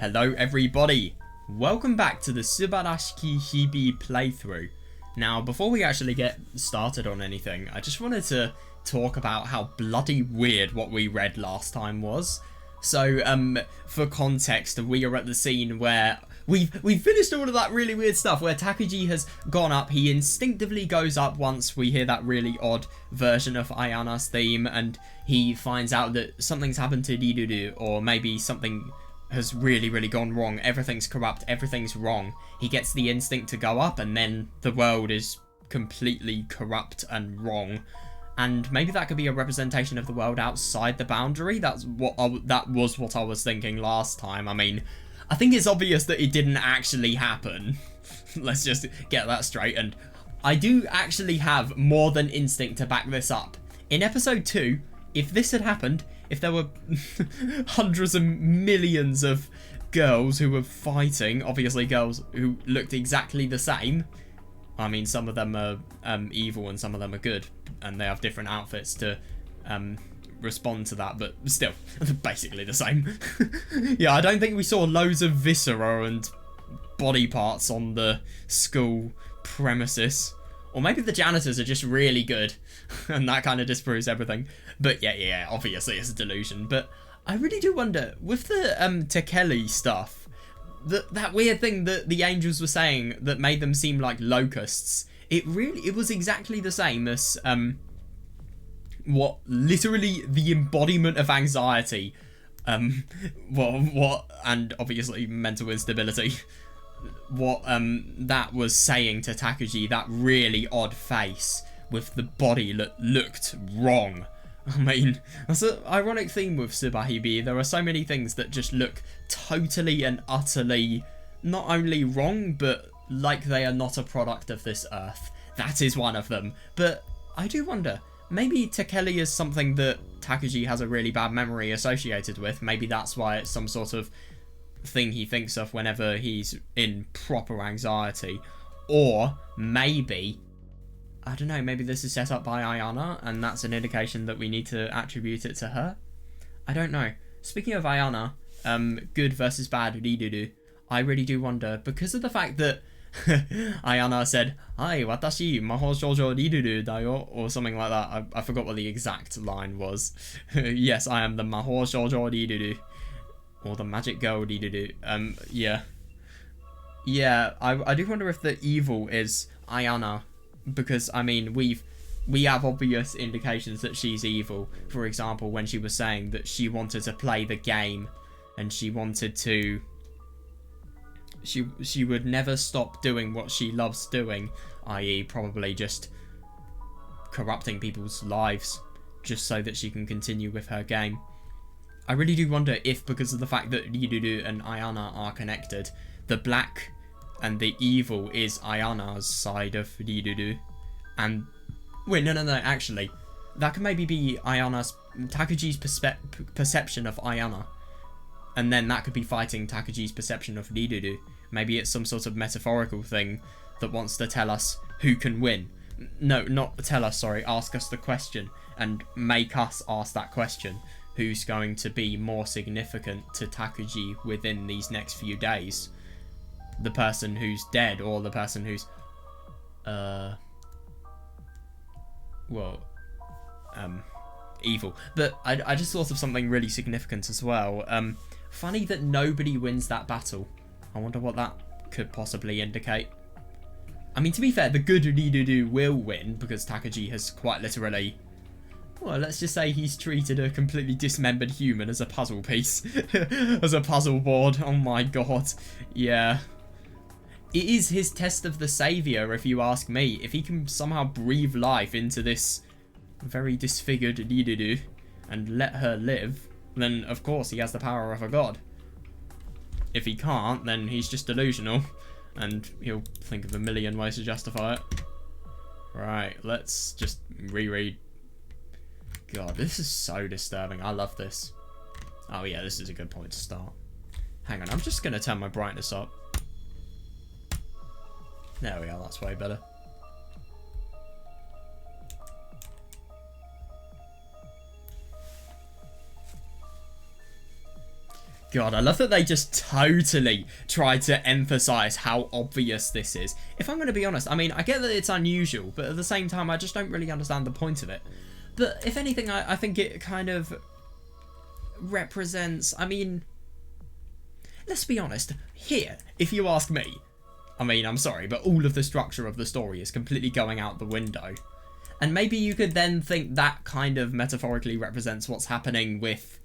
Hello everybody, welcome back to the Subarashiki Hibi playthrough. Now before we actually get started on anything, I just wanted to talk about how bloody weird what we read last time was. So for context, we are at the scene where we've finished all of that really weird stuff where Takuji has gone up. He instinctively goes up once we hear that really odd version of Ayana's theme, and he finds out that something's happened to Riduru, or maybe something has really gone wrong. Everything's corrupt, everything's wrong. He gets the instinct to go up, and then the world is completely corrupt and wrong. And maybe that could be a representation of the world outside the boundary. That was what I was thinking last time. I mean, I think it's obvious that it didn't actually happen. Let's just get that straight. And I do actually have more than instinct to back this up. In episode 2, if this had happened, if there were hundreds of millions of girls who were fighting, obviously girls who looked exactly the same. I mean, some of them are evil and some of them are good, and they have different outfits to respond to that, but still, basically the same. Yeah, I don't think we saw loads of viscera and body parts on the school premises. Or maybe the janitors are just really good, and that kind of disproves everything. But yeah, obviously it's a delusion. But I really do wonder, with the Tekeli stuff, that weird thing that the angels were saying that made them seem like locusts, it was exactly the same as what literally the embodiment of anxiety, what and obviously mental instability, what that was saying to Takuji, that really odd face with the body that looked wrong. I mean, that's an ironic theme with Subarashiki. There are so many things that just look totally and utterly not only wrong, but like they are not a product of this earth. That is one of them. But I do wonder, maybe Tekeli is something that Takuji has a really bad memory associated with. Maybe that's why it's some sort of thing he thinks of whenever he's in proper anxiety. Or maybe, I don't know, maybe this is set up by Ayana and that's an indication that we need to attribute it to her. I don't know. Speaking of Ayana, good versus bad Riduru, I really do wonder, because of the fact that Ayana said, "Ai, watashi mahou shoujo Riduru da yo," or something like that. I forgot what the exact line was. Yes, I am the mahou shoujo Riduru, or the magic girl Riduru. Yeah, I do wonder if the evil is Ayana, because I mean we have obvious indications that she's evil. For example, when she was saying that she wanted to play the game and she wanted to, she would never stop doing what she loves doing, i.e. probably just corrupting people's lives just so that she can continue with her game. I really do wonder if, because of the fact that Riduru and Ayana are connected, the black and the evil is Ayana's side of Riduru. And wait, no, actually, that could maybe be Takuji's perception of Ayana, and then that could be fighting Takuji's perception of Riduru. Maybe it's some sort of metaphorical thing that wants to tell us who can win. No, not tell us, sorry, ask us the question and make us ask that question. Who's going to be more significant to Takuji within these next few days? The person who's dead, or the person who's evil. But I just thought of something really significant as well. Funny that nobody wins that battle. I wonder what that could possibly indicate. I mean, to be fair, the good Riduru will win, because Takuji has quite literally, well, let's just say he's treated a completely dismembered human as a puzzle piece. As a puzzle board. Oh my god. Yeah. It is his test of the saviour, if you ask me. If he can somehow breathe life into this very disfigured Riduru and let her live, then of course he has the power of a god. If he can't, then he's just delusional, and he'll think of a million ways to justify it. Right, let's just reread. God, this is so disturbing. I love this. Oh yeah, this is a good point to start. Hang on, I'm just going to turn my brightness up. There we are, that's way better. God, I love that they just totally tried to emphasize how obvious this is. If I'm going to be honest, I mean, I get that it's unusual, but at the same time, I just don't really understand the point of it. But if anything, I think it kind of represents, I mean, let's be honest, here, if you ask me, I mean, I'm sorry, but all of the structure of the story is completely going out the window. And maybe you could then think that kind of metaphorically represents what's happening with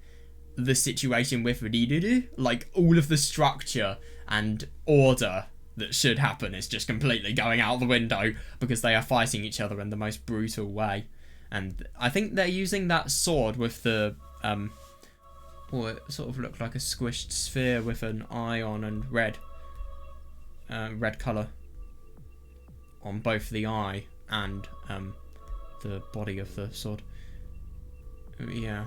the situation with Riruru. Like, all of the structure and order that should happen is just completely going out the window because they are fighting each other in the most brutal way. And I think they're using that sword with the, well, it sort of looked like a squished sphere with an eye on and red colour on both the eye and the body of the sword. Yeah.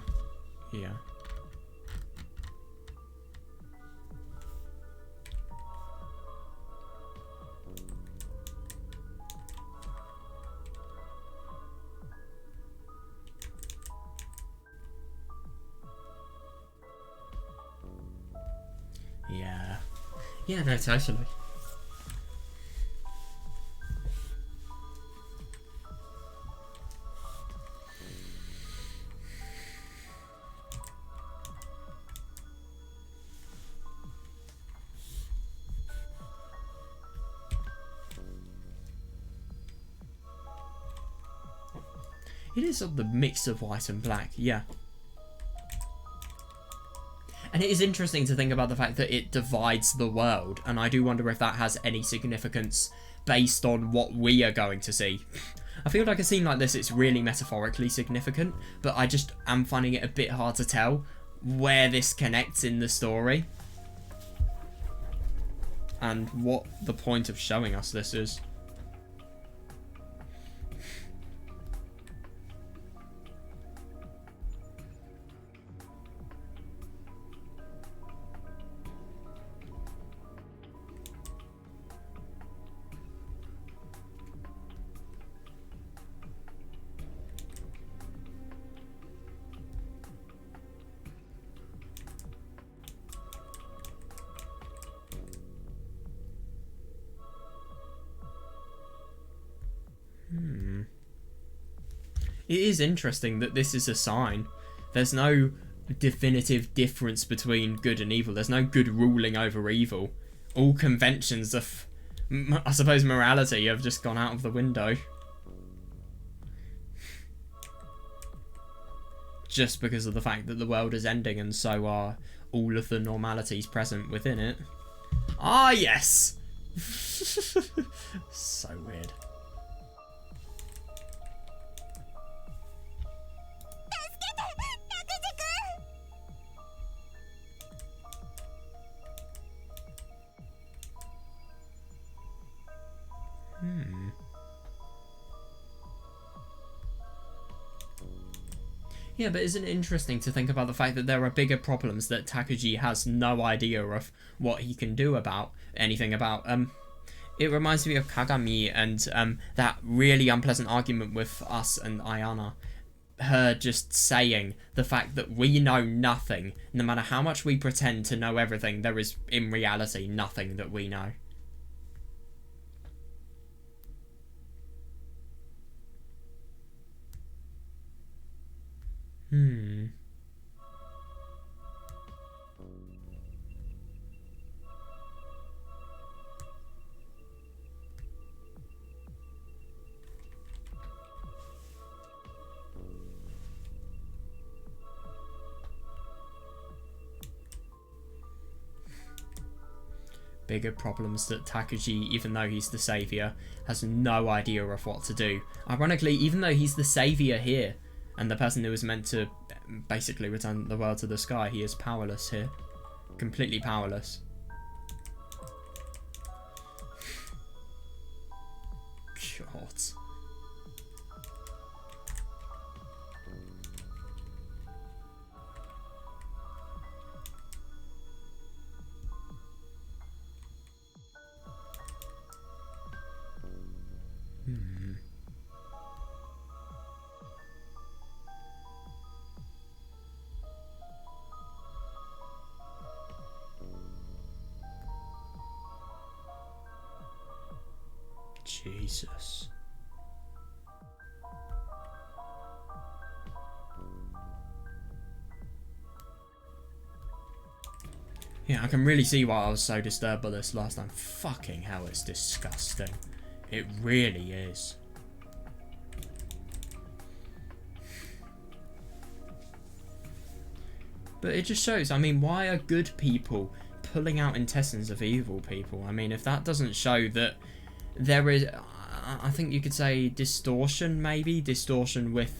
Yeah, no, totally. It is of the mix of white and black, yeah. And it is interesting to think about the fact that it divides the world, and I do wonder if that has any significance based on what we are going to see. I feel like a scene like this, it's really metaphorically significant, but I just am finding it a bit hard to tell where this connects in the story. And what the point of showing us this is. It is interesting that this is a sign. There's no definitive difference between good and evil. There's no good ruling over evil. All conventions of, I suppose, morality have just gone out of the window. Just because of the fact that the world is ending and so are all of the normalities present within it. Ah, yes! So weird. Yeah, but isn't it interesting to think about the fact that there are bigger problems that Takuji has no idea of what he can do about, anything about. It reminds me of Kagami and that really unpleasant argument with us and Ayana. Her just saying the fact that we know nothing, no matter how much we pretend to know everything, there is in reality nothing that we know. Bigger problems that Takuji, even though he's the saviour, has no idea of what to do. Ironically, even though he's the saviour here, and the person who was meant to basically return the world to the sky, he is powerless here. Completely powerless. God. Jesus. Yeah, I can really see why I was so disturbed by this last time. Fucking hell, it's disgusting. It really is. But it just shows, I mean, why are good people pulling out intestines of evil people? I mean, if that doesn't show that there is, I think you could say distortion, maybe? Distortion with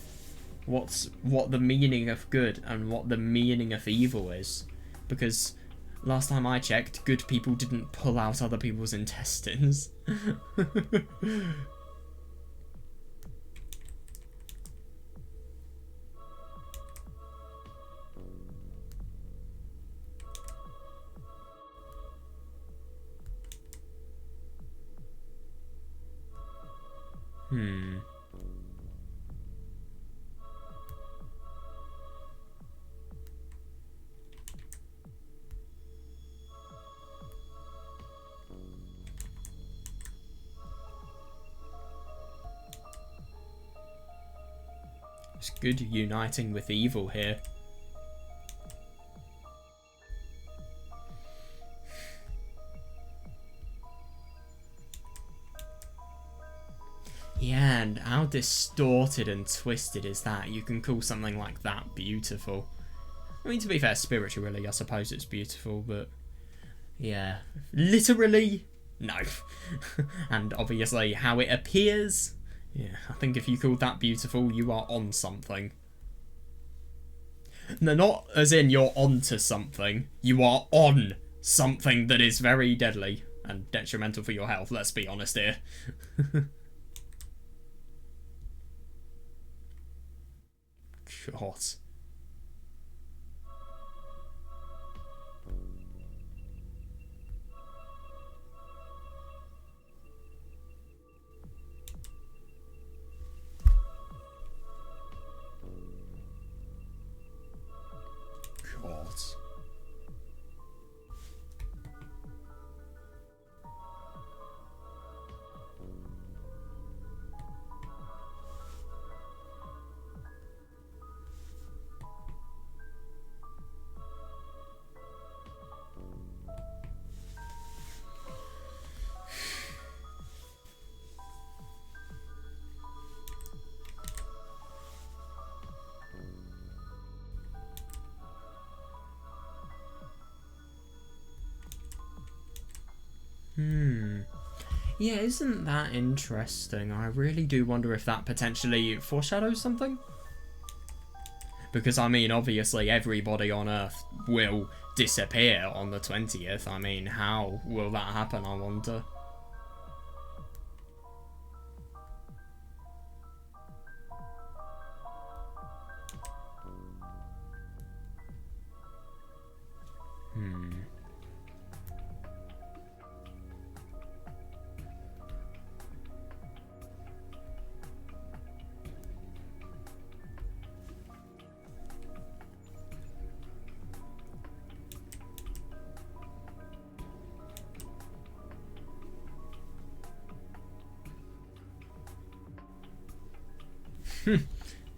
what the meaning of good and what the meaning of evil is. Because last time I checked, good people didn't pull out other people's intestines. It's good uniting with evil here. Yeah, and how distorted and twisted is that? You can call something like that beautiful. I mean, to be fair, spiritually, I suppose it's beautiful, but yeah, literally, no. And obviously, how it appears, yeah, I think if you call that beautiful, you are on something. No, not as in you're onto something, you are on something that is very deadly and detrimental for your health, let's be honest here. God. God. Yeah, isn't that interesting? I really do wonder if that potentially foreshadows something. Because, I mean, obviously everybody on Earth will disappear on the 20th. I mean, how will that happen, I wonder?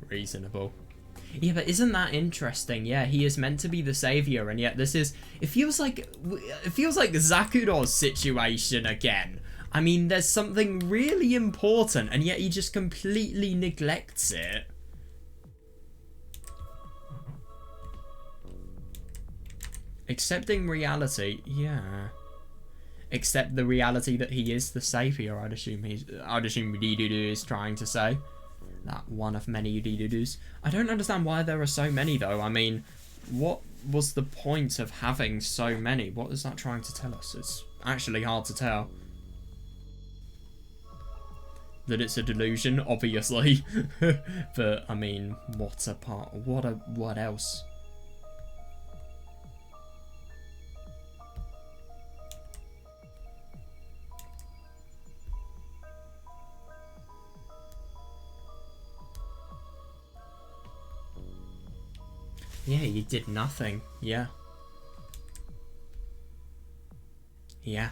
Reasonable. Yeah, but isn't that interesting? Yeah, he is meant to be the savior, and yet this is... It feels like Zakuro's situation again. I mean, there's something really important, and yet he just completely neglects it. Accepting reality, yeah. Accept the reality that he is the savior, I'd assume Ridudu is trying to say. That one of many Ridudus. I don't understand why there are so many though. I mean, what was the point of having so many? What is that trying to tell us? It's actually hard to tell. That it's a delusion, obviously. But I mean, what else? Yeah, you did nothing. Yeah. Yeah.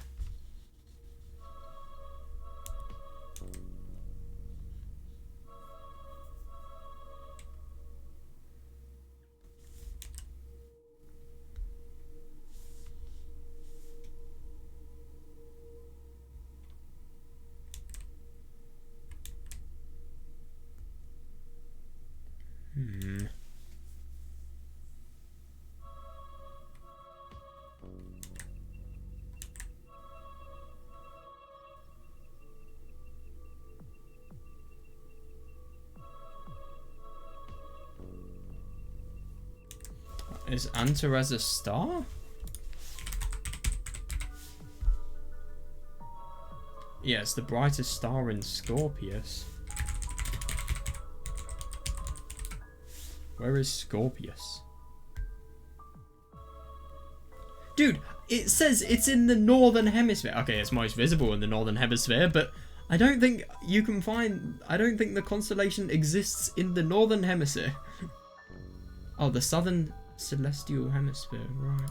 Is Antares a star? Yeah, it's the brightest star in Scorpius. Where is Scorpius? Dude, it says it's in the northern hemisphere. Okay, it's most visible in the northern hemisphere, but I don't think you can find... I don't think the constellation exists in the northern hemisphere. Oh, the southern celestial hemisphere, right.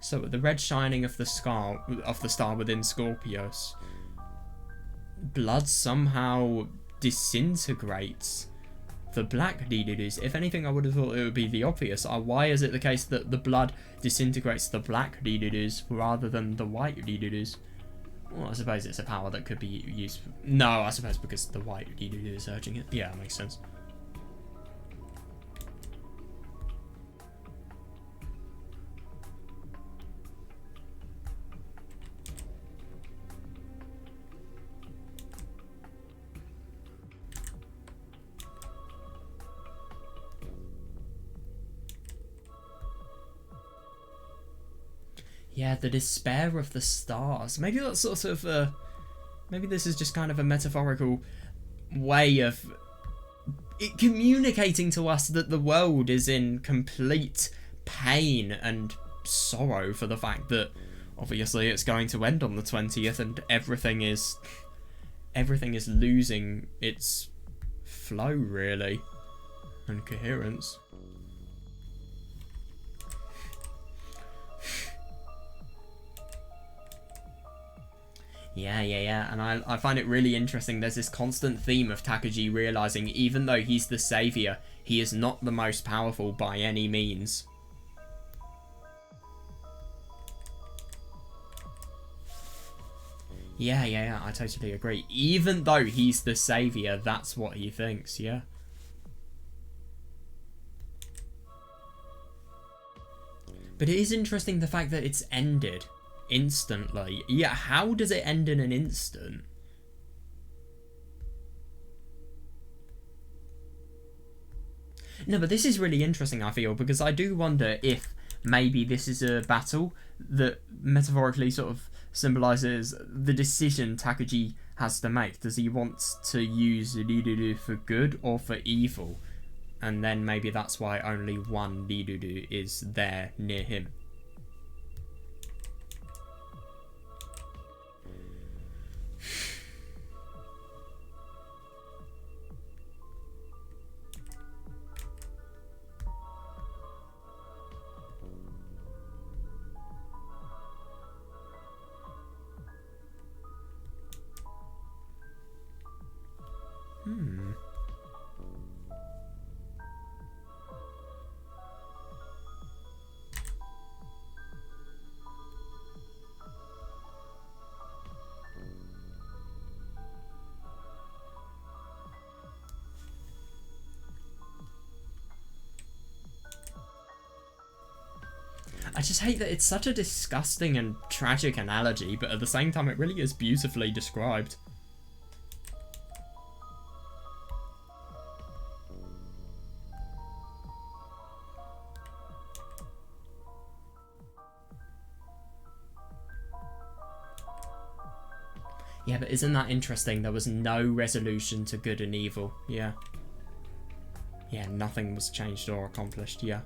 So the red shining of the star within Scorpius, blood somehow disintegrates the black Dedudus. If anything, I would have thought it would be the obvious. Why is it the case that the blood disintegrates the black Dedudus rather than the white Dedudus? Well, I suppose it's a power that could be used. No, I suppose because the white Dedudu is urging it. Yeah, that makes sense. Yeah, the despair of the stars. Maybe that's sort of maybe this is just kind of a metaphorical way of it communicating to us that the world is in complete pain and sorrow for the fact that obviously it's going to end on the 20th and everything is losing its flow, really, and coherence. Yeah, and I find it really interesting. There's this constant theme of Takuji realizing even though he's the savior, he is not the most powerful by any means. Yeah, I totally agree. Even though he's the savior, that's what he thinks, yeah. But it is interesting the fact that it's ended instantly. Yeah, how does it end in an instant? No, but this is really interesting, I feel, because I do wonder if maybe this is a battle that metaphorically sort of symbolises the decision Takuji has to make. Does he want to use Rirudu for good or for evil? And then maybe that's why only one Rirudu is there near him. I just hate that it's such a disgusting and tragic analogy, but at the same time it really is beautifully described. Yeah, but isn't that interesting? There was no resolution to good and evil. Yeah. Yeah, nothing was changed or accomplished. Yeah.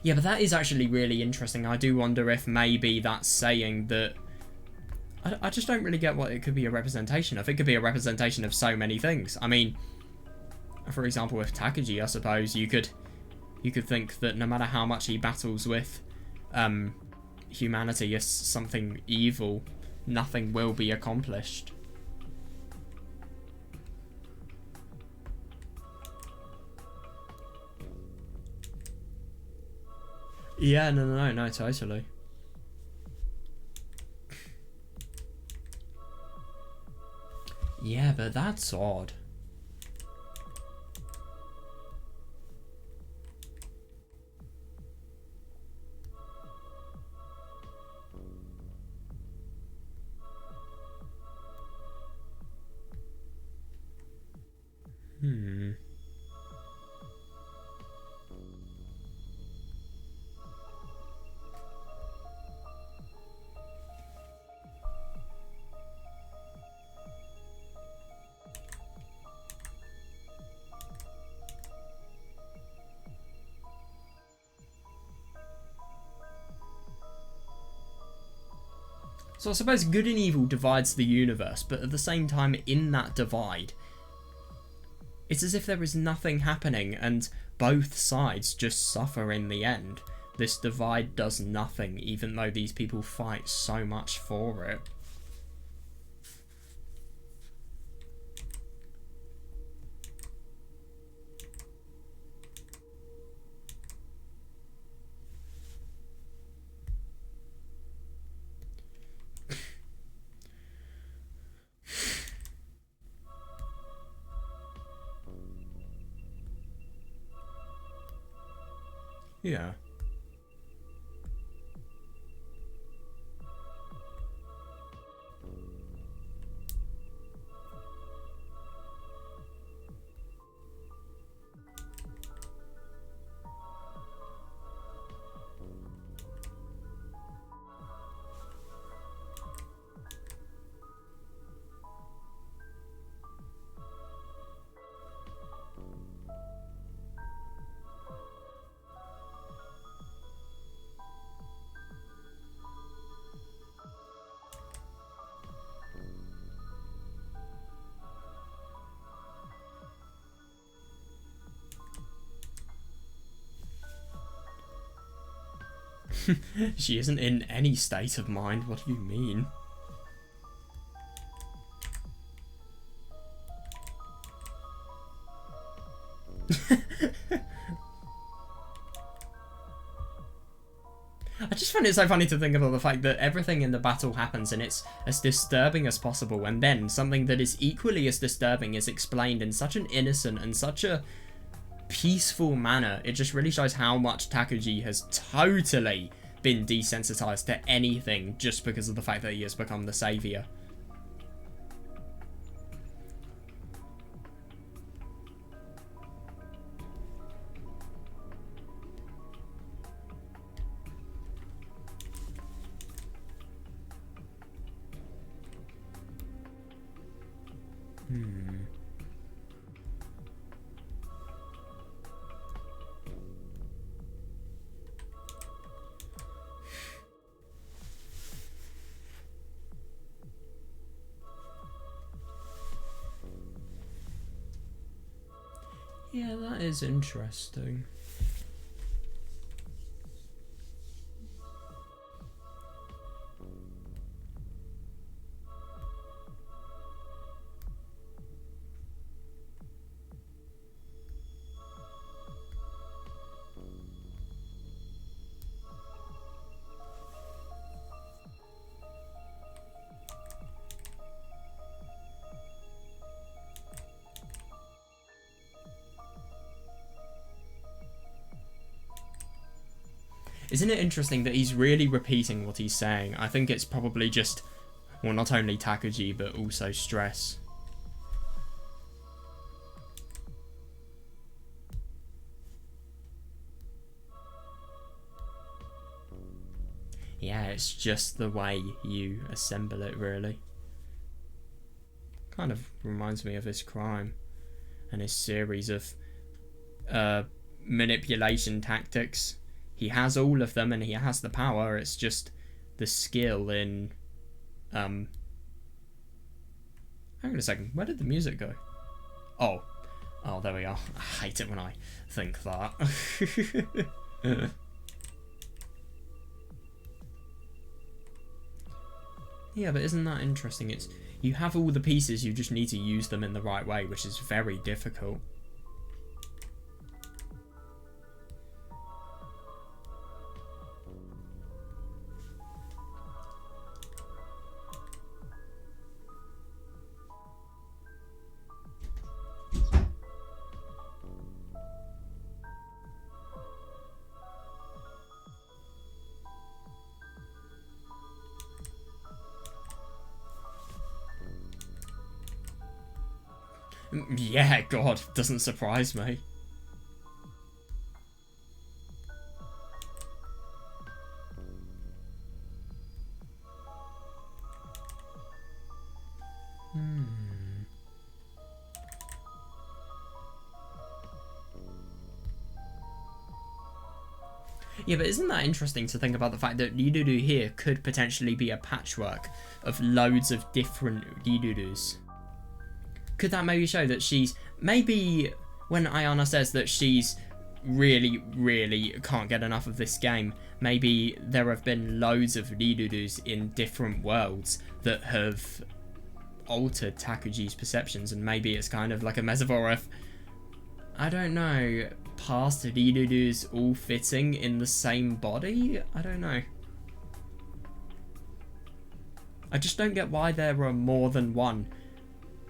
Yeah, but that is actually really interesting. I do wonder if maybe that's saying that... I just don't really get what it could be a representation of. It could be a representation of so many things. I mean, for example, with Takuji, I suppose you could think that no matter how much he battles with humanity as something evil, nothing will be accomplished. Yeah, no, totally. but that's odd. So I suppose good and evil divides the universe, but at the same time, in that divide, it's as if there is nothing happening and both sides just suffer in the end. This divide does nothing, even though these people fight so much for it. Yeah. She isn't in any state of mind. What do you mean? I just find it so funny to think about the fact that everything in the battle happens and it's as disturbing as possible, and then something that is equally as disturbing is explained in such an innocent and such a peaceful manner. It just really shows how much Takuji has totally been desensitized to anything just because of the fact that he has become the savior. Yeah, that is interesting. Isn't it interesting that he's really repeating what he's saying? I think it's probably just, well, not only Takuji, but also stress. Yeah, it's just the way you assemble it, really. Kind of reminds me of his crime and his series of manipulation tactics. He has all of them and he has the power. It's just the skill in... Hang on a second. Where did the music go? Oh. Oh, there we are. I hate it when I think that. Yeah, but isn't that interesting? It's you have all the pieces, you just need to use them in the right way, which is very difficult. Yeah, God, doesn't surprise me. Yeah, but isn't that interesting to think about the fact that Rirudu here could potentially be a patchwork of loads of different Rirudus? Could that maybe show that she's... Maybe when Ayana says that she's really, really can't get enough of this game, maybe there have been loads of Rirudus in different worlds that have altered Takuji's perceptions, and maybe it's kind of like a metaphor of, I don't know, past Rirudus all fitting in the same body? I don't know. I just don't get why there are more than one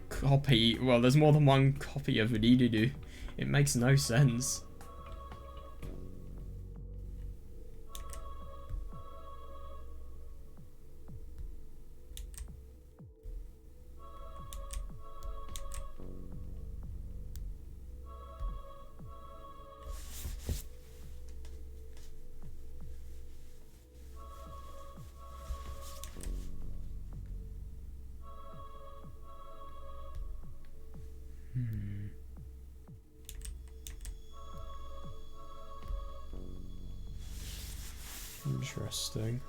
copy. Well, there's more than one copy of Rirudu. It makes no sense. Interesting.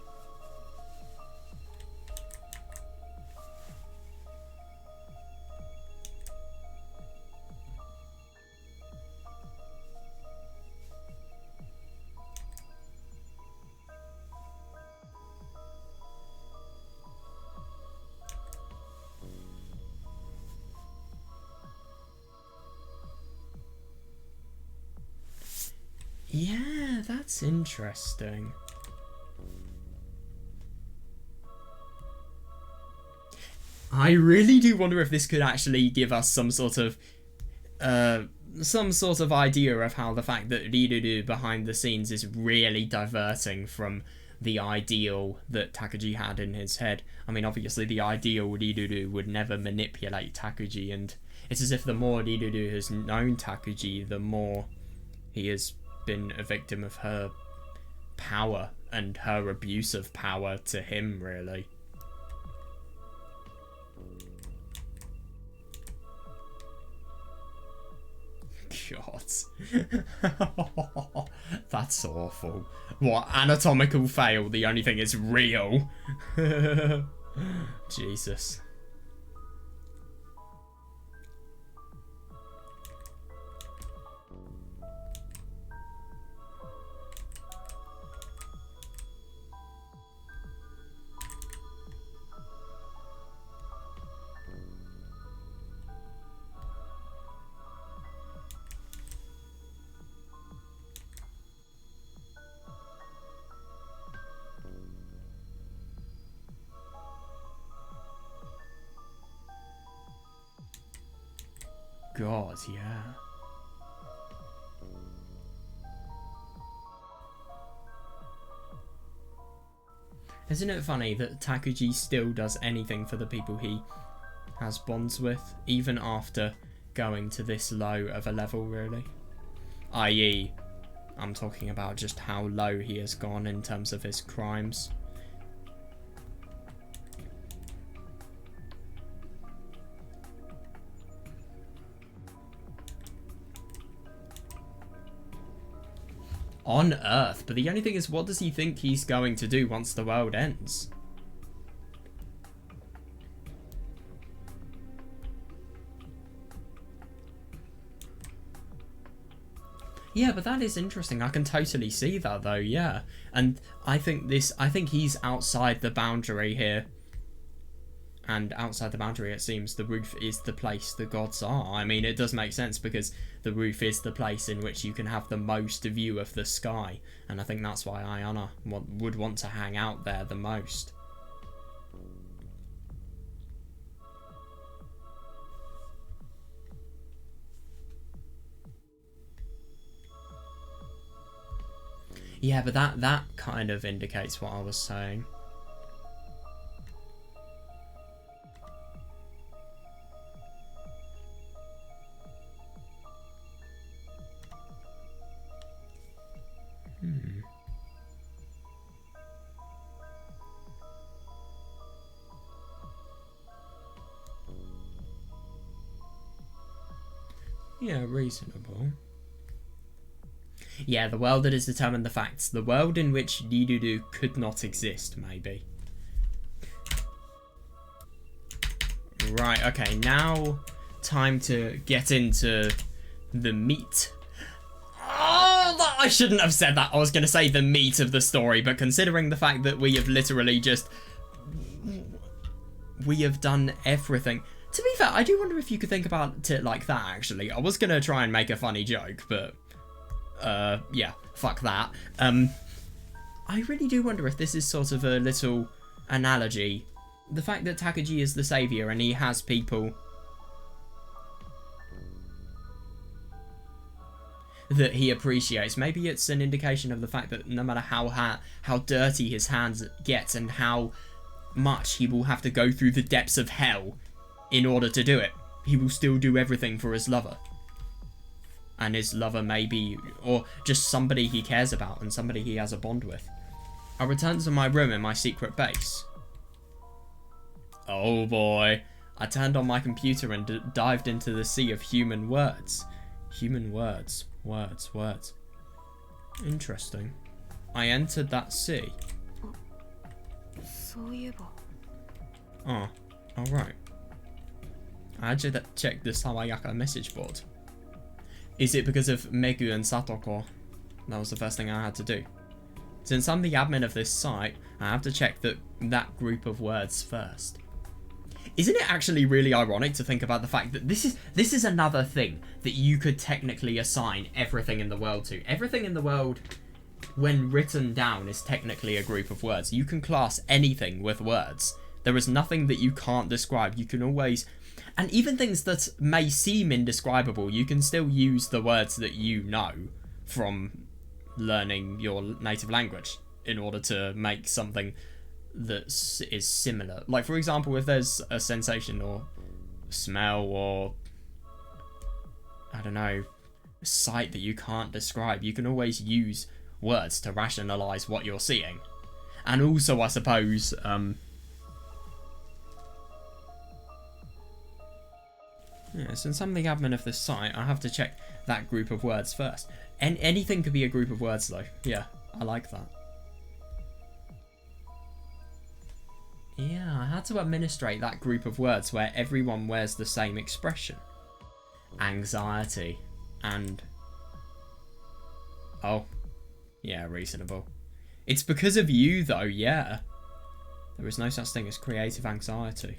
Yeah, that's interesting. I really do wonder if this could actually give us some sort of idea of how the fact that Rirudu behind the scenes is really diverting from the ideal that Takuji had in his head. I mean, obviously the ideal Rirudu would never manipulate Takuji, and it's as if the more Rirudu has known Takuji, the more he has been a victim of her power and her abuse of power to him, really. God. That's awful. What, anatomical fail? The only thing is real. Jesus. God, yeah. Isn't it funny that Takuji still does anything for the people he has bonds with, even after going to this low of a level, really? I.e., I'm talking about just how low he has gone in terms of his crimes. On Earth, but the only thing is, what does he think he's going to do once the world ends? Yeah, but that is interesting. I can totally see that though, yeah. And I think he's outside the boundary here. And outside the boundary, it seems the roof is the place the gods are. I mean, it does make sense because the roof is the place in which you can have the most view of the sky. And I think that's why Ayana would want to hang out there the most. Yeah, but that kind of indicates what I was saying. Yeah, reasonable. Yeah, the world that has determined the facts. The world in which Nidoru could not exist, maybe. Right, okay, now time to get into the meat. Oh, I shouldn't have said that. I was going to say the meat of the story, but considering the fact that we have literally just... we have done everything. To be fair, I do wonder if you could think about it like that, actually. I was going to try and make a funny joke, but... yeah, fuck that. I really do wonder if this is sort of a little analogy. The fact that Takuji is the saviour and he has people that he appreciates. Maybe it's an indication of the fact that no matter how dirty his hands get and how much he will have to go through the depths of hell in order to do it, he will still do everything for his lover. And his lover maybe, or just somebody he cares about and somebody he has a bond with. I returned to my room in my secret base. Oh boy. I turned on my computer and dived into the sea of human words. Human words. Words. Interesting. I entered that sea. Oh, alright. I had to check the Sawayaka message board. Is it because of Megu and Satoko? That was the first thing I had to do. Since I'm the admin of this site, I have to check that group of words first. Isn't it actually really ironic to think about the fact that this is another thing that you could technically assign everything in the world to? Everything in the world, when written down, is technically a group of words. You can class anything with words. There is nothing that you can't describe. You can always... And even things that may seem indescribable, you can still use the words that you know from learning your native language in order to make something that is similar. Like, for example, if there's a sensation or smell or, I don't know, sight that you can't describe, you can always use words to rationalize what you're seeing. And also, I suppose, yeah, since I'm the admin of this site, I have to check that group of words first. Anything could be a group of words, though. Yeah, I like that. Yeah, I had to administrate that group of words where everyone wears the same expression. Anxiety. And... oh. Yeah, reasonable. It's because of you, though, yeah. There is no such thing as creative anxiety.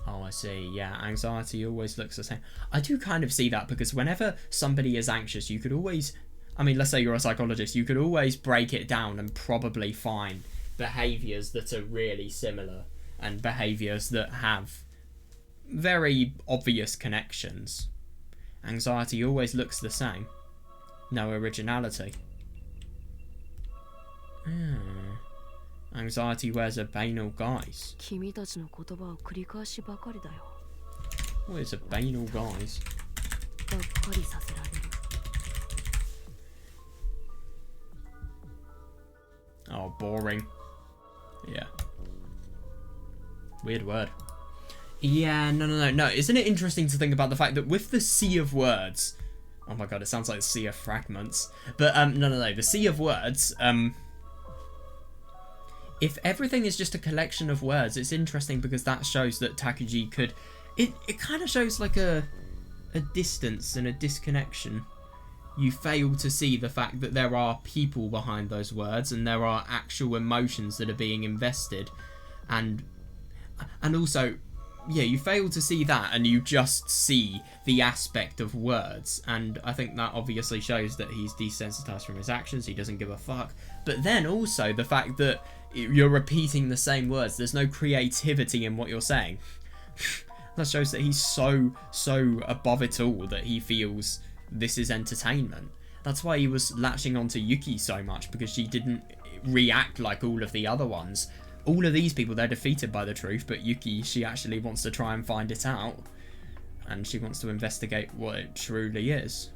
Oh, I see. Yeah, anxiety always looks the same. I do kind of see that because whenever somebody is anxious, you could always... I mean, let's say you're a psychologist, you could always break it down and probably find behaviours that are really similar and behaviours that have very obvious connections. Anxiety always looks the same. No originality. Anxiety wears a banal guise. What is a banal guise? Oh, boring. Yeah. Weird word. Yeah, no. Isn't it interesting to think about the fact that with the sea of words... oh my god, it sounds like the sea of fragments. But, no. The sea of words, if everything is just a collection of words, it's interesting because that shows that Takuji could... It kind of shows like a distance and a disconnection. You fail to see the fact that there are people behind those words and there are actual emotions that are being invested. And also, yeah, you fail to see that and you just see the aspect of words. And I think that obviously shows that he's desensitized from his actions, he doesn't give a fuck. But then also the fact that you're repeating the same words, there's no creativity in what you're saying. That shows that he's so above it all that he feels this is entertainment. That's why he was latching onto Yuki so much, because she didn't react like all of the other ones. All of these people, they're defeated by the truth, but Yuki, she actually wants to try and find it out. And she wants to investigate what it truly is.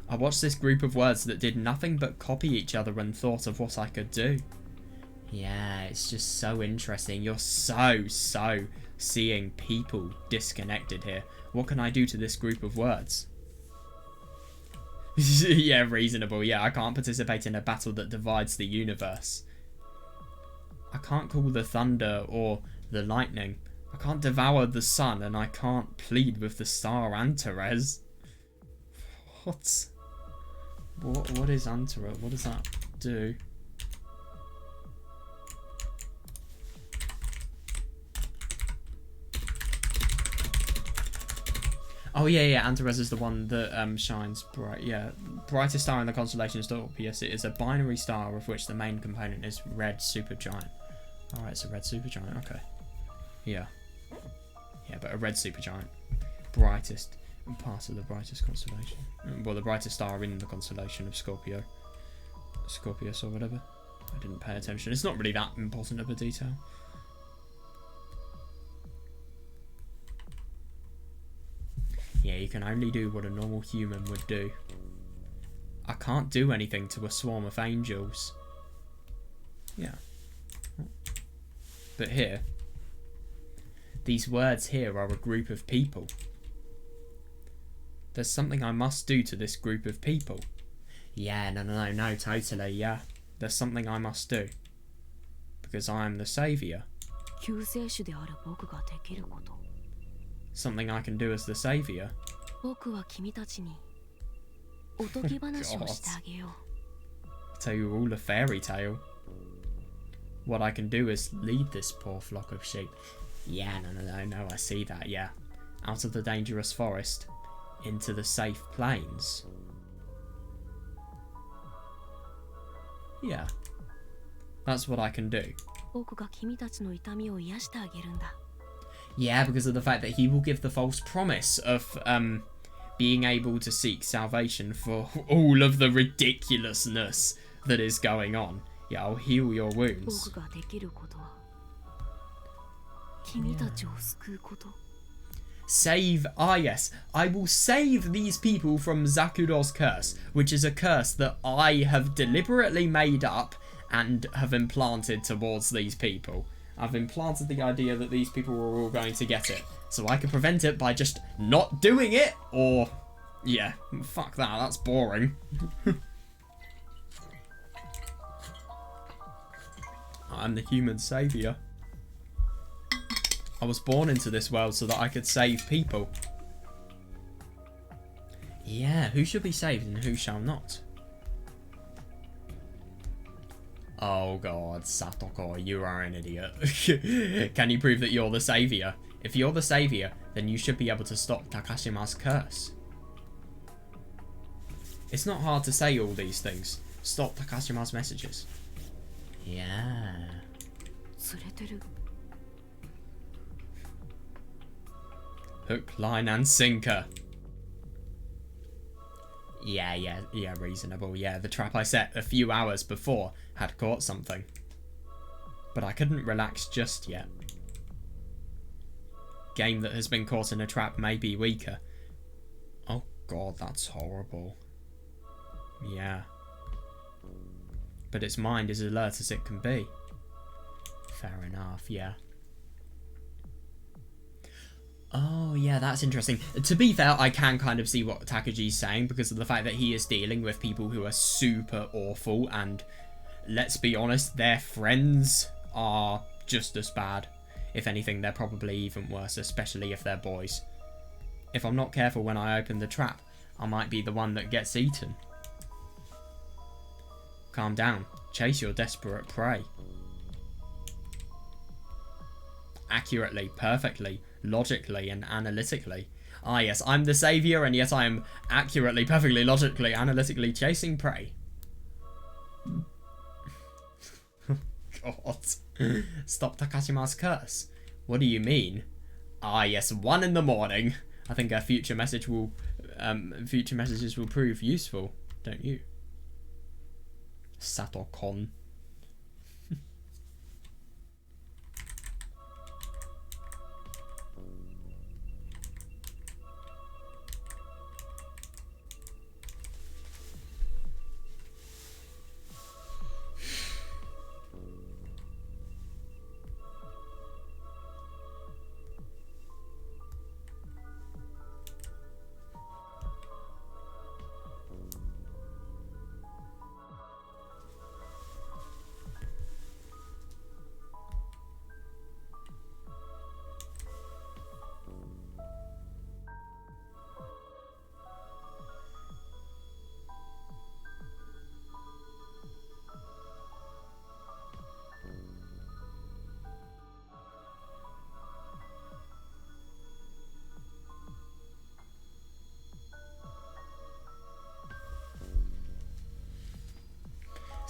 I watched this group of words that did nothing but copy each other and thought of what I could do. Yeah, it's just so interesting. You're so seeing people disconnected here. What can I do to this group of words? Yeah, reasonable. Yeah, I can't participate in a battle that divides the universe. I can't call the thunder or the lightning. I can't devour the sun, and I can't plead with the star Antares. What? What is Antares? What does that do? Oh yeah, Antares is the one that shines bright. Yeah, brightest star in the constellation is Scorpius. It is a binary star of which the main component is red supergiant. All right, it's a red supergiant. Okay. Yeah, but a red supergiant, brightest, part of the brightest constellation. Well, the brightest star in the constellation of Scorpius or whatever. I didn't pay attention. It's not really that important of a detail. Yeah, you can only do what a normal human would do. I can't do anything to a swarm of angels. Yeah. But here, these words here are a group of people. There's something I must do to this group of people. Yeah, no, totally, yeah. There's something I must do. Because I am the saviour. Something I can do as the saviour. Oh, God. I'll tell you all a fairy tale. What I can do is lead this poor flock of sheep. Yeah, no, I see that, yeah. Out of the dangerous forest, into the safe plains. Yeah. That's what I can do. Yeah, because of the fact that he will give the false promise of being able to seek salvation for all of the ridiculousness that is going on. Yeah, I'll heal your wounds. Yeah. Save, yes, I will save these people from Zakuro's curse, which is a curse that I have deliberately made up and have implanted towards these people. I've implanted the idea that these people were all going to get it, so I can prevent it by just not doing it, or, yeah, fuck that, that's boring. I'm the human saviour. I was born into this world so that I could save people. Yeah, who should be saved and who shall not? Oh God, Satoko, you are an idiot. Can you prove that you're the saviour? If you're the saviour, then you should be able to stop Takashima's curse. It's not hard to say all these things. Stop Takashima's messages. Yeah. Hook, line and sinker. Yeah, reasonable. Yeah, the trap I set a few hours before had caught something. But I couldn't relax just yet. Game that has been caught in a trap may be weaker. Oh God, that's horrible. Yeah. But its mind is alert as it can be. Fair enough, yeah. Oh, yeah, that's interesting. To be fair, I can kind of see what Takuji's saying because of the fact that he is dealing with people who are super awful and, let's be honest, their friends are just as bad. If anything, they're probably even worse, especially if they're boys. If I'm not careful when I open the trap, I might be the one that gets eaten. Calm down. Chase your desperate prey. Accurately, perfectly, logically and analytically. Ah yes, I'm the saviour and yet I am accurately, perfectly, logically, analytically chasing prey. God. Stop Takashima's curse. What do you mean? Ah yes, 1 in the morning. I think our future messages will prove useful, don't you? Sato-kon.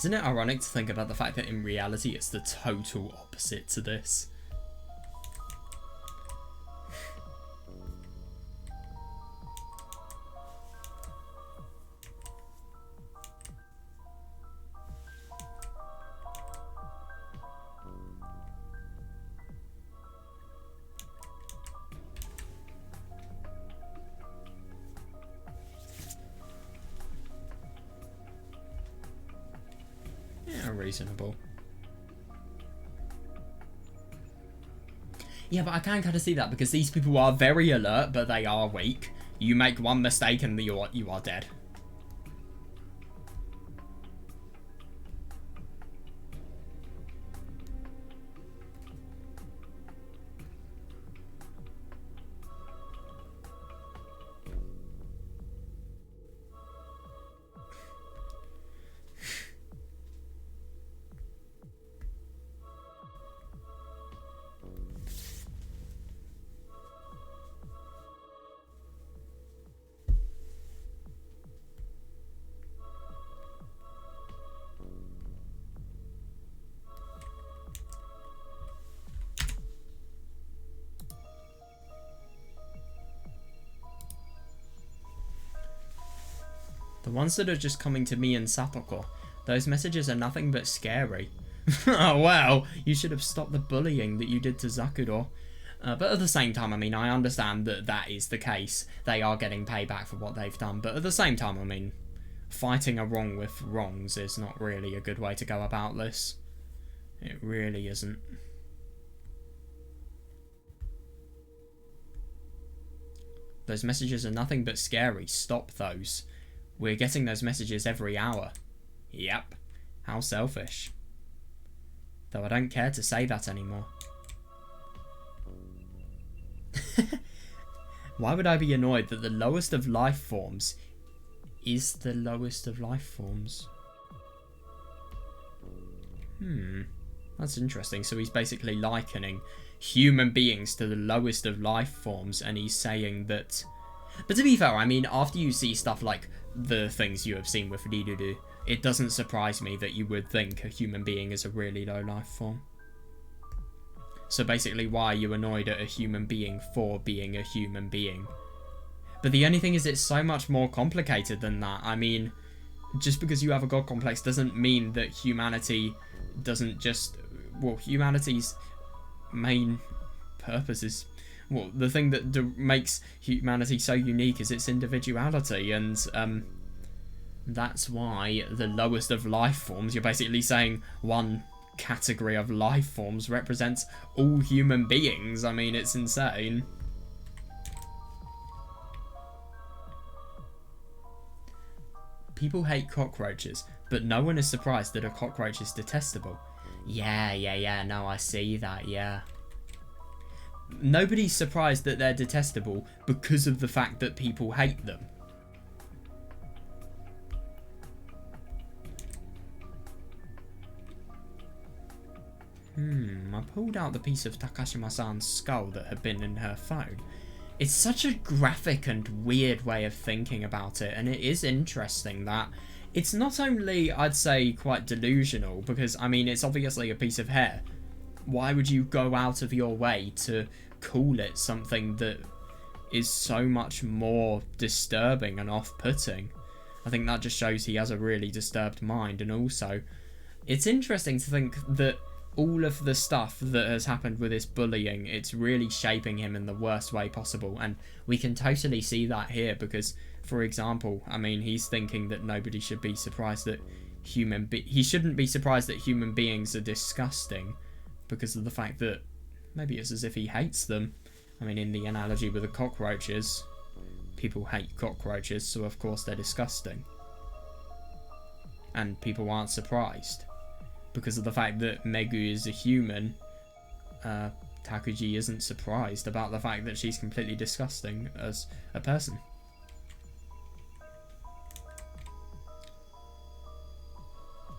Isn't it ironic to think about the fact that in reality it's the total opposite to this? Reasonable. Yeah, but I can kind of see that because these people are very alert, but they are weak. You make one mistake and you are dead. The ones that are just coming to me and Sapoko, those messages are nothing but scary. Oh well, you should have stopped the bullying that you did to Zakuro. But at the same time, I mean, I understand that that is the case. They are getting payback for what they've done. But at the same time, I mean, fighting a wrong with wrongs is not really a good way to go about this. It really isn't. Those messages are nothing but scary. Stop those. We're getting those messages every hour. Yep. How selfish. Though I don't care to say that anymore. Why would I be annoyed that the lowest of life forms is the lowest of life forms? That's interesting. So he's basically likening human beings to the lowest of life forms, and he's saying that... But to be fair, I mean, after you see stuff like the things you have seen with Riruru, it doesn't surprise me that you would think a human being is a really low life form. So basically, why are you annoyed at a human being for being a human being? But the only thing is, it's so much more complicated than that. I mean, just because you have a god complex doesn't mean that humanity doesn't just... Well, humanity's main purpose is... Well, the thing that makes humanity so unique is its individuality, and that's why the lowest of life forms, you're basically saying one category of life forms represents all human beings. I mean, it's insane. People hate cockroaches, but no one is surprised that a cockroach is detestable. Yeah, no, I see that, yeah. Nobody's surprised that they're detestable because of the fact that people hate them. I pulled out the piece of Takashima-san's skull that had been in her phone. It's such a graphic and weird way of thinking about it, and it is interesting that it's not only, I'd say, quite delusional, because, I mean, it's obviously a piece of hair. Why would you go out of your way to call it something that is so much more disturbing and off-putting? I think that just shows he has a really disturbed mind, and also, it's interesting to think that all of the stuff that has happened with this bullying, it's really shaping him in the worst way possible, and we can totally see that here because, for example, I mean, he's thinking that nobody should be surprised that he shouldn't be surprised that human beings are disgusting because of the fact that maybe it's as if he hates them. I mean, in the analogy with the cockroaches, people hate cockroaches, so of course they're disgusting. And people aren't surprised. Because of the fact that Megu is a human, Takuji isn't surprised about the fact that she's completely disgusting as a person.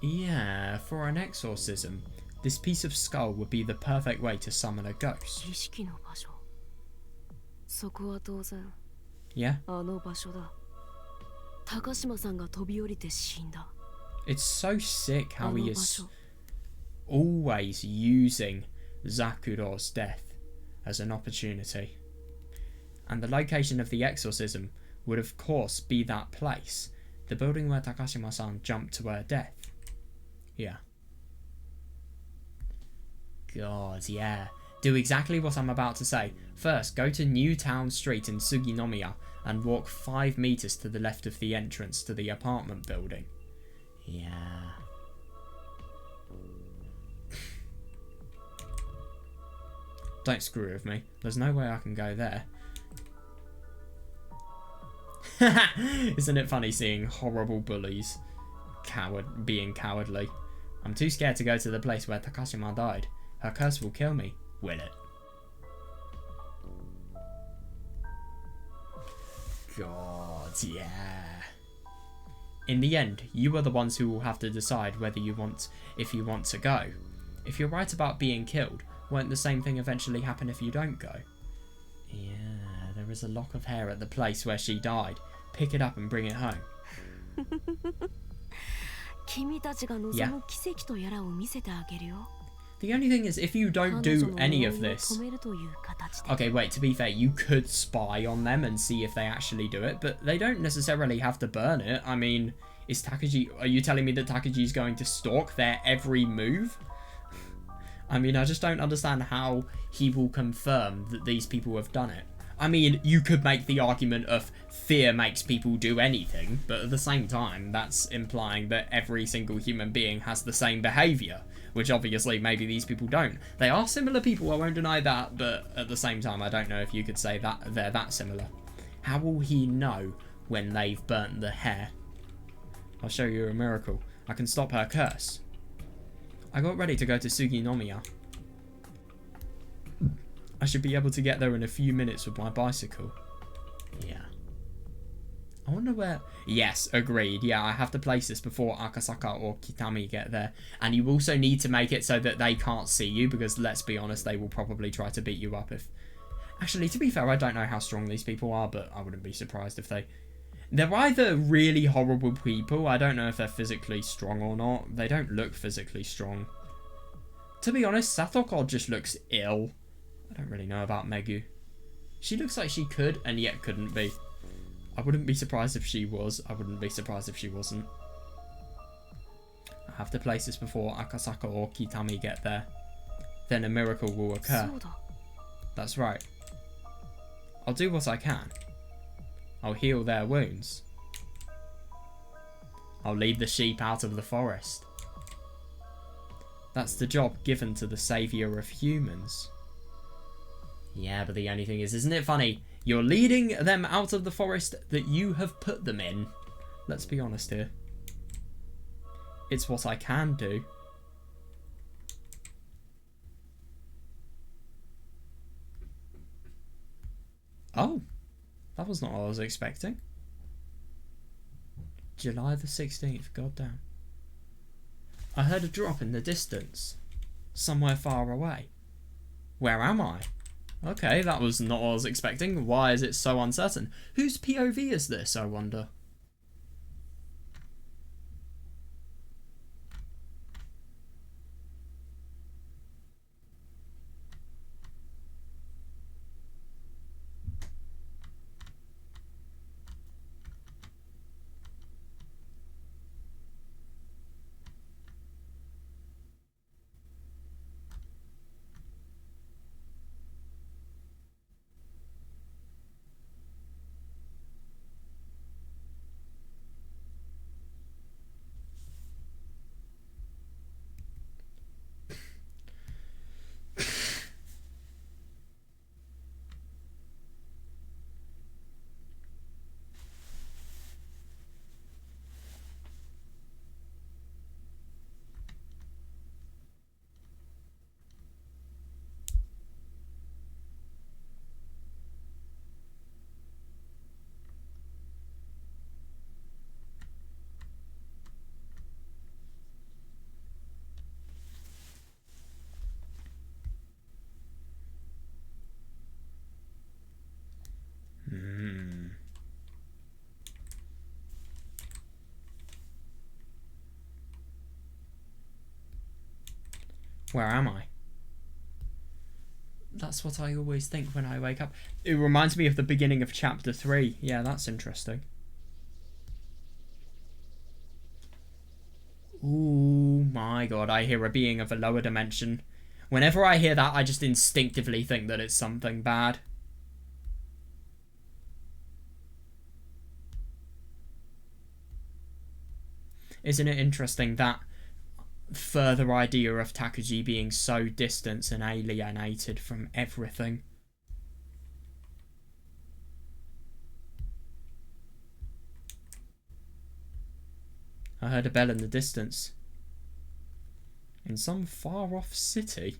Yeah, for an exorcism, this piece of skull would be the perfect way to summon a ghost. Yeah? It's so sick how he is always using Zakuro's death as an opportunity. And the location of the exorcism would of course be that place. The building where Takashima-san jumped to her death. Yeah. God, yeah. Do exactly what I'm about to say. First, go to Newtown Street in Suginomiya and walk 5 meters to the left of the entrance to the apartment building. Yeah. Don't screw with me. There's no way I can go there. Isn't it funny seeing horrible bullies being cowardly? I'm too scared to go to the place where Takashima died. Her curse will kill me, will it? God, yeah. In the end, you are the ones who will have to decide whether if you want to go. If you're right about being killed, won't the same thing eventually happen if you don't go? Yeah, there is a lock of hair at the place where she died. Pick it up and bring it home. Yeah. The only thing is, if you don't do any of this... Okay, wait, to be fair, you could spy on them and see if they actually do it, but they don't necessarily have to burn it. I mean, are you telling me that Takuji's going to stalk their every move? I mean, I just don't understand how he will confirm that these people have done it. I mean, you could make the argument of fear makes people do anything, but at the same time, that's implying that every single human being has the same behaviour, which obviously maybe these people don't. They are similar people, I won't deny that, but at the same time, I don't know if you could say that they're that similar. How will he know when they've burnt the hair? I'll show you a miracle. I can stop her curse. I got ready to go to Suginomiya. I should be able to get there in a few minutes with my bicycle. Yeah. I wonder where... Yes, agreed. Yeah, I have to place this before Akasaka or Kitami get there. And you also need to make it so that they can't see you, because let's be honest, they will probably try to beat you up if... Actually, to be fair, I don't know how strong these people are, but I wouldn't be surprised if they... They're either really horrible people. I don't know if they're physically strong or not. They don't look physically strong. To be honest, Satoko just looks ill. I don't really know about Megu. She looks like she could and yet couldn't be. I wouldn't be surprised if she was. I wouldn't be surprised if she wasn't. I have to place this before Akasaka or Kitami get there. Then a miracle will occur. That's right. I'll do what I can. I'll heal their wounds. I'll lead the sheep out of the forest. That's the job given to the saviour of humans. Yeah, but the only thing is, isn't it funny? You're leading them out of the forest that you have put them in. Let's be honest here. It's what I can do. Oh, that was not what I was expecting. July the 16th, goddamn. I heard a drop in the distance. Somewhere far away. Where am I? Okay, that was not what I was expecting. Why is it so uncertain? Whose POV is this, I wonder? Where am I? That's what I always think when I wake up. It reminds me of the beginning of chapter 3. Yeah, that's interesting. Ooh my god, I hear a being of a lower dimension. Whenever I hear that, I just instinctively think that it's something bad. Isn't it interesting that further idea of Takuji being so distant and alienated from everything? I heard a bell in the distance. In some far-off city.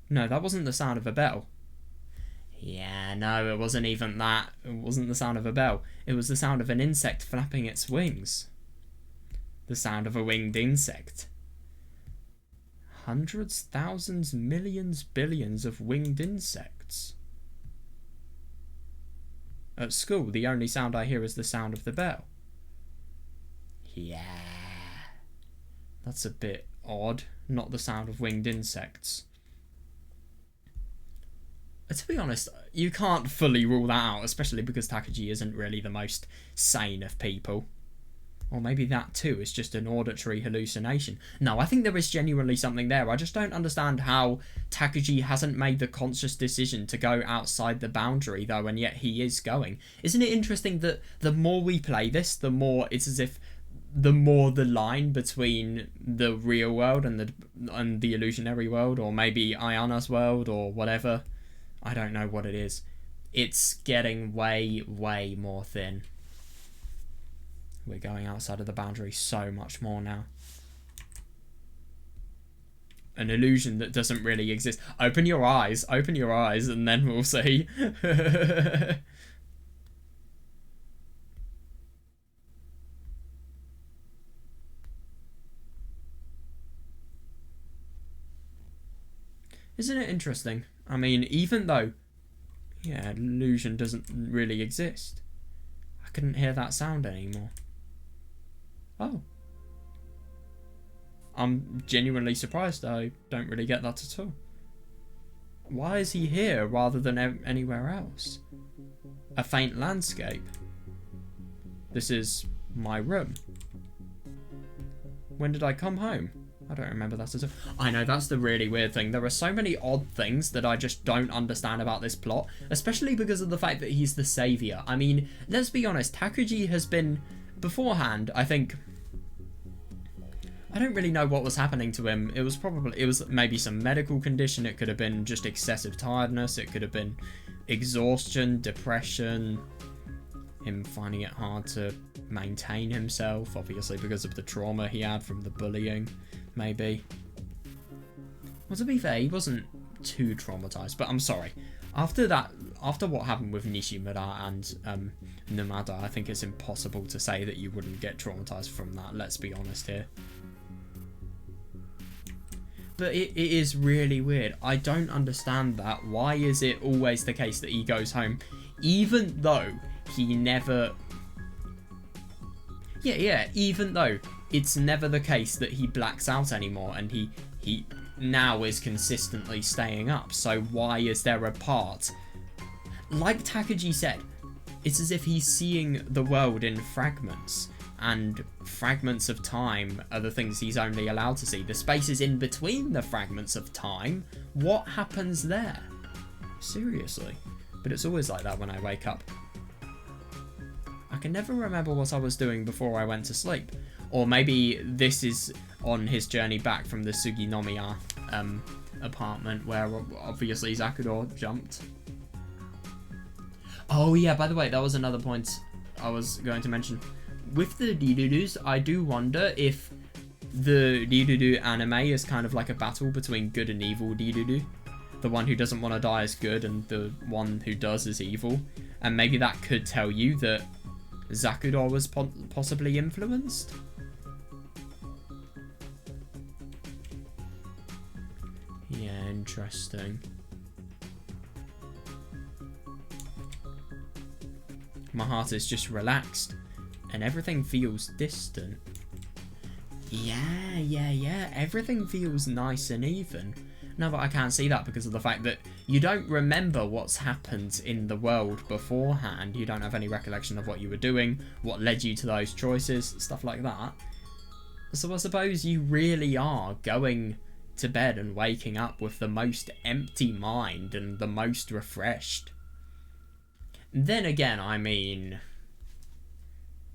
No, that wasn't the sound of a bell. Yeah, no, it wasn't even that. It wasn't the sound of a bell. It was the sound of an insect flapping its wings. The sound of a winged insect. Hundreds, thousands, millions, billions of winged insects. At school, the only sound I hear is the sound of the bell. Yeah. That's a bit odd. Not the sound of winged insects. To be honest, you can't fully rule that out, especially because Takuji isn't really the most sane of people. Or maybe that too is just an auditory hallucination. No, I think there is genuinely something there. I just don't understand how Takuji hasn't made the conscious decision to go outside the boundary, though, and yet he is going. Isn't it interesting that the more we play this, the more it's as if the more the line between the real world and the illusionary world, or maybe Ayana's world, or whatever, I don't know what it is, it's getting way, way more thin. We're going outside of the boundary so much more now. An illusion that doesn't really exist. Open your eyes, and then we'll see. Isn't it interesting? I mean, even though, yeah, illusion doesn't really exist, I couldn't hear that sound anymore. Oh. I'm genuinely surprised. I don't really get that at all. Why is he here rather than anywhere else? A faint landscape. This is my room. When did I come home? I don't remember that at all. I know, that's the really weird thing. There are so many odd things that I just don't understand about this plot, especially because of the fact that he's the saviour. I mean, let's be honest, Takuji has been, beforehand, I think, I don't really know what was happening to him. It was maybe some medical condition. It could have been just excessive tiredness. It could have been exhaustion, depression, him finding it hard to maintain himself, obviously because of the trauma he had from the bullying, maybe. Well, to be fair, he wasn't too traumatized, but I'm sorry. After what happened with Nishimura and Numada, I think it's impossible to say that you wouldn't get traumatized from that, let's be honest here. But it is really weird. I don't understand that. Why is it always the case that he goes home, even though he never... Yeah, even though it's never the case that he blacks out anymore, and he now is consistently staying up. So why is there a part... Like Takuji said, it's as if he's seeing the world in fragments. And fragments of time are the things he's only allowed to see. The spaces in between the fragments of time, what happens there? Seriously. But it's always like that when I wake up. I can never remember what I was doing before I went to sleep. Or maybe this is on his journey back from the Suginomiya apartment where obviously Zakuro jumped. Oh yeah, by the way, that was another point I was going to mention. With the Rirurus, I do wonder if the Riruru anime is kind of like a battle between good and evil Riruru. The one who doesn't want to die is good and the one who does is evil. And maybe that could tell you that Zakuro was possibly influenced? Yeah, interesting. My heart is just relaxed. And everything feels distant. Yeah. Everything feels nice and even. No, but I can't see that because of the fact that you don't remember what's happened in the world beforehand. You don't have any recollection of what you were doing, what led you to those choices, stuff like that. So I suppose you really are going to bed and waking up with the most empty mind and the most refreshed. Then again, I mean...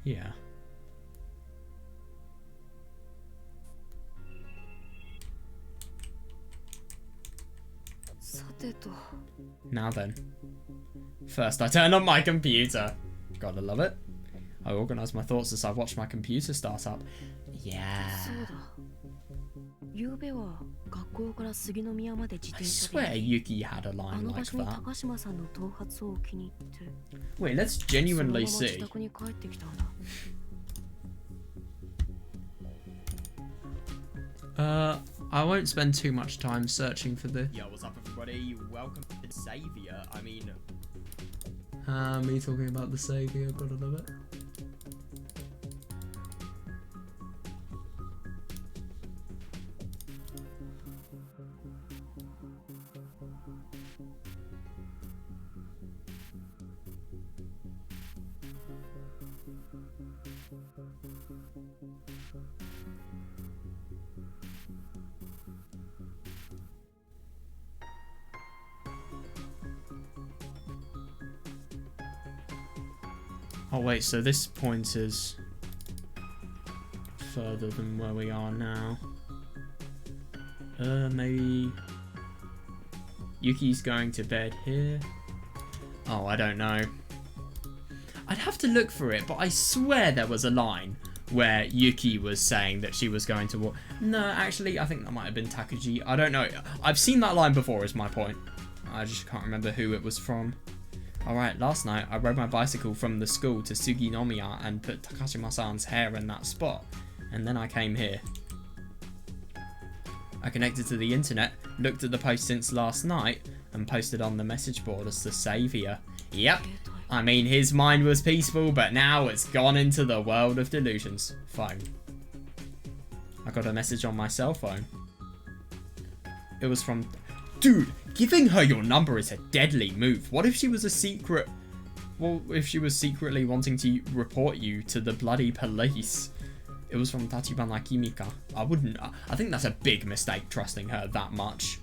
yeah. Now then. First I turn on my computer. Gotta love it. I organise my thoughts as I watch my computer start up. Yeah. I swear Yuki had a line like that. Wait, let's genuinely see. I won't spend too much time searching for the... Yo, what's up everybody? Welcome to the Saviour. I mean... me talking about the Saviour, gotta love it. Oh wait, so this point is further than where we are now. Maybe Yuki's going to bed here. Oh, I don't know. I'd have to look for it, but I swear there was a line where Yuki was saying that she was going to walk. No, actually, I think that might have been Takuji. I don't know. I've seen that line before is my point. I just can't remember who it was from. Alright, last night I rode my bicycle from the school to Suginomiya and put Takashima-san's hair in that spot. And then I came here. I connected to the internet, looked at the post since last night, and posted on the message board as the Saviour. Yep. I mean, his mind was peaceful, but now it's gone into the world of delusions. Phone. I got a message on my cell phone. It was from... Dude, giving her your number is a deadly move. What if she was a secret... Well, if she was secretly wanting to report you to the bloody police? It was from Tachibana Kimika. I think that's a big mistake trusting her that much.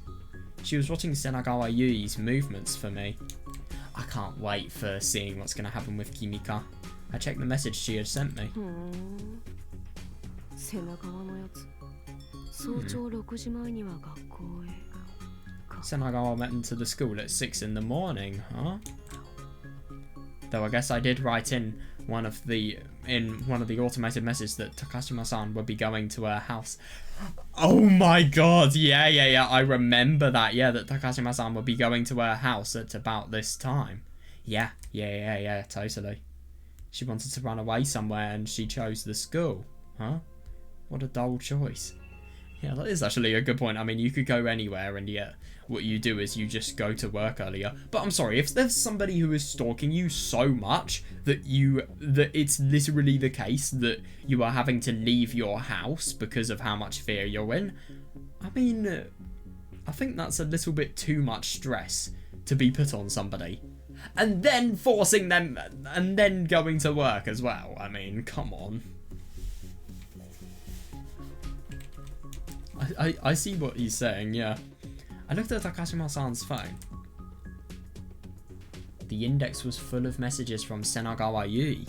She was watching Senagawa Yui's movements for me. I can't wait for seeing what's going to happen with Kimika. I checked the message she had sent me. Senagawa went to the school at 6 in the morning, huh? Though I guess I did write in one of the automated messages that Takashima-san would be going to her house. Oh my god, yeah, I remember that, yeah, that Takashima-san would be going to her house at about this time. Yeah, totally. She wanted to run away somewhere and she chose the school, huh? What a dull choice. Yeah, that is actually a good point. I mean, you could go anywhere and yet what you do is you just go to work earlier. But I'm sorry, if there's somebody who is stalking you so much that it's literally the case that you are having to leave your house because of how much fear you're in, I mean, I think that's a little bit too much stress to be put on somebody. And then forcing them, and then going to work as well. I mean, come on. I see what he's saying, yeah. I looked at Takashima-san's phone. The index was full of messages from Senagawa Yui.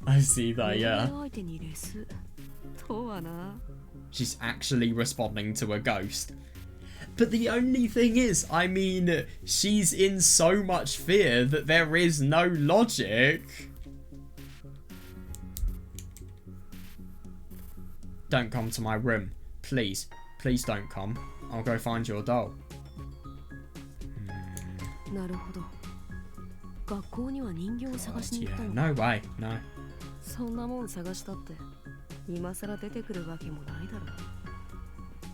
I see that, yeah. She's actually responding to a ghost. But the only thing is, I mean, she's in so much fear that there is no logic. Don't come to my room. Please. Please don't come. I'll go find your doll. God, yeah. No way. No.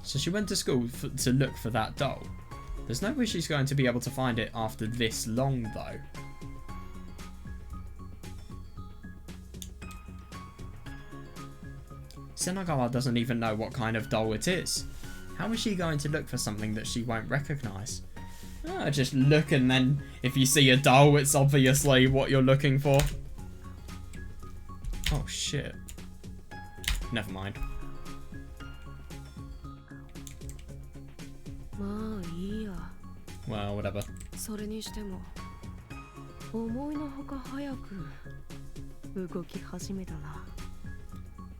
So she went to school to look for that doll. There's no way she's going to be able to find it after this long, though. Senagawa doesn't even know what kind of doll it is. How is she going to look for something that she won't recognise? Just look, and then if you see a doll, it's obviously what you're looking for. Oh, shit. Never mind. Well, whatever.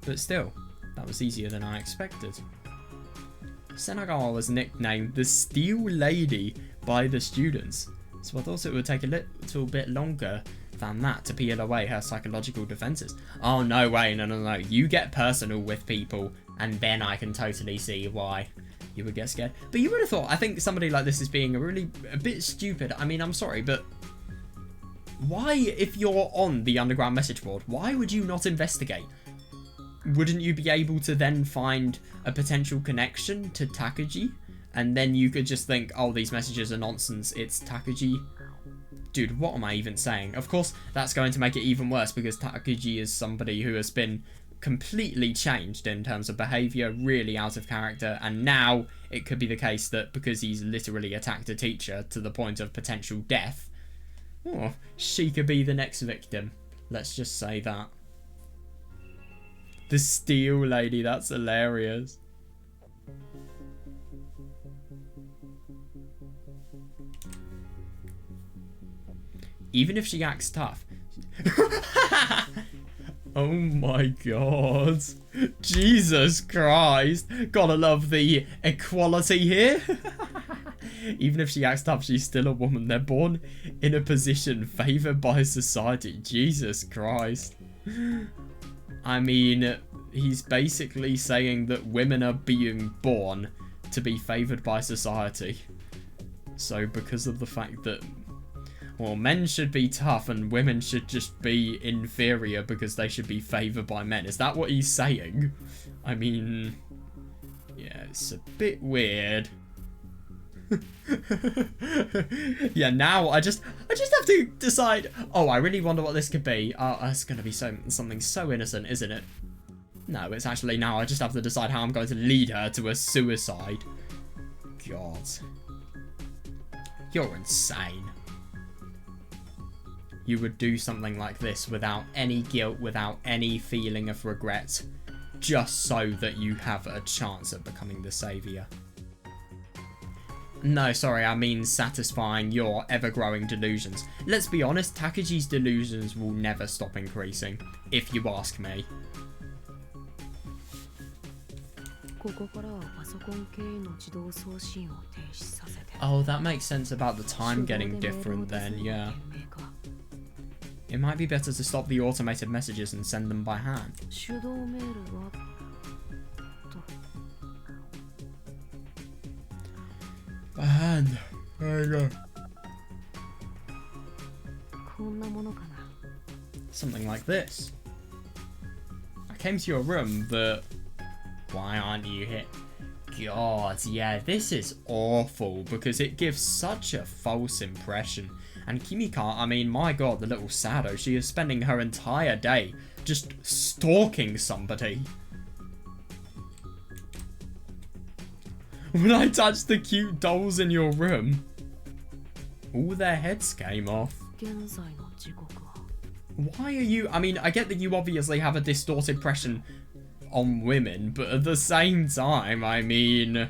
But still, that was easier than I expected. Senagawa was nicknamed the Steel Lady by the students, so I thought it would take a little bit longer than that to peel away her psychological defenses. Oh, no way, no. You get personal with people, and then I can totally see why you would get scared. But you would have thought, I think somebody like this is being a bit stupid. I mean, I'm sorry, but why, if you're on the underground message board, why would you not investigate? Wouldn't you be able to then find a potential connection to Takuji? And then you could just think, oh, these messages are nonsense, it's Takuji. Dude, what am I even saying? Of course, that's going to make it even worse because Takuji is somebody who has been completely changed in terms of behaviour, really out of character, and now it could be the case that because he's literally attacked a teacher to the point of potential death, oh, she could be the next victim. Let's just say that. The Steel Lady, that's hilarious. Even if she acts tough. Oh my god. Jesus Christ. Gotta love the equality here. Even if she acts tough, she's still a woman. They're born in a position favoured by society. Jesus Christ. I mean, he's basically saying that women are being born to be favoured by society. So because of the fact that, well, men should be tough and women should just be inferior because they should be favoured by men. Is that what he's saying? I mean, yeah, it's a bit weird. Yeah, now I just have to decide. Oh, I really wonder what this could be. It's going to be something so innocent, isn't it? No, it's actually now I just have to decide how I'm going to lead her to a suicide. God. You're insane. You would do something like this without any guilt, without any feeling of regret, just so that you have a chance at becoming the saviour. No, sorry, I mean satisfying your ever-growing delusions. Let's be honest, Takuji's delusions will never stop increasing, if you ask me. Oh, that makes sense about the time getting different then, yeah. It might be better to stop the automated messages and send them by hand. By hand. There you go. Something like this. I came to your room, but why aren't you here? God, yeah, this is awful because it gives such a false impression. And Kimika, I mean, my god, the little Sado, she is spending her entire day just stalking somebody. When I touched the cute dolls in your room, all their heads came off. Why are you... I mean, I get that you obviously have a distorted impression on women, but at the same time, I mean...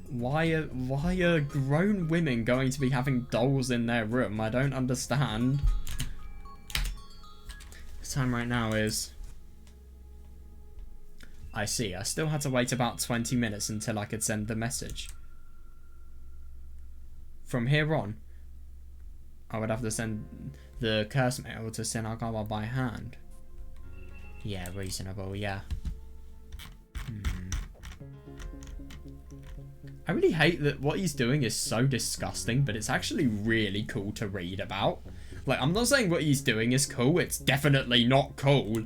Why are grown women going to be having dolls in their room? I don't understand. The time right now is... I see. I still had to wait about 20 minutes until I could send the message. From here on, I would have to send the curse mail to Senagawa by hand. Yeah, reasonable, yeah. I really hate that what he's doing is so disgusting, but it's actually really cool to read about. Like, I'm not saying what he's doing is cool. It's definitely not cool.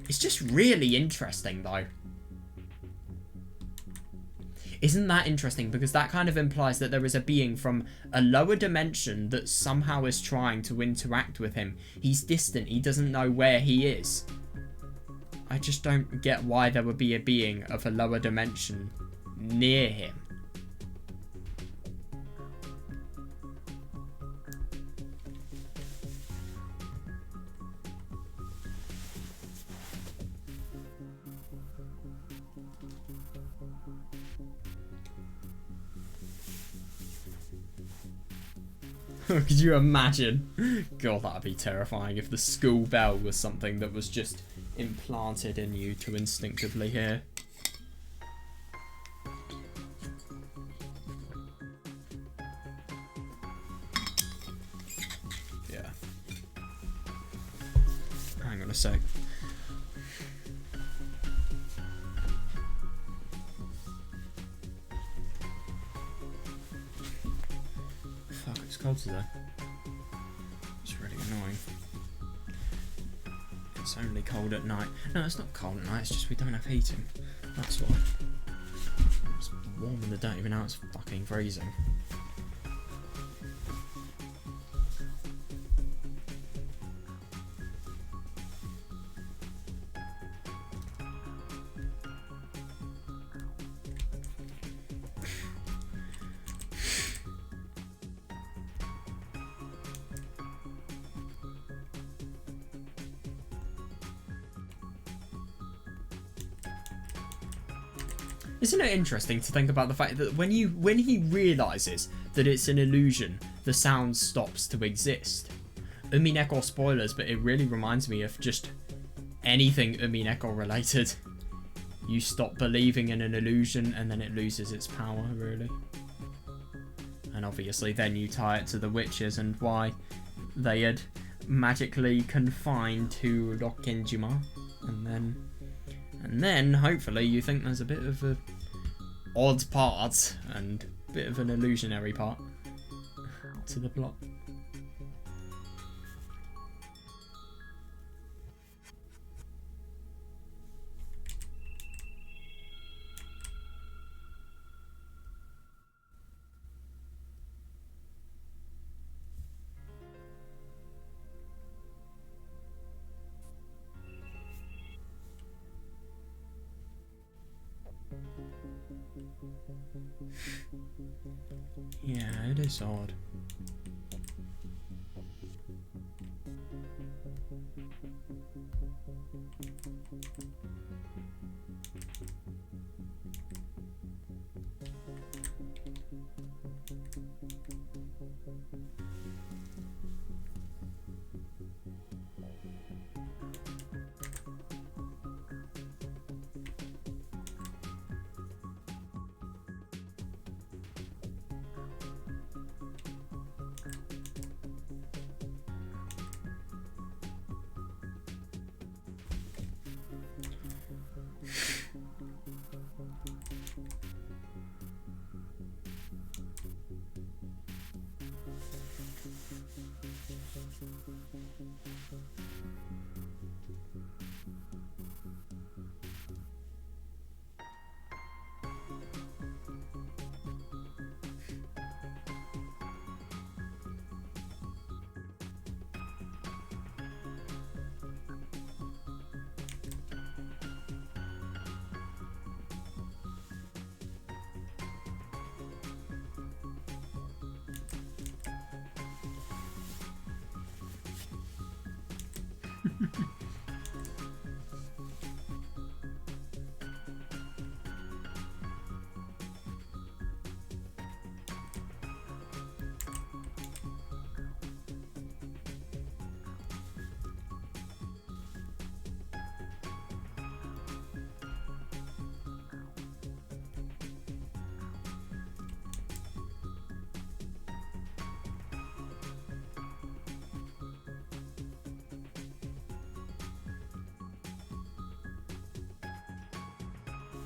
It's just really interesting, though. Isn't that interesting? Because that kind of implies that there is a being from a lower dimension that somehow is trying to interact with him. He's distant. He doesn't know where he is. I just don't get why there would be a being of a lower dimension near him. Could you imagine? God, that'd be terrifying if the school bell was something that was just implanted in you to instinctively hear. Yeah. Hang on a sec. Fuck, it's cold today. It's really annoying. It's only cold at night. No, it's not cold at night, it's just we don't have heating. That's why. It's warm in the day, even now it's fucking freezing. Isn't it interesting to think about the fact that when he realizes that it's an illusion, the sound stops to exist? Umineko spoilers, but it really reminds me of just anything Umineko related. You stop believing in an illusion and then it loses its power, really. And obviously then you tie it to the witches and why they had magically confined to Rokkenjima, and then hopefully you think there's a bit of a odd part and a bit of an illusionary part to the plot. Yeah, it is odd.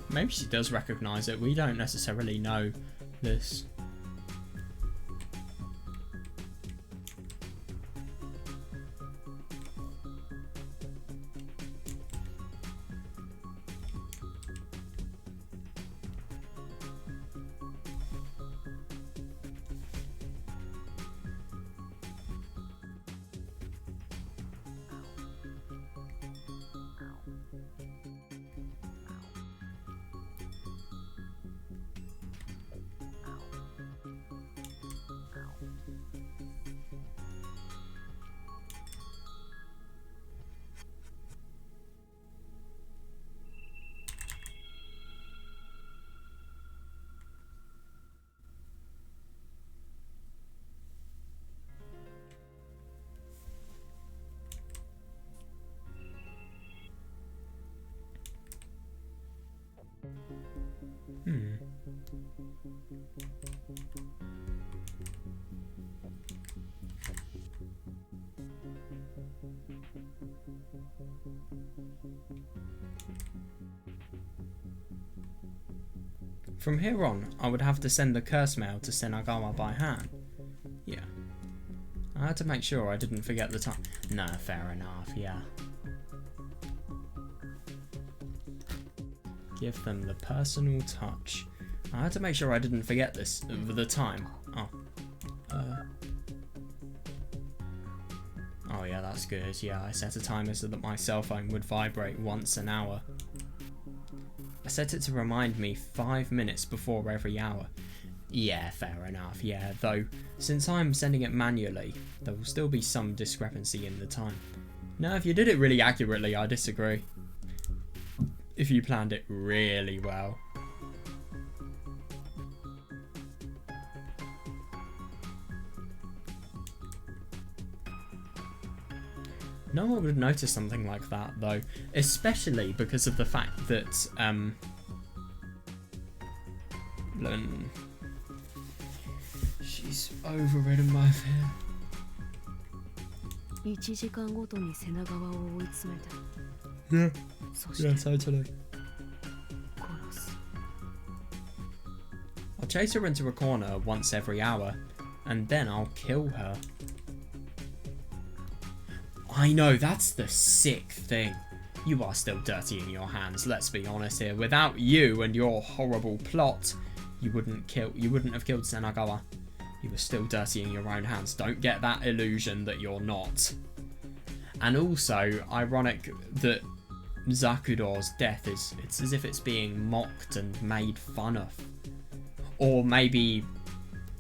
Maybe she does recognise it. We don't necessarily know this. From here on, I would have to send the curse mail to Senagawa by hand. Yeah. I had to make sure I didn't forget the time. No, fair enough, yeah. Give them the personal touch. I had to make sure I didn't forget this, the time. Oh. Oh yeah, that's good. Yeah, I set a timer so that my cell phone would vibrate once an hour. I set it to remind me 5 minutes before every hour. Yeah, fair enough, yeah, though, since I'm sending it manually, there will still be some discrepancy in the time. No, if you did it really accurately, I disagree. If you planned it really well. No one would notice something like that, though, especially because of the fact that, she's overridden my fear. 1時間ごとに背中側を追い詰めて Yeah, そして yeah, totally. 殺す I'll chase her into a corner once every hour, and then I'll kill her. I know, that's the sick thing. You are still dirtying your hands, let's be honest here. Without you and your horrible plot, you wouldn't have killed Senagawa. You were still dirtying your own hands. Don't get that illusion that you're not. And also, ironic that Zakudor's death it's as if it's being mocked and made fun of. Or maybe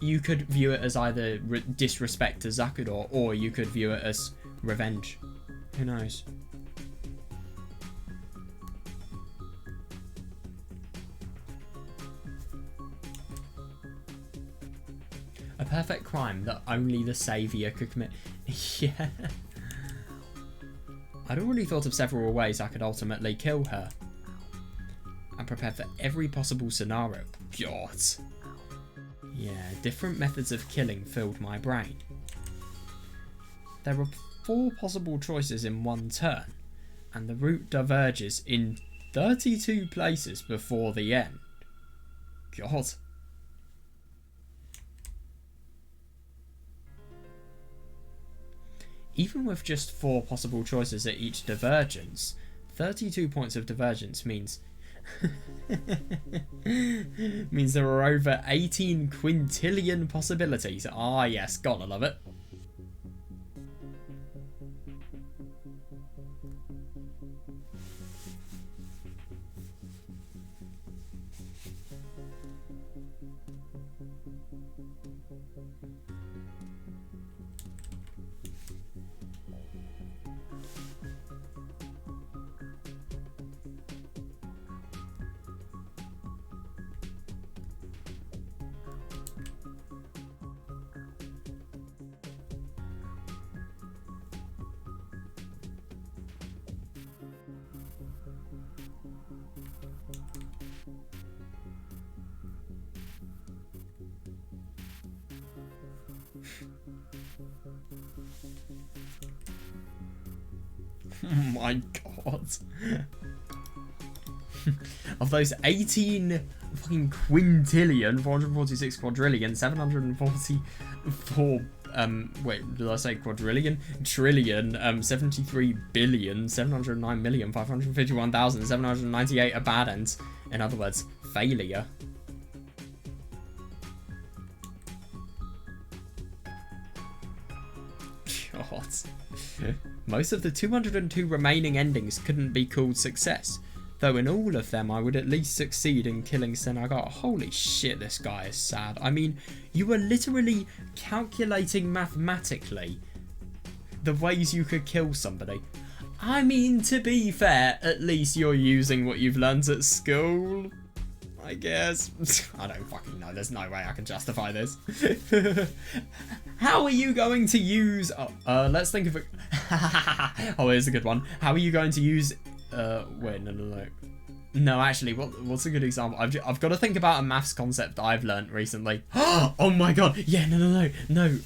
you could view it as either disrespect to Zakudor, or you could view it as revenge. Who knows? A perfect crime that only the saviour could commit. Yeah. I'd already thought of several ways I could ultimately kill her. I prepared for every possible scenario. God. Yeah, different methods of killing filled my brain. There were 4 possible choices in one turn, and the route diverges in 32 places before the end. God. Even with just 4 possible choices at each divergence, 32 points of divergence means means there are over 18 quintillion possibilities. Ah yes, gotta love it. Oh my god. Of those 18 fucking quintillion, 446 quadrillion, 744, wait, did I say quadrillion? Trillion, 73 billion, 709,551,798 abandons. In other words, failure. God. Most of the 202 remaining endings couldn't be called success, though in all of them I would at least succeed in killing Senagawa. Holy shit, this guy is sad. I mean, you were literally calculating mathematically the ways you could kill somebody. I mean, to be fair, at least you're using what you've learned at school, I guess. I don't fucking know. There's no way I can justify this. How are you going to use... let's think of it. Oh, here's a good one. How are you going to use... wait, no. No, actually, what's a good example? I've got to think about a maths concept that I've learnt recently. Oh my god. Yeah, no.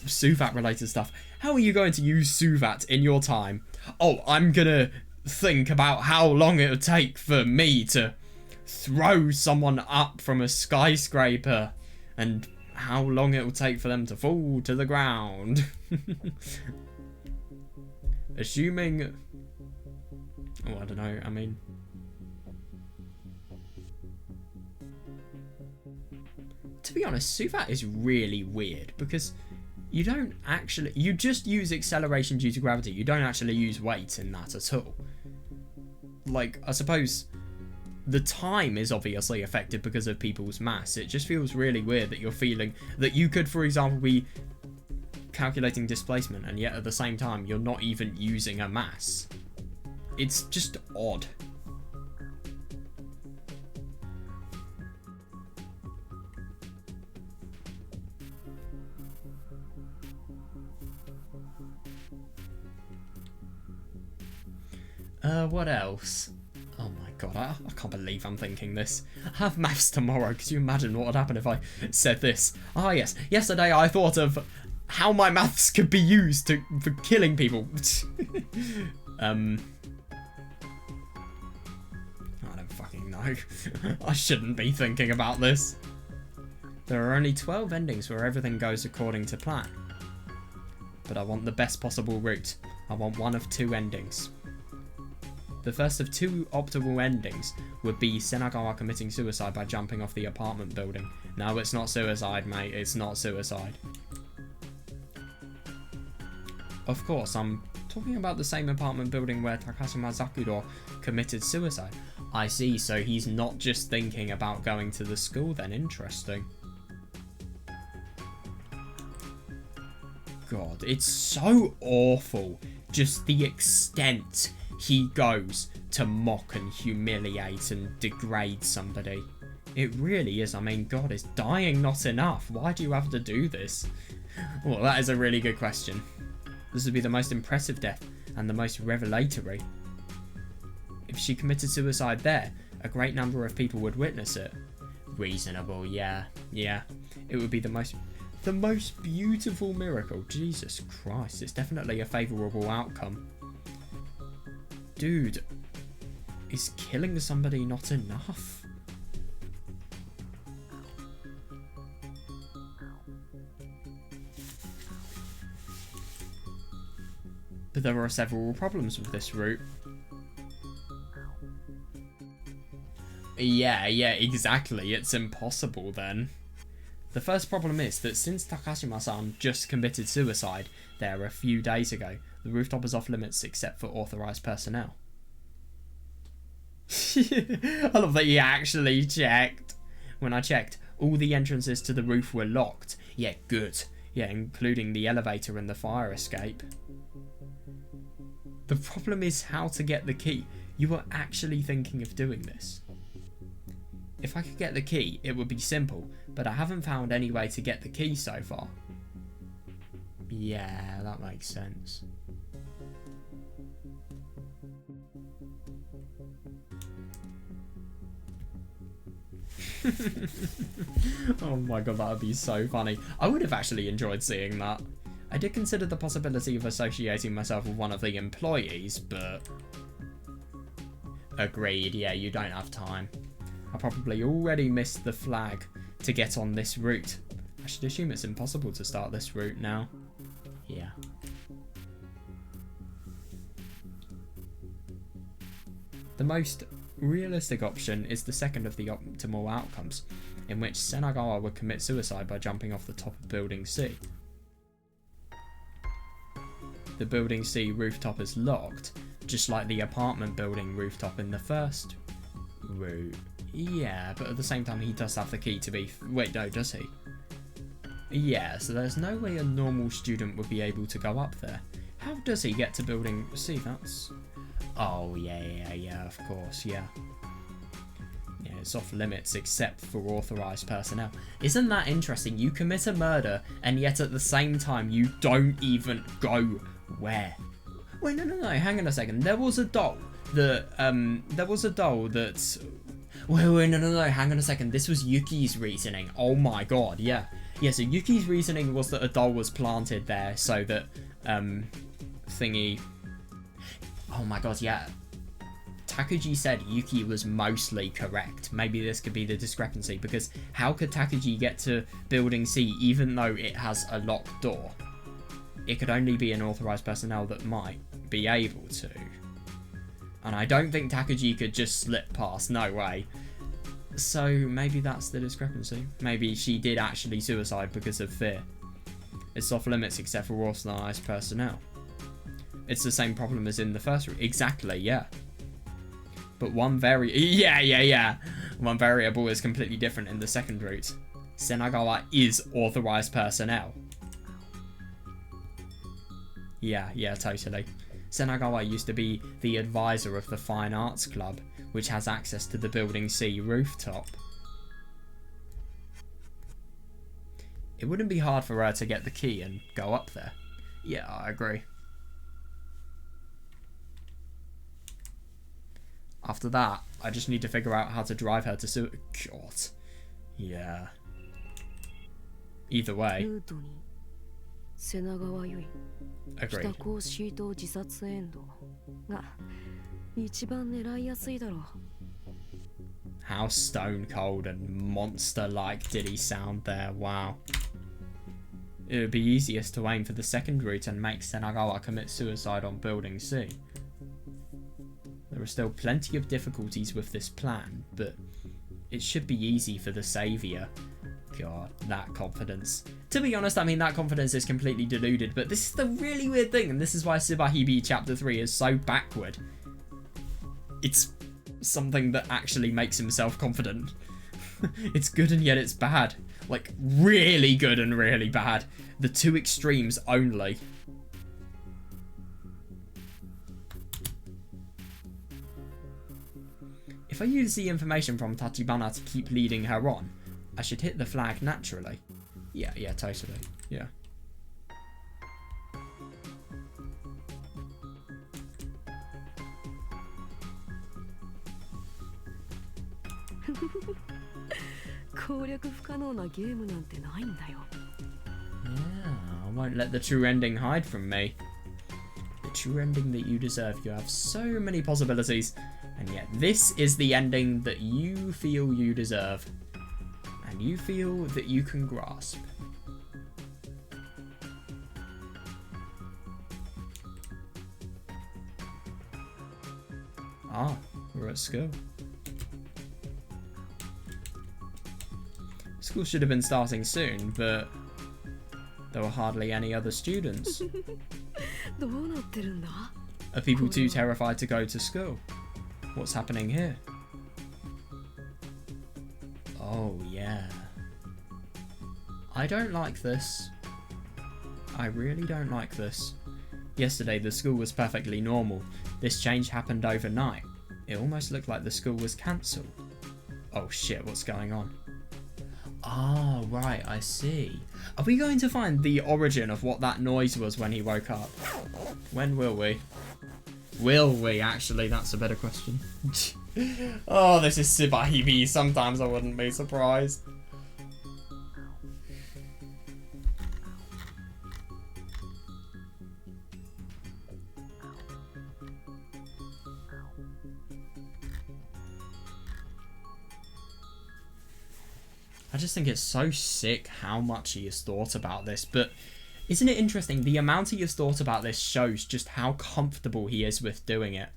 Suvat related stuff. How are you going to use Suvat in your time? Oh, I'm gonna think about how long it would take for me to throw someone up from a skyscraper and how long it will take for them to fall to the ground. Assuming... Oh, I don't know. I mean... To be honest, Suvat is really weird because you don't actually... You just use acceleration due to gravity. You don't actually use weight in that at all. Like, I suppose the time is obviously affected because of people's mass. It just feels really weird that you're feeling that you could, for example, be calculating displacement and yet at the same time you're not even using a mass. It's just odd. What else? Oh my god, I can't believe I'm thinking this. I have maths tomorrow. Could you imagine what would happen if I said this? Ah yes, yesterday I thought of how my maths could be used for killing people. I don't fucking know. I shouldn't be thinking about this. There are only 12 endings where everything goes according to plan. But I want the best possible route. I want one of 2 endings. The first of 2 optimal endings would be Senagawa committing suicide by jumping off the apartment building. No, it's not suicide, mate. It's not suicide. Of course, I'm talking about the same apartment building where Takashima Zakuro committed suicide. I see, so he's not just thinking about going to the school then. Interesting. God, it's so awful. Just the extent he goes to mock and humiliate and degrade somebody. It really is. I mean, God, is dying not enough? Why do you have to do this? Well, that is a really good question. This would be the most impressive death and the most revelatory. If she committed suicide there, a great number of people would witness it. Reasonable, yeah. It would be the most beautiful miracle. Jesus Christ, it's definitely a favourable outcome. Dude, is killing somebody not enough? But there are several problems with this route. Yeah, exactly. It's impossible then. The first problem is that since Takashima-san just committed suicide there a few days ago, the rooftop is off limits except for authorised personnel. I love that he actually checked. When I checked, all the entrances to the roof were locked. Yeah, good. Yeah, including the elevator and the fire escape. The problem is how to get the key. You were actually thinking of doing this. If I could get the key, it would be simple, but I haven't found any way to get the key so far. Yeah, that makes sense. Oh my god, that would be so funny. I would have actually enjoyed seeing that. I did consider the possibility of associating myself with one of the employees, but... Agreed, yeah, you don't have time. I probably already missed the flag to get on this route. I should assume it's impossible to start this route now. Yeah. The most realistic option is the second of the optimal outcomes, in which Senagawa would commit suicide by jumping off the top of Building C. The Building C rooftop is locked, just like the apartment building rooftop in the first route. Yeah, but at the same time he does have the key to be... Wait, no, does he? Yeah, so there's no way a normal student would be able to go up there. How does he get to Building C? That's... Oh, yeah, of course, yeah. Yeah, it's off limits except for authorised personnel. Isn't that interesting? You commit a murder and yet at the same time you don't even go where? Wait, no, hang on a second. There was a doll that Wait, no, hang on a second. This was Yuki's reasoning. Oh my god, yeah. Yeah, so Yuki's reasoning was that a doll was planted there so that, thingy... Oh my god, yeah. Takuji said Yuki was mostly correct. Maybe this could be the discrepancy, because how could Takuji get to Building C even though it has a locked door? It could only be an authorized personnel that might be able to. And I don't think Takuji could just slip past, no way. So maybe that's the discrepancy. Maybe she did actually suicide because of fear. It's off limits except for authorized personnel. It's the same problem as in the first route. Exactly, yeah. But one one variable is completely different in the second route. Senagawa is authorized personnel. Yeah, totally. Senagawa used to be the advisor of the Fine Arts Club, which has access to the Building C rooftop. It wouldn't be hard for her to get the key and go up there. Yeah, I agree. After that, I just need to figure out how to drive her to God. Yeah. Either way. Agreed. How stone cold and monster-like did he sound there? Wow. It would be easiest to aim for the second route and make Senagawa commit suicide on Building C. There are still plenty of difficulties with this plan, but it should be easy for the saviour. God, that confidence. To be honest, I mean, that confidence is completely deluded, but this is the really weird thing, and this is why Subarashiki Hibi Chapter 3 is so backward. It's something that actually makes him self-confident. It's good and yet it's bad. Like, really good and really bad. The two extremes only. If I use the information from Tachibana to keep leading her on, I should hit the flag naturally. Yeah, totally. Yeah. I won't let the true ending hide from me. The true ending that you deserve. You have so many possibilities, and yet this is the ending that you feel you deserve, and you feel that you can grasp. Ah, we're at school. School should have been starting soon, but there were hardly any other students. Are people too terrified to go to school? What's happening here? Oh, yeah. I don't like this. I really don't like this. Yesterday, the school was perfectly normal. This change happened overnight. It almost looked like the school was cancelled. Oh shit, what's going on? Ah, right, I see. Are we going to find the origin of what that noise was when he woke up? When will we? Will we, actually? That's a better question. Oh, this is Subarashiki Hibi. Sometimes I wouldn't be surprised. I just think it's so sick how much he has thought about this, but isn't it interesting? The amount he has thought about this shows just how comfortable he is with doing it.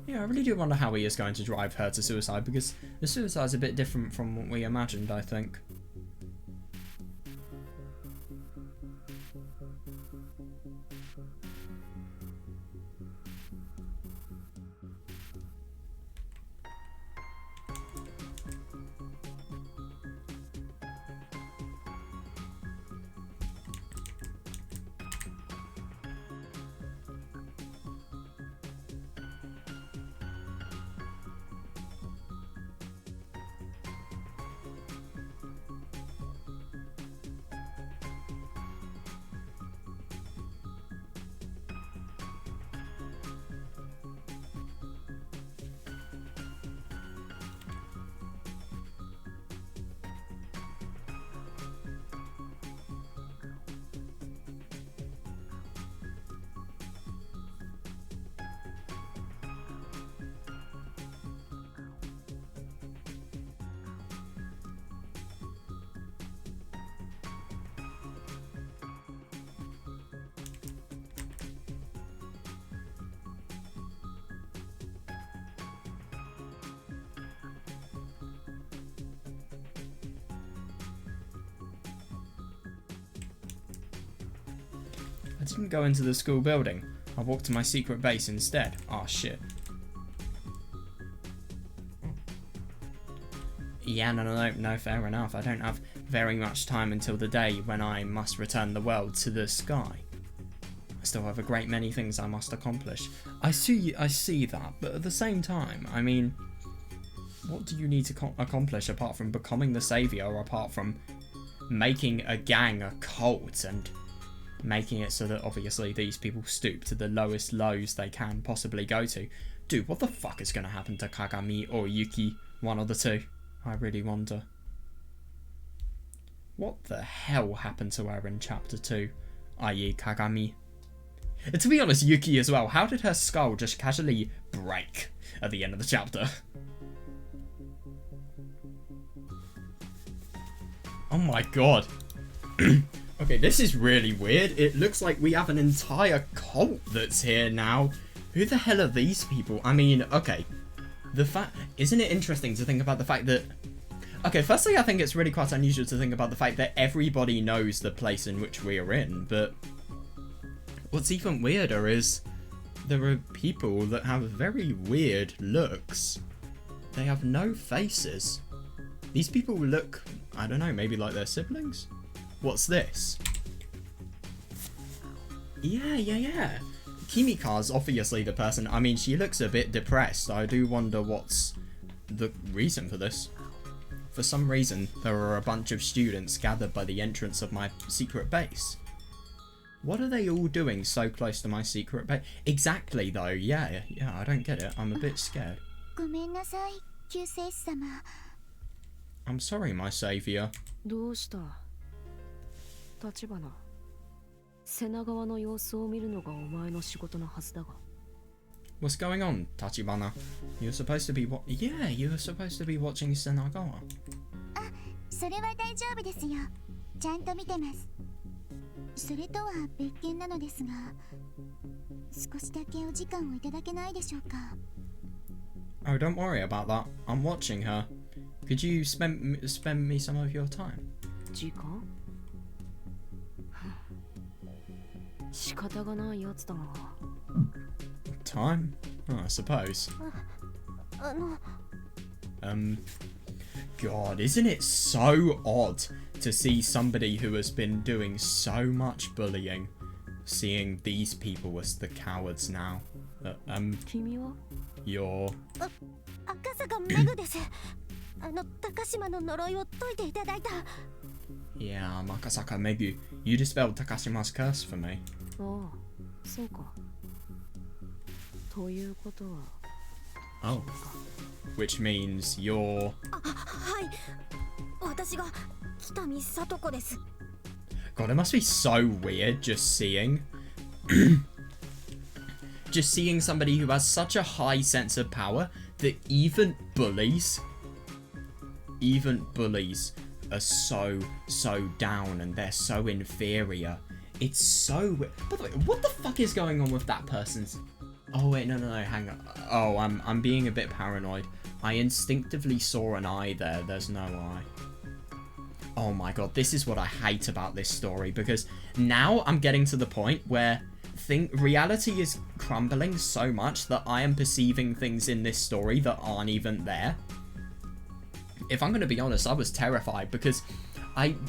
Yeah, I really do wonder how he is going to drive her to suicide, because the suicide's a bit different from what we imagined, I think. I didn't go into the school building. I walked to my secret base instead. Oh shit. Yeah, no, fair enough. I don't have very much time until the day when I must return the world to the sky. I still have a great many things I must accomplish. I see that, but at the same time, I mean, what do you need to accomplish apart from becoming the savior, or apart from making a gang a cult and making it so that obviously these people stoop to the lowest lows they can possibly go to? Dude, what the fuck is going to happen to Kagami or Yuki? One of the two. I really wonder. What the hell happened to her in chapter 2, i.e. Kagami? And to be honest, Yuki as well. How did her skull just casually break at the end of the chapter? Oh my god. Okay, this is really weird. It looks like we have an entire cult that's here now. Who the hell are these people? I mean, okay. Isn't it interesting to think about the fact that... Okay, firstly, I think it's really quite unusual to think about the fact that everybody knows the place in which we are in, but what's even weirder is there are people that have very weird looks. They have no faces. These people look, I don't know, maybe like their siblings? What's this? Yeah. Kimika's obviously the person. I mean, she looks a bit depressed. I do wonder what's the reason for this. For some reason, there are a bunch of students gathered by the entrance of my secret base. What are they all doing so close to my secret base? Exactly, though. Yeah, I don't get it. I'm a bit scared. I'm sorry, my savior. どうした？立花。瀬名川の様子を見るのがお前の仕事のはずだが。What's going on, Tachibana? You're supposed to be Yeah, you were supposed to be watching Senagawa. あ、それは大丈夫ですよ。ちゃんと見てます。それとは別件なのですが、少しだけお時間をいただけないでしょうか。Oh, don't worry about that. I'm watching her. Could you spend me some of your time? 時間？仕方がないやつだな。Time? Oh, I suppose. God, isn't it so odd to see somebody who has been doing so much bullying, seeing these people as the cowards now? 君は？ You're... 赤坂メグです。高島の呪いを解いていただいた。Yeah, Makasaka Megu. You dispelled Takashima's curse for me. ああ、そうか。ということは。Oh. Which means you're... はい。私が北見里子です。God, it must be so weird just seeing... just seeing somebody who has such a high sense of power that even bullies are so down and they're so inferior. It's so... By the way, what the fuck is going on with that person's... Oh wait, no, hang on. Oh, I'm being a bit paranoid. I instinctively saw an eye there. There's no eye. Oh my god, this is what I hate about this story, because now I'm getting to the point where reality is crumbling so much that I am perceiving things in this story that aren't even there. If I'm going to be honest, I was terrified because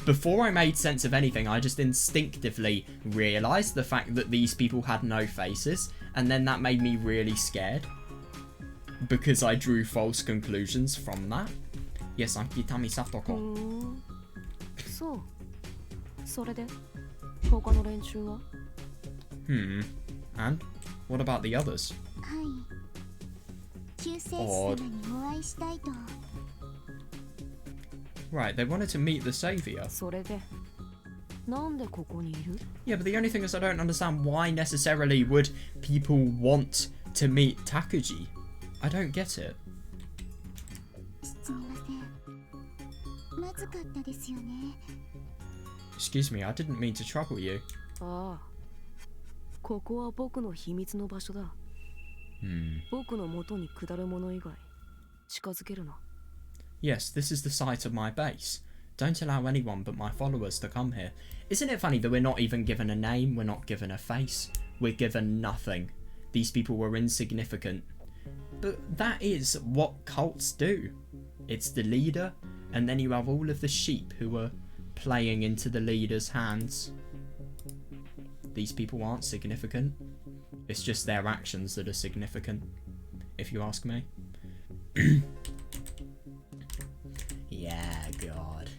before I made sense of anything, I just instinctively realised the fact that these people had no faces, and then that made me really scared because I drew false conclusions from that. Yes, I'm Kitami Satoko. そう。それで他の連中は And what about the others? はい。救世主様にお会いしたいと。Right, they wanted to meet the savior. それでなんでここにいる Yeah, but the only thing is I don't understand why necessarily would people want to meet Takuji. I don't get it. すみません。まずかったですよね。Excuse me, I didn't mean to trouble you. ああ。ここは僕の秘密の場所だ。僕の元に下る者以外近づけるな。Yes, this is the site of my base. Don't allow anyone but my followers to come here. Isn't it funny that we're not even given a name, we're not given a face, we're given nothing. These people were insignificant. But that is what cults do. It's the leader, and then you have all of the sheep who are playing into the leader's hands. These people aren't significant. It's just their actions that are significant, if you ask me. Yeah, God.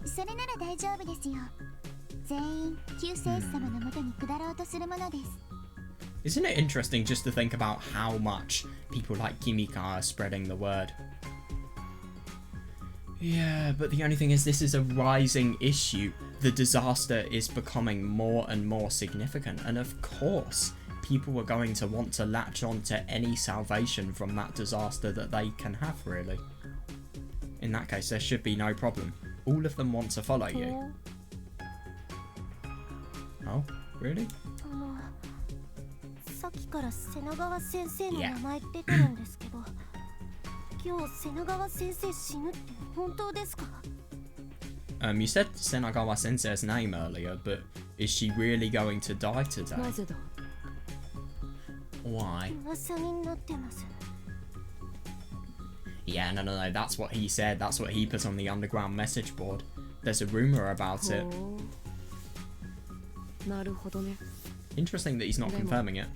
それなら大丈夫ですよ。全員救世主様の元に下ろうとするものです。 Isn't it interesting just to think about how much people like Kimika are spreading the word? Yeah, but the only thing is this is a rising issue. The disaster is becoming more and more significant, and of course people are going to want to latch on to any salvation from that disaster that they can have, really. In that case, there should be no problem. All of them want to follow you. Oh, really? さっきから瀬名川先生の名前出てるんですけど、今日瀬名川先生死ぬって本当ですか? You said Senagawa Sensei's name earlier, but is she really going to die today? なぜだ Why? 噂になってます。 Yeah, no, that's what he said. That's what he put on the underground message board. There's a rumor about it. なるほどね。 Interesting that he's not confirming it.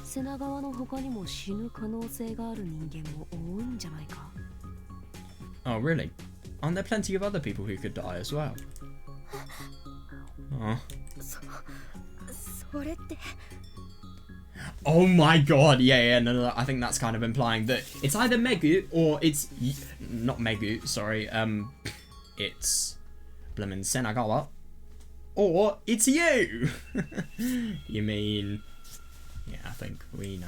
瀬名川の他にも死ぬ可能性がある人間も多いんじゃないか Oh, really? Aren't there plenty of other people who could die as well? Oh. それって Oh my god, yeah, no, I think that's kind of implying that it's either Megu or it's... Not Megu, sorry, it's... Blimmin' Senagawa. Or it's you! You mean... Yeah, I think we know.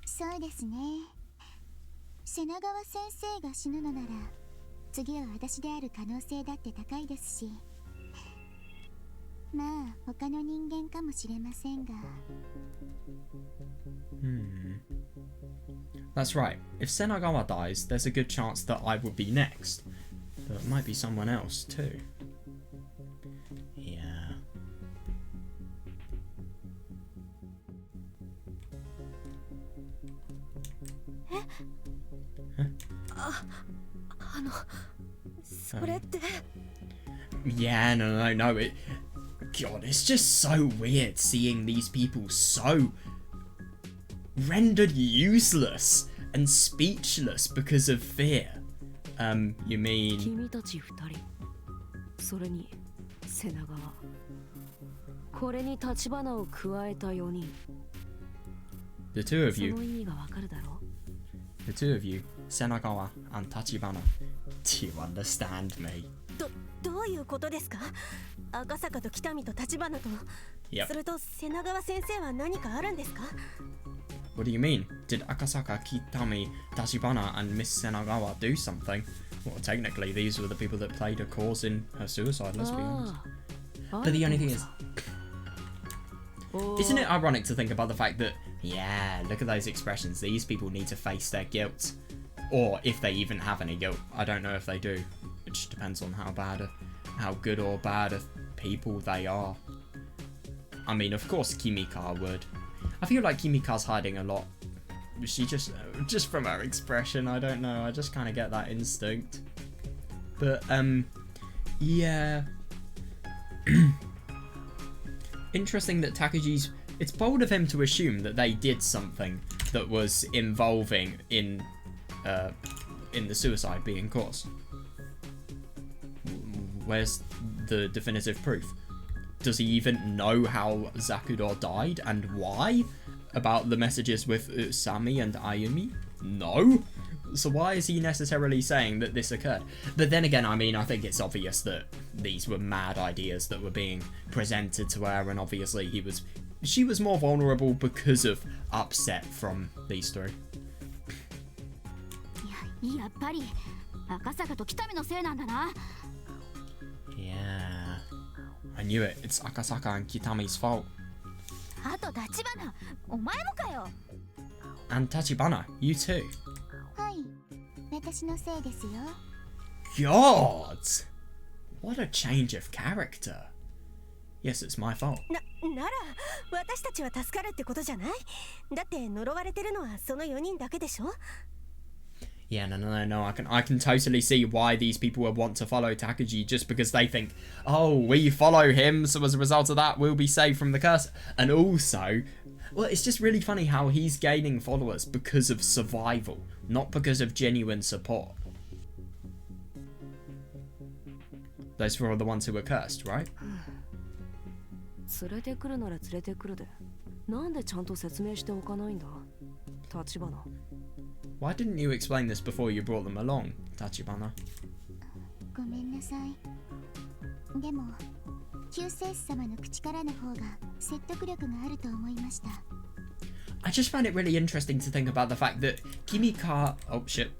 そうですね。瀬名川先生が死ぬのなら、次は私である可能性だって高いですし、まあ他の人間かもしれませんが。That's right. If Senagawa dies, there's a good chance that I would be next. But it might be someone else too. Yeah. So それって Yeah, no, it... God, it's just so weird seeing these people so rendered useless and speechless because of fear. You mean... 君たち二人、それに瀬長は、これに立花を加えた4人。 The two of you. その意味がわかるだろ? The two of you, Senagawa and Tachibana. Do you understand me? どういうことですか？赤坂と北見と立花と、それと瀬長川先生は何かあるんですか？ What do you mean? Did Akasaka, Kitami, Tachibana and Miss Senagawa do something? Well, technically, these were the people that played a cause in her suicide, let's be honest. But the only thing is... Isn't it ironic to think about the fact that, yeah, look at those expressions, these people need to face their guilt. Or if they even have any guilt. I don't know if they do. It just depends on how good or bad of people they are. I mean, of course Kimika would. I feel like Kimika's hiding a lot. She just from her expression, I don't know, I just kind of get that instinct. But, yeah. Interesting that Takuji's... It's bold of him to assume that they did something that was involving in the suicide being caused. Where's the definitive proof? Does he even know how Zakudo died and why? About the messages with Sami and Ayumi? No. So why is he necessarily saying that this occurred? But then again, I mean, I think it's obvious that these were mad ideas that were being presented to her, and obviously she was more vulnerable because of upset from these three. やっぱり赤坂と北見のせいなんだな。 Yeah. I knew it. It's Akasaka and Kitami's fault. あと立花、お前もかよ。 And Tachibana, you too. はい、私のせいですよ。 God! What a change of character. Yes, it's my fault. なら私たちは助かるってことじゃない？だって呪われてるのはその4人だけでしょ？ Yeah, no. I can totally see why these people would want to follow Takuji, just because they think, oh, we follow him, so as a result of that, we'll be saved from the curse. And also, well, it's just really funny how he's gaining followers because of survival, not because of genuine support. Those were all the ones who were cursed, right? 連れてくるなら連れてくるで。なんでちゃんと説明しておかないんだ、立花。 Why didn't you explain this before you brought them along, Tachibana? ごめんなさい。でも、救世主様の口からの方が説得力があると思いました。 I just find it really interesting to think about the fact that Kimika... Oh, shit.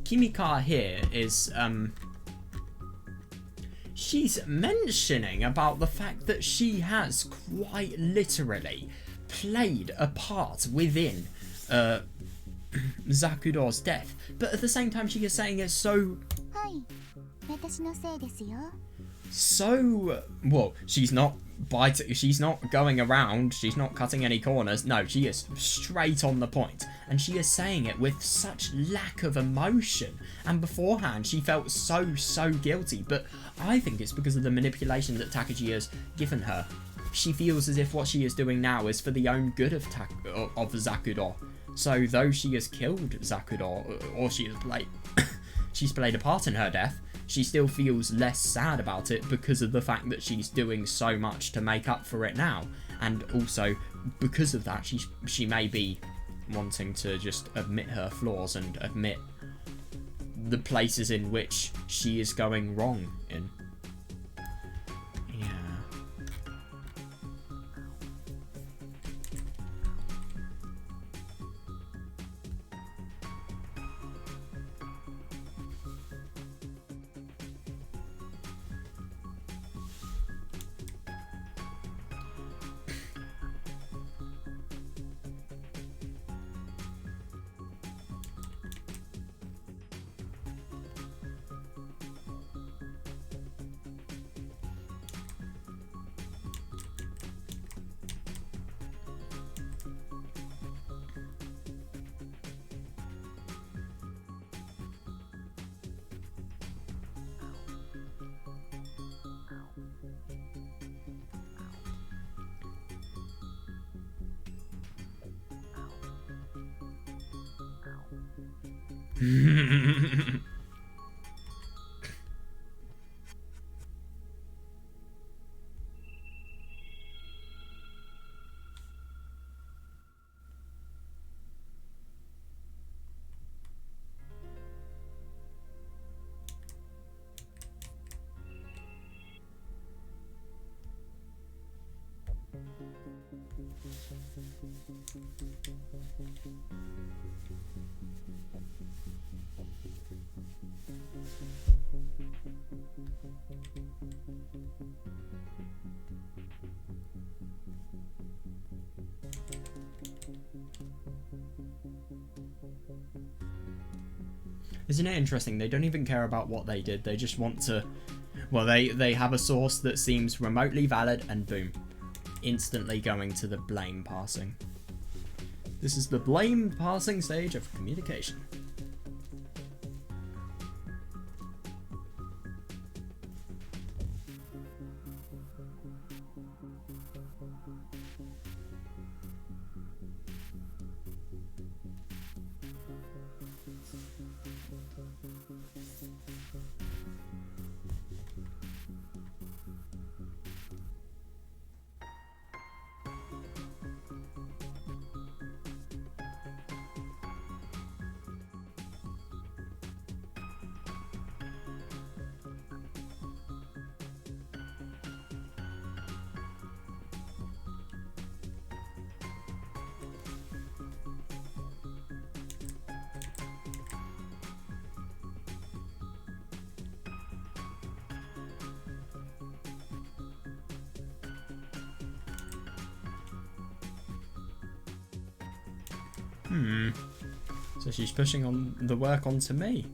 Kimika here is, she's mentioning about the fact that she has quite literally played a part within, Zakudo's death, but at the same time she is saying it's so... はい、私のせいですよ。 So... Well, she's not going around, she's not cutting any corners, no, she is straight on the point, and she is saying it with such lack of emotion, and beforehand she felt so guilty, but I think it's because of the manipulation that Takuji has given her. She feels as if what she is doing now is for the own good of Zakudo. So though she has killed Zakudo, or she's played a part in her death, she still feels less sad about it because of the fact that she's doing so much to make up for it now. And also, because of that, she may be wanting to just admit her flaws and admit the places in which she is going wrong in. Yeah. Isn't it interesting? They don't even care about what they did. They just want to... Well, they have a source that seems remotely valid and boom. Instantly going to the blame passing. This is the blame passing stage of communication. So she's pushing on the work onto me.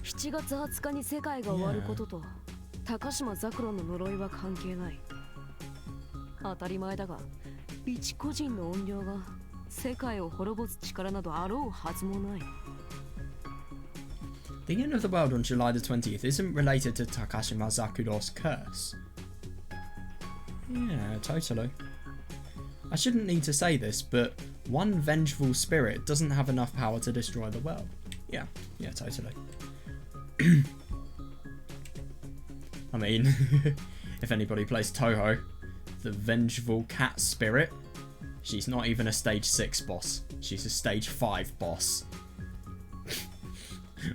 7月20日に世界が終わることと高島ザクロの呪いは関係ない。当たり前だが、一個人の怨霊が世界を滅ぼす力などあろうはずもない。The end of the world on July the 20th isn't related to Takashima Zakuro's curse. Yeah, totally. I shouldn't need to say this, but one vengeful spirit doesn't have enough power to destroy the world. Yeah, totally. I mean, if anybody plays Touhou, the vengeful cat spirit, she's not even a stage 6 boss. She's a stage 5 boss.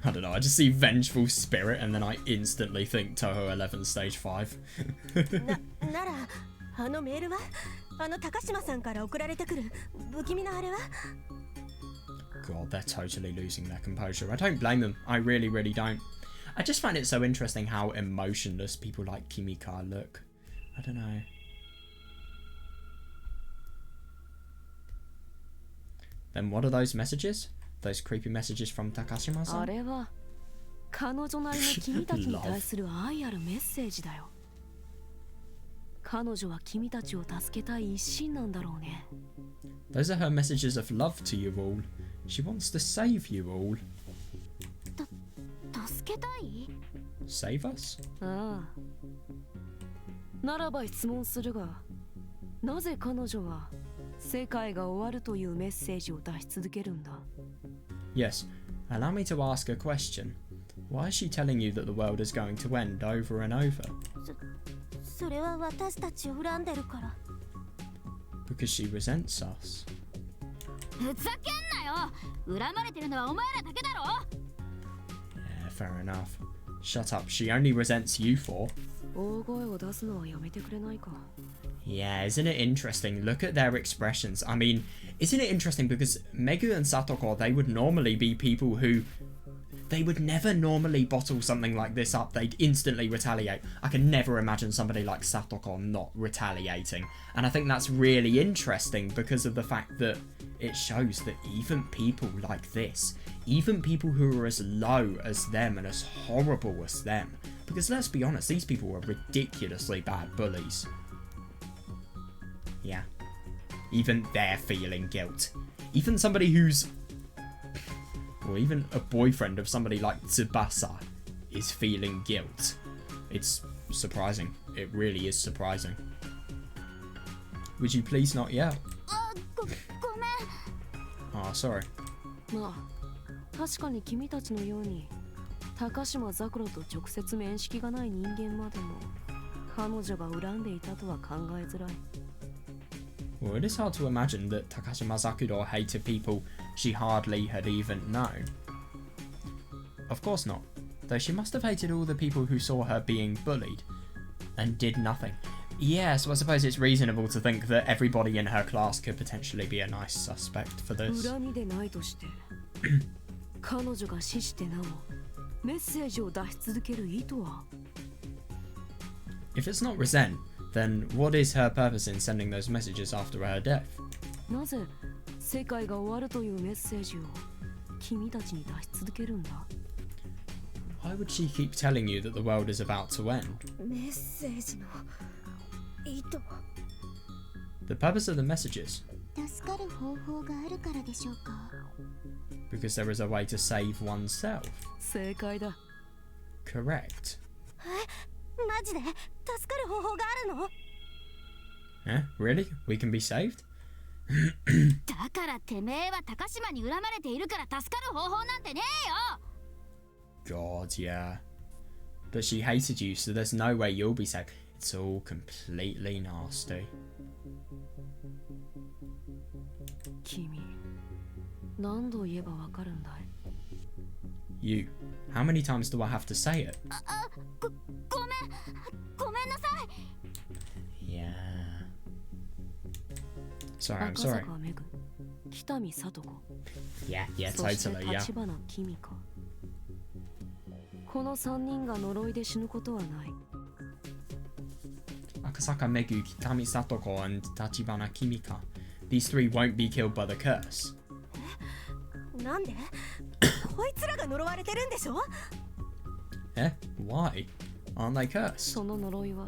I don't know, I just see vengeful spirit and then I instantly think Touhou 11 stage 5. God, they're totally losing their composure. I don't blame them. I really, really don't. I just find it so interesting how emotionless people like Kimika look. I don't know. Then what are those messages? Those creepy messages from Takashima-san? あれは彼女なりの君たちに対する愛あるメッセージだよ。彼女は君たちを助けたい一心なんだろうね。Those are her messages of love to you all. She wants to save you all. 助けたい？ Save us? ああ。ならば質問するが、なぜ彼女は世界が終わるというメッセージを出し続けるんだ？ Yes, allow me to ask a question. Why is she telling you that the world is going to end over and over? それは私たちを恨んでるから。Because she resents us. ふざけんなよ！恨まれてるのはお前らだけだろ！ Yeah, fair enough. Shut up, she only resents you four. 大声を出すのはやめてくれないか。 Yeah, isn't it interesting? Look at their expressions. I mean, isn't it interesting because Megu and Satoko, they would normally be people who... They would never normally bottle something like this up. They'd instantly retaliate. I can never imagine somebody like Satoko not retaliating. And I think that's really interesting because of the fact that it shows that even people like this, even people who are as low as them and as horrible as them, because let's be honest, these people are ridiculously bad bullies. Yeah. Even they're feeling guilt. Even somebody who's... Or even a boyfriend of somebody like Tsubasa is feeling guilt. It's surprising. It really is surprising. Would you please not yell? Oh, sorry. まあ、確かに君たちのように高島ザクロと直接面識がない人間までも彼女が恨んでいたとは考えづらい。 Well, it is hard to imagine that Takashima Zakuro hated people she hardly had even known. Of course not, though she must have hated all the people who saw her being bullied and did nothing. Yeah, so I suppose it's reasonable to think that everybody in her class could potentially be a nice suspect for this. 恨みでないとして彼女が死してなおメッセージを出し続ける意図は If it's not resent, then what is her purpose in sending those messages after her death? なぜ世界が終わるというメッセージを君たちに出し続けるんだ Why would she keep telling you that the world is about to end? メッセージの意図 The purpose of the messages? 助かる方法があるからでしょうか。 Because there is a way to save oneself. 正解だ Correct. マジで助かる方法があるの Eh? Really? We can be saved? だからてめえは高島に恨まれているから助かる方法なんてねえよ God, yeah. But she hated you, so there's no way you'll be saved. It's all completely nasty. 君何度言えばわかるんだい You. How many times do I have to say it? ごめんなさい Yeah. Sorry, I'm 赤 sorry. 坂めぐ北見聡子 Yeah, yeah, そして totally, yeah. 立花君香この3人が呪いで死ぬことはない Akasaka Megu, Kitami Satoko, and Tachibana Kimika. These three won't be killed by the curse. なんでこいつらが呪われてるんでしょ Eh? Why? Aren't they cursed? その呪いは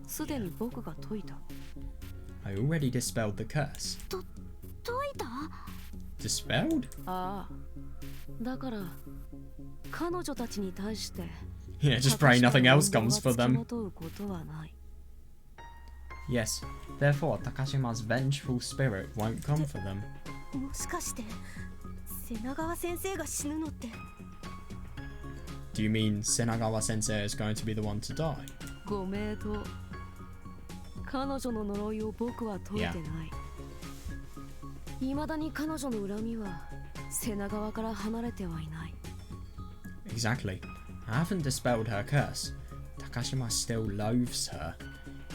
すでに僕が解いた I already dispelled the curse. 解いた Dispelled? ああだから彼女たちに対して Yeah, just pray nothing else comes for 高島 them. の運動が付きまとうことはない Yes. Therefore, Takashima's vengeful spirit won't come for them. もしかして瀬長先生が死ぬのって Do you mean Senagawa Sensei is going to be the one to die? ご名答彼女の呪いを僕は解いてない未だに彼女の恨みは瀬長川から離れてはいない Exactly. I haven't dispelled her curse. Takashima still loathes her.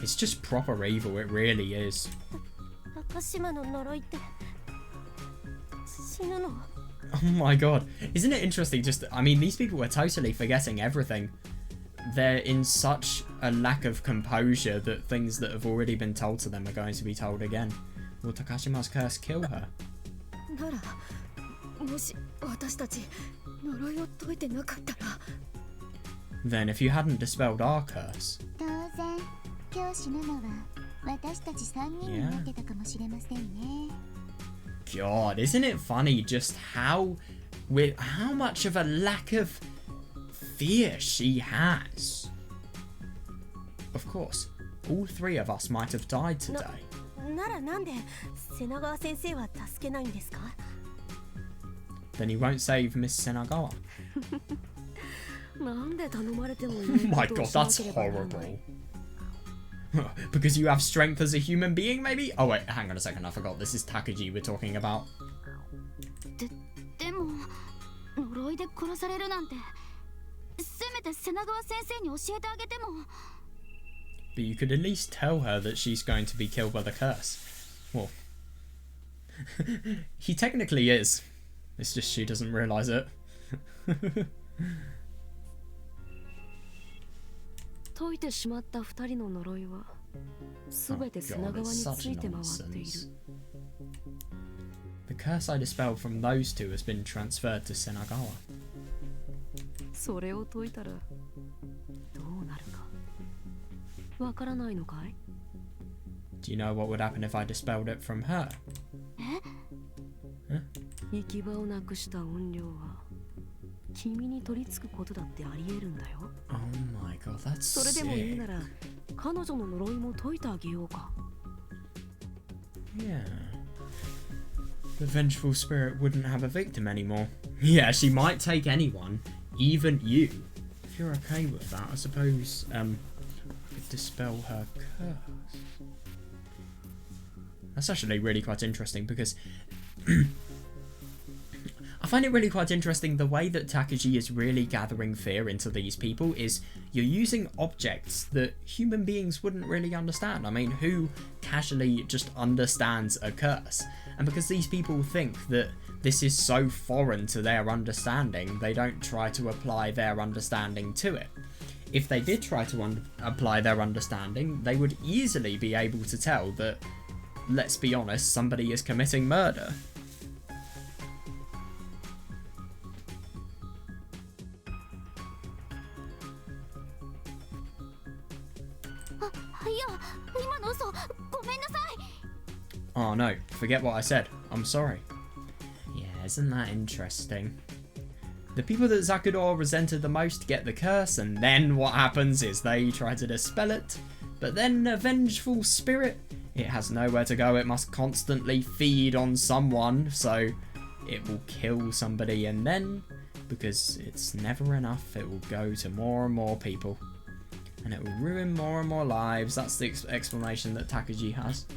It's just proper evil, it really is. 高島の呪いって死ぬの Oh my god. Isn't it interesting? I mean, these people are totally forgetting everything. They're in such a lack of composure that things that have already been told to them are going to be told again. Will Takashima's curse kill her? ならもし私たち呪いを解いてなかったら Then if you hadn't dispelled our curse, 当然今日死ぬのは私たち3人になってたかもしれませんね。God, isn't it funny just how much of a lack of fear she has? Of course, all three of us might have died today. ならなんで瀬長先生は助けないんですか Then he won't save Miss Senagawa. なんで頼まれてもい Oh ない my ことを god, しな that's ければならない horrible. Because you have strength as a human being, maybe? Oh wait, hang on a second, I forgot. This is Takuji we're talking about. でも呪いで殺されるなんてせめて瀬長先生に教えてあげても But you could at least tell her that she's going to be killed by the curse. Well, he technically is. It's just she doesn't realise it. 解いてしまった2人の呪いは全て瀬長川について回っている The curse I dispelled from those two has been transferred to Senagawa. それを解いたらどうなるかわからないのかい Do you know what would happen if I dispelled it from her? 行き場をなくした怨霊は君に取り付くことだってあり得るんだよ Oh my god, that's それでもいい sick. なら彼女の呪いも解いてあげようか Yeah. The vengeful spirit wouldn't have a victim anymore. Yeah, she might take anyone, even you. If you're okay with that, I suppose, I could dispel her curse. That's actually really quite interesting because I find it really quite interesting the way that Takuji is really gathering fear into these people is you're using objects that human beings wouldn't really understand. I mean, who casually just understands a curse? And because these people think that this is so foreign to their understanding, they don't try to apply their understanding to it. If they did try to apply their understanding, they would easily be able to tell that, let's be honest, somebody is committing murder. Oh no, forget what I said. I'm sorry. Yeah, isn't that interesting? The people that Zakudou resented the most get the curse, and then what happens is they try to dispel it. But then a vengeful spirit, it has nowhere to go. It must constantly feed on someone, so it will kill somebody, and then, because it's never enough, it will go to more and more people. And it will ruin more and more lives. That's the explanation that Takuji has.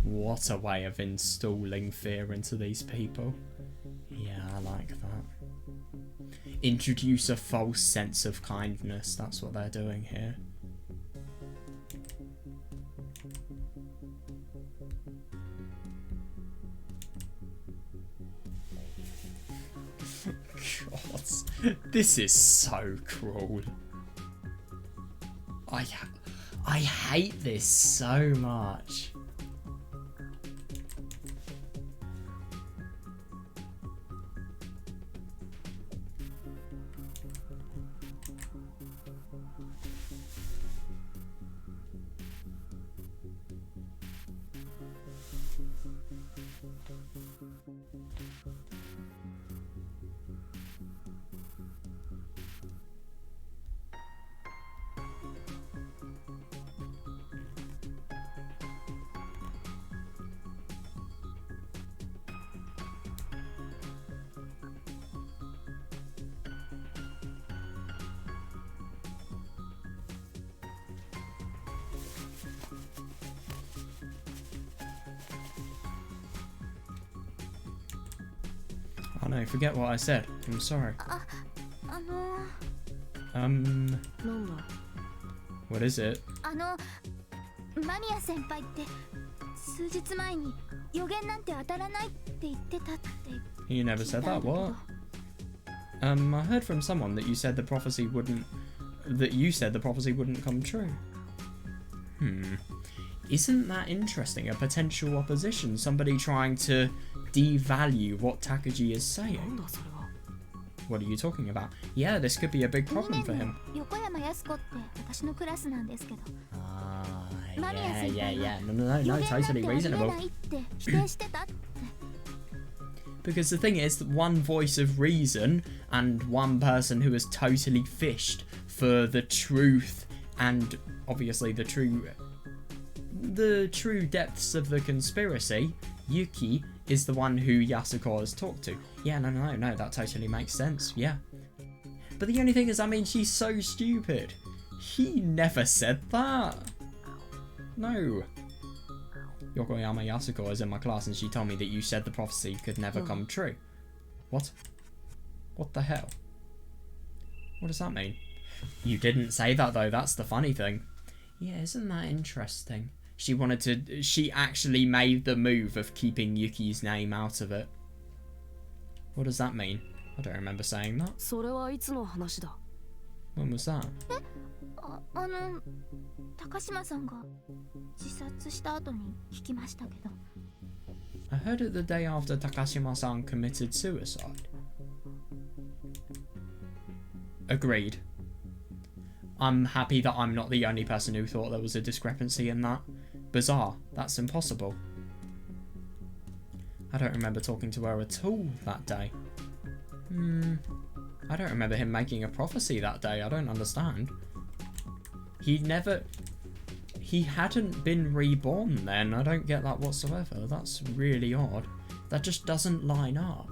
What a way of installing fear into these people. Yeah, I like that. Introduce a false sense of kindness. That's what they're doing here. God, this is so cruel. I hate this so much. Oh no, forget what I said. I'm sorry. What is it? 間宮先輩って数日前に予言なんて当たらないって言ってたって。 You never said that. What? I heard from someone that you said the prophecy wouldn't. That you said the prophecy wouldn't come true. Isn't that interesting? A potential opposition, somebody trying to devalue what Takuji is saying. What are you talking about? Yeah, this could be a big problem for him. Yeah. No, totally reasonable. Because the thing is, one voice of reason and one person who has totally fished for the truth and obviously the true depths of the conspiracy, Yuki, is the one who Yasuko has talked to. Yeah, no, that totally makes sense, yeah. But the only thing is, I mean, she's so stupid. He never said that. No. Yokoyama Yasuko is in my class and she told me that you said the prophecy could never come true. What? What the hell? What does that mean? You didn't say that though, that's the funny thing. Yeah, isn't that interesting? She actually made the move of keeping Yuki's name out of it. What does that mean? I don't remember saying that. When was that? 高島さんが自殺した後に聞きましたけど。 I heard it the day after Takashima-san committed suicide. Agreed. I'm happy that I'm not the only person who thought there was a discrepancy in that. Bizarre. That's impossible. I don't remember talking to her at all that day. I don't remember him making a prophecy that day. I don't understand. He hadn't been reborn then. I don't get that whatsoever. That's really odd. That just doesn't line up.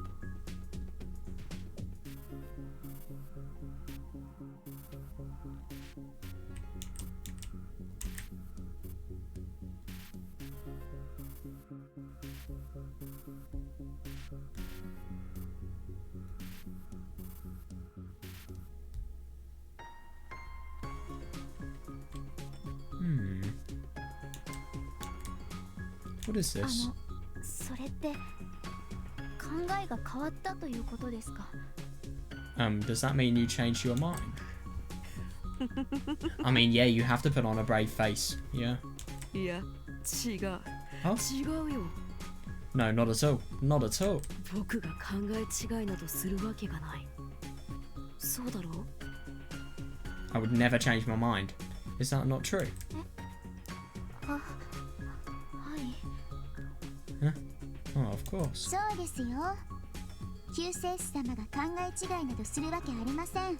What is this? それって考えが変わったということですか? Does that mean you changed your mind? I mean, yeah, you have to put on a brave face, yeah? Yeah, 違う. Huh? 違うよ. No, not at all. Not at all. 僕が考え違いなどするわけがない。そうだろう? I would never change my mind. Is that not true? はい。 Huh? Oh, of course. そうですよ。救世主様が考え違いなどするわけありません。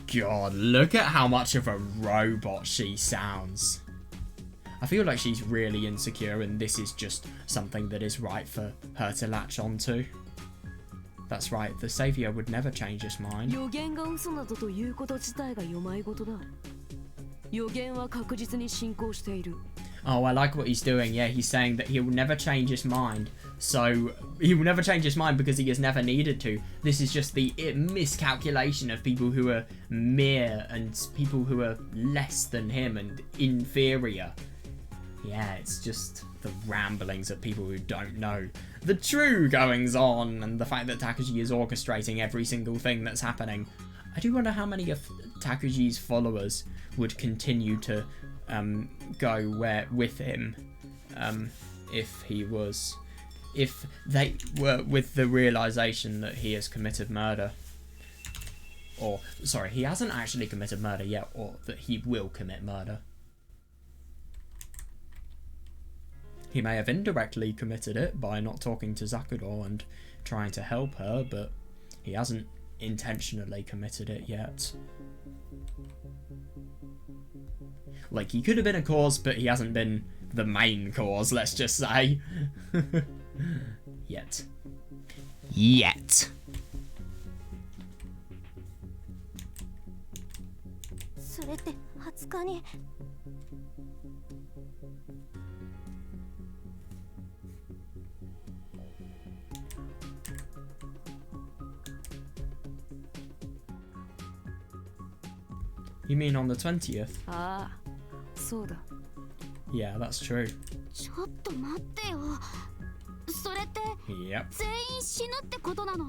God, look at how much of a robot she sounds. I feel like she's really insecure and this is just something that is right for her to latch onto. That's right, the Savior would never change his mind. 予言が嘘などということ自体が世まい事だ。予言は確実に進行している。Oh, I like what he's doing. Yeah, he's saying that he will never change his mind. So, he will never change his mind because he has never needed to. This is just the miscalculation of people who are mere and people who are less than him and inferior. Yeah, it's just the ramblings of people who don't know the true goings on and the fact that Takuji is orchestrating every single thing that's happening. I do wonder how many of Takuji's followers would continue to go with him if they were with the realization that he has committed murder. Or, sorry, he hasn't actually committed murder yet, or that he will commit murder. He may have indirectly committed it by not talking to Zakuro and trying to help her, but he hasn't intentionally committed it yet. Like, he could have been a cause, but he hasn't been the main cause, let's just say. Yet. Yet. それって20日に。You mean on the 20th? ああ、そうだ。 Yeah, that's true. ちょっと待ってよ。それって Yep. 全員死ぬってことなの？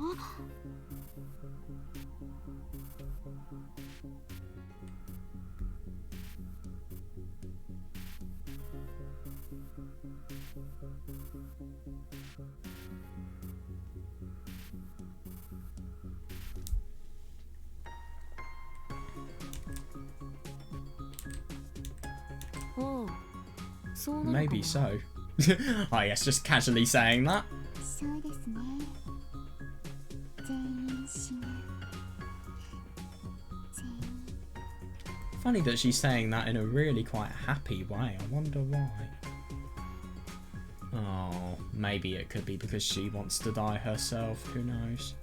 ああ、そうなのかな。 Maybe so. Oh yes, just casually saying that. そうですね。全員死ぬ。全員。 Funny that she's saying that in a really quite happy way. I wonder why. Oh, maybe it could be because she wants to die herself. Who knows?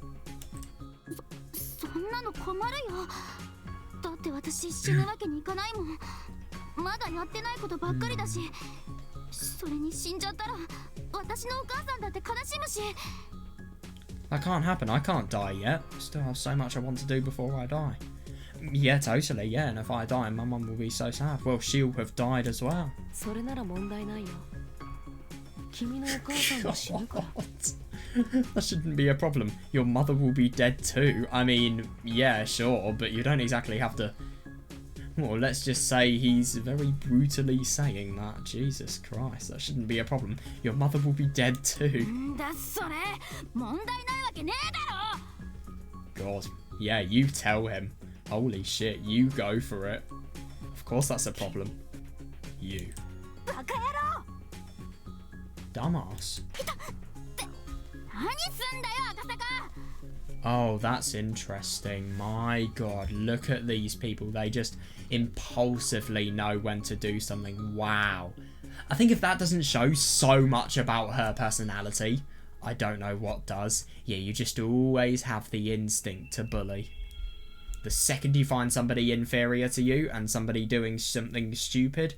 そんなの困るよ。だって私死ぬわけにいかないもん。まだやってないことばっかりだし、それに死んじゃったら私のお母さんだって悲しむし。 That can't happen. I can't die yet. Still have so much I want to do before I die. Yeah, totally. Yeah, and if I die, my mum will be so sad. Well, she'll have died as well. それなら問題ないよ。君のお母さんも死ぬから。That shouldn't be a problem. Your mother will be dead too. I mean, yeah, sure, but you don't exactly have to... Well, let's just say he's very brutally saying that. Jesus Christ, that shouldn't be a problem. Your mother will be dead too. だそれ問題ないわけねえだろ。 God. Yeah, you tell him. Holy shit, you go for it. Of course that's a problem. You. バカ野郎。 Dumbass. 何すんだよ赤坂。 Oh, that's interesting. My God, look at these people. They just impulsively know when to do something. Wow. I think if that doesn't show so much about her personality, I don't know what does. Yeah, you just always have the instinct to bully. The second you find somebody inferior to you and somebody doing something stupid,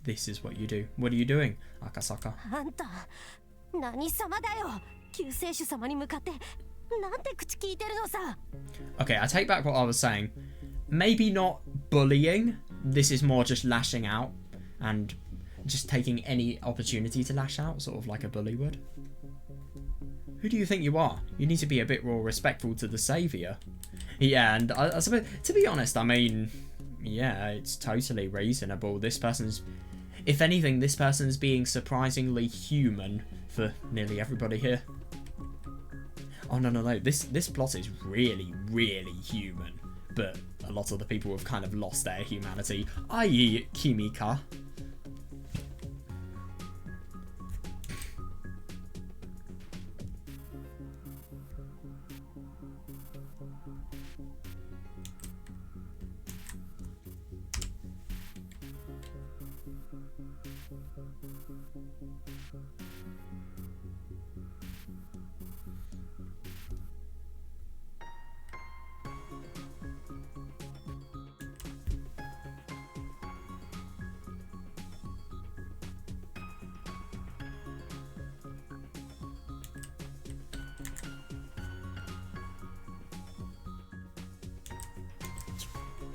this is what you do. What are you doing, Akasaka? あんた何様だよ。救世主様に向かってなんて口聞いてるのさ。 Okay, I take back what I was saying. Maybe not bullying. This is more just lashing out and just taking any opportunity to lash out, sort of like a bully would. Who do you think you are? You need to be a bit more respectful to the Saviour. Yeah, and I suppose, to be honest, I mean, yeah, it's totally reasonable. This person's, if anything, this person's being surprisingly human for nearly everybody here. Oh, no, this plot is really, really human. But a lot of the people have kind of lost their humanity, i.e. Kimika.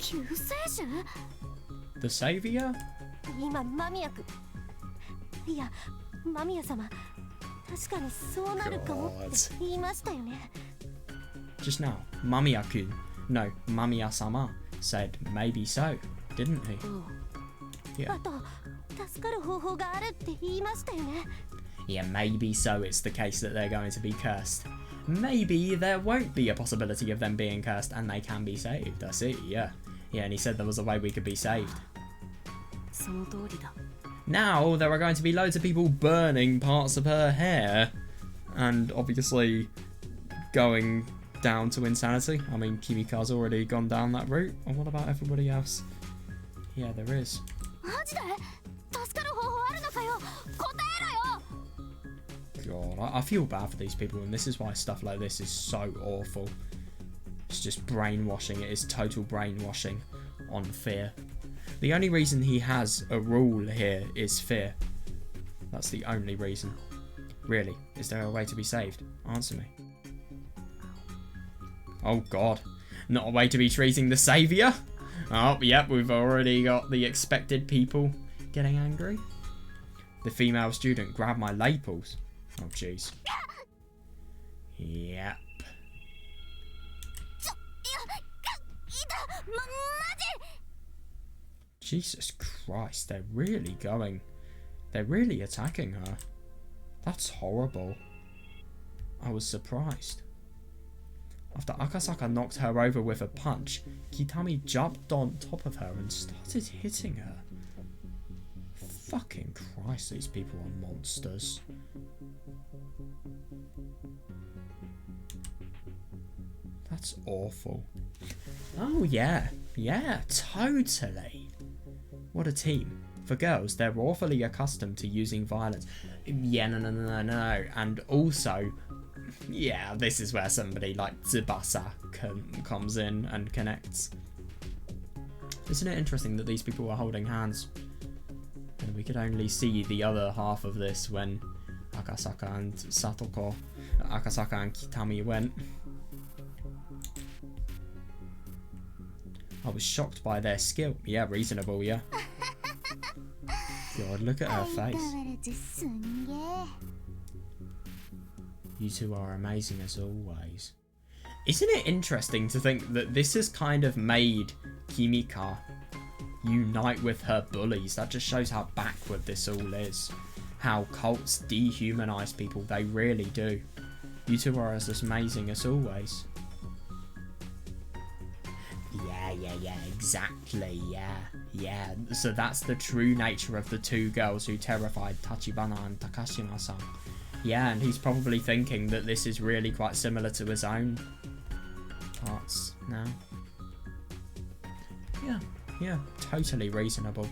救世主 The Savior? 今間宮君、いや間宮様、確かにそうなるかもって言いましたよね。 Just now, Mamiya-kun, no, Mamiya-sama said maybe so, didn't he? Yeah. あと助かる方法があるって言いましたよね。 Yeah, maybe so it's the case that they're going to be cursed. Maybe there won't be a possibility of them being cursed and they can be saved. I see, yeah. Yeah, and he said there was a way we could be saved. その通りだ。 Now there are going to be loads of people burning parts of her hair and obviously going down to insanity. I mean, Kimika's already gone down that route. And what about everybody else? Yeah, there is. マジで助かる方法あるのかよ、答えろよ。 God, I feel bad for these people, and this is why stuff like this is so awful. It's just brainwashing. It is total brainwashing on fear. The only reason he has a rule here is fear. That's the only reason. Really, is there a way to be saved? Answer me. Oh God, not a way to be treating the saviour? Oh, yep, we've already got the expected people getting angry. The female student grabbed my lapels. Oh, jeez. Yep. Jesus Christ, they're really attacking her. That's horrible. I was surprised. After Akasaka knocked her over with a punch, Kitami jumped on top of her and started hitting her. Fucking Christ, these people are monsters. That's awful. Oh yeah, totally. What a team. For girls, they're awfully accustomed to using violence. Yeah, no. And also, yeah, this is where somebody like Tsubasa comes in and connects. Isn't it interesting that these people are holding hands? And we could only see the other half of this when Akasaka and Kitami went. I was shocked by their skill. Yeah, reasonable, yeah. God, look at her face. You two are amazing as always. Isn't it interesting to think that this has kind of made Kimika unite with her bullies? That just shows how backward this all is. How cults dehumanize people, they really do. You two are as amazing as always. Yeah, exactly, yeah. So that's the true nature of the two girls who terrified Tachibana and Takashima-san. Yeah, and he's probably thinking that this is really quite similar to his own parts now. Yeah, totally reasonable.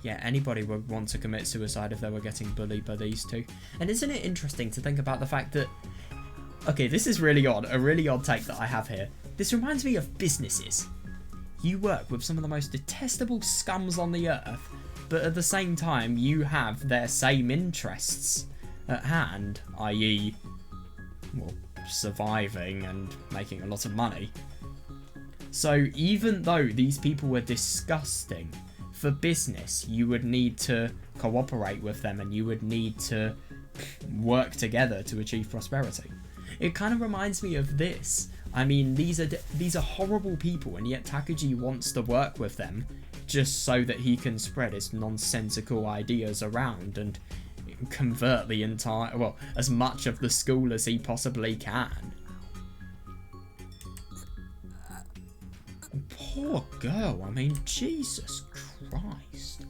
Yeah, anybody would want to commit suicide if they were getting bullied by these two. And isn't it interesting to think about the fact that... Okay, this is really odd, a really odd take that I have here. This reminds me of businesses. You work with some of the most detestable scums on the earth, but at the same time you have their same interests at hand, i.e., well, surviving and making a lot of money. So even though these people were disgusting, for business you would need to cooperate with them and you would need to work together to achieve prosperity. It kind of reminds me of this. I mean, these are horrible people, and yet Takuji wants to work with them just so that he can spread his nonsensical ideas around and convert the entire, well, as much of the school as he possibly can. Poor girl, I mean, Jesus Christ.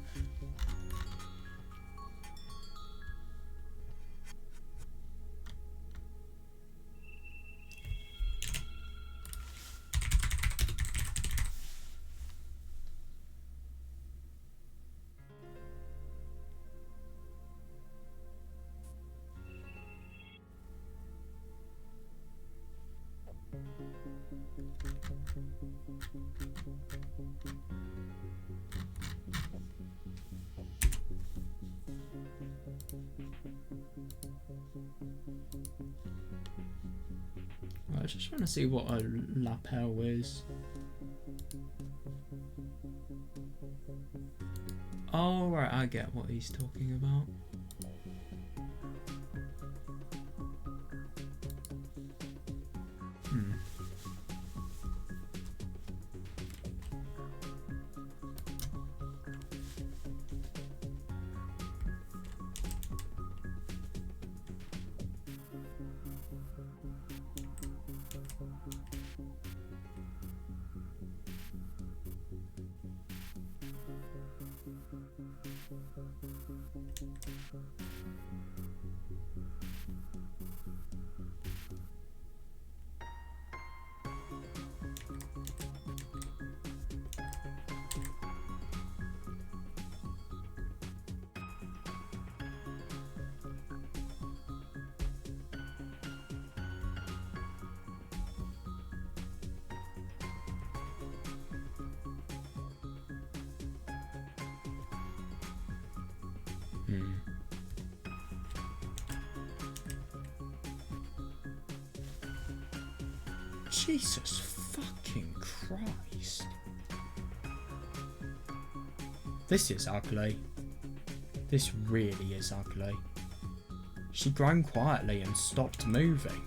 I was just trying to see what a lapel is. Oh, right, I get what he's talking about. Jesus fucking Christ. This is ugly. This really is ugly. She groaned quietly and stopped moving.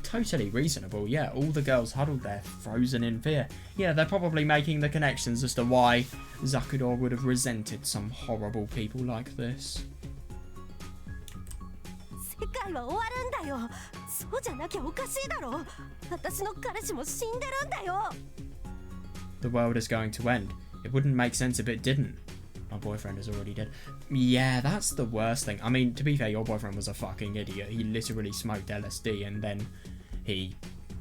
Totally reasonable, yeah. All the girls huddled there, frozen in fear. Yeah, they're probably making the connections as to why Zakudor would have resented some horrible people like this. The world is going to end. It wouldn't make sense if it didn't. My boyfriend is already dead. Yeah, that's the worst thing. I mean, to be fair, your boyfriend was a fucking idiot. He literally smoked LSD and then he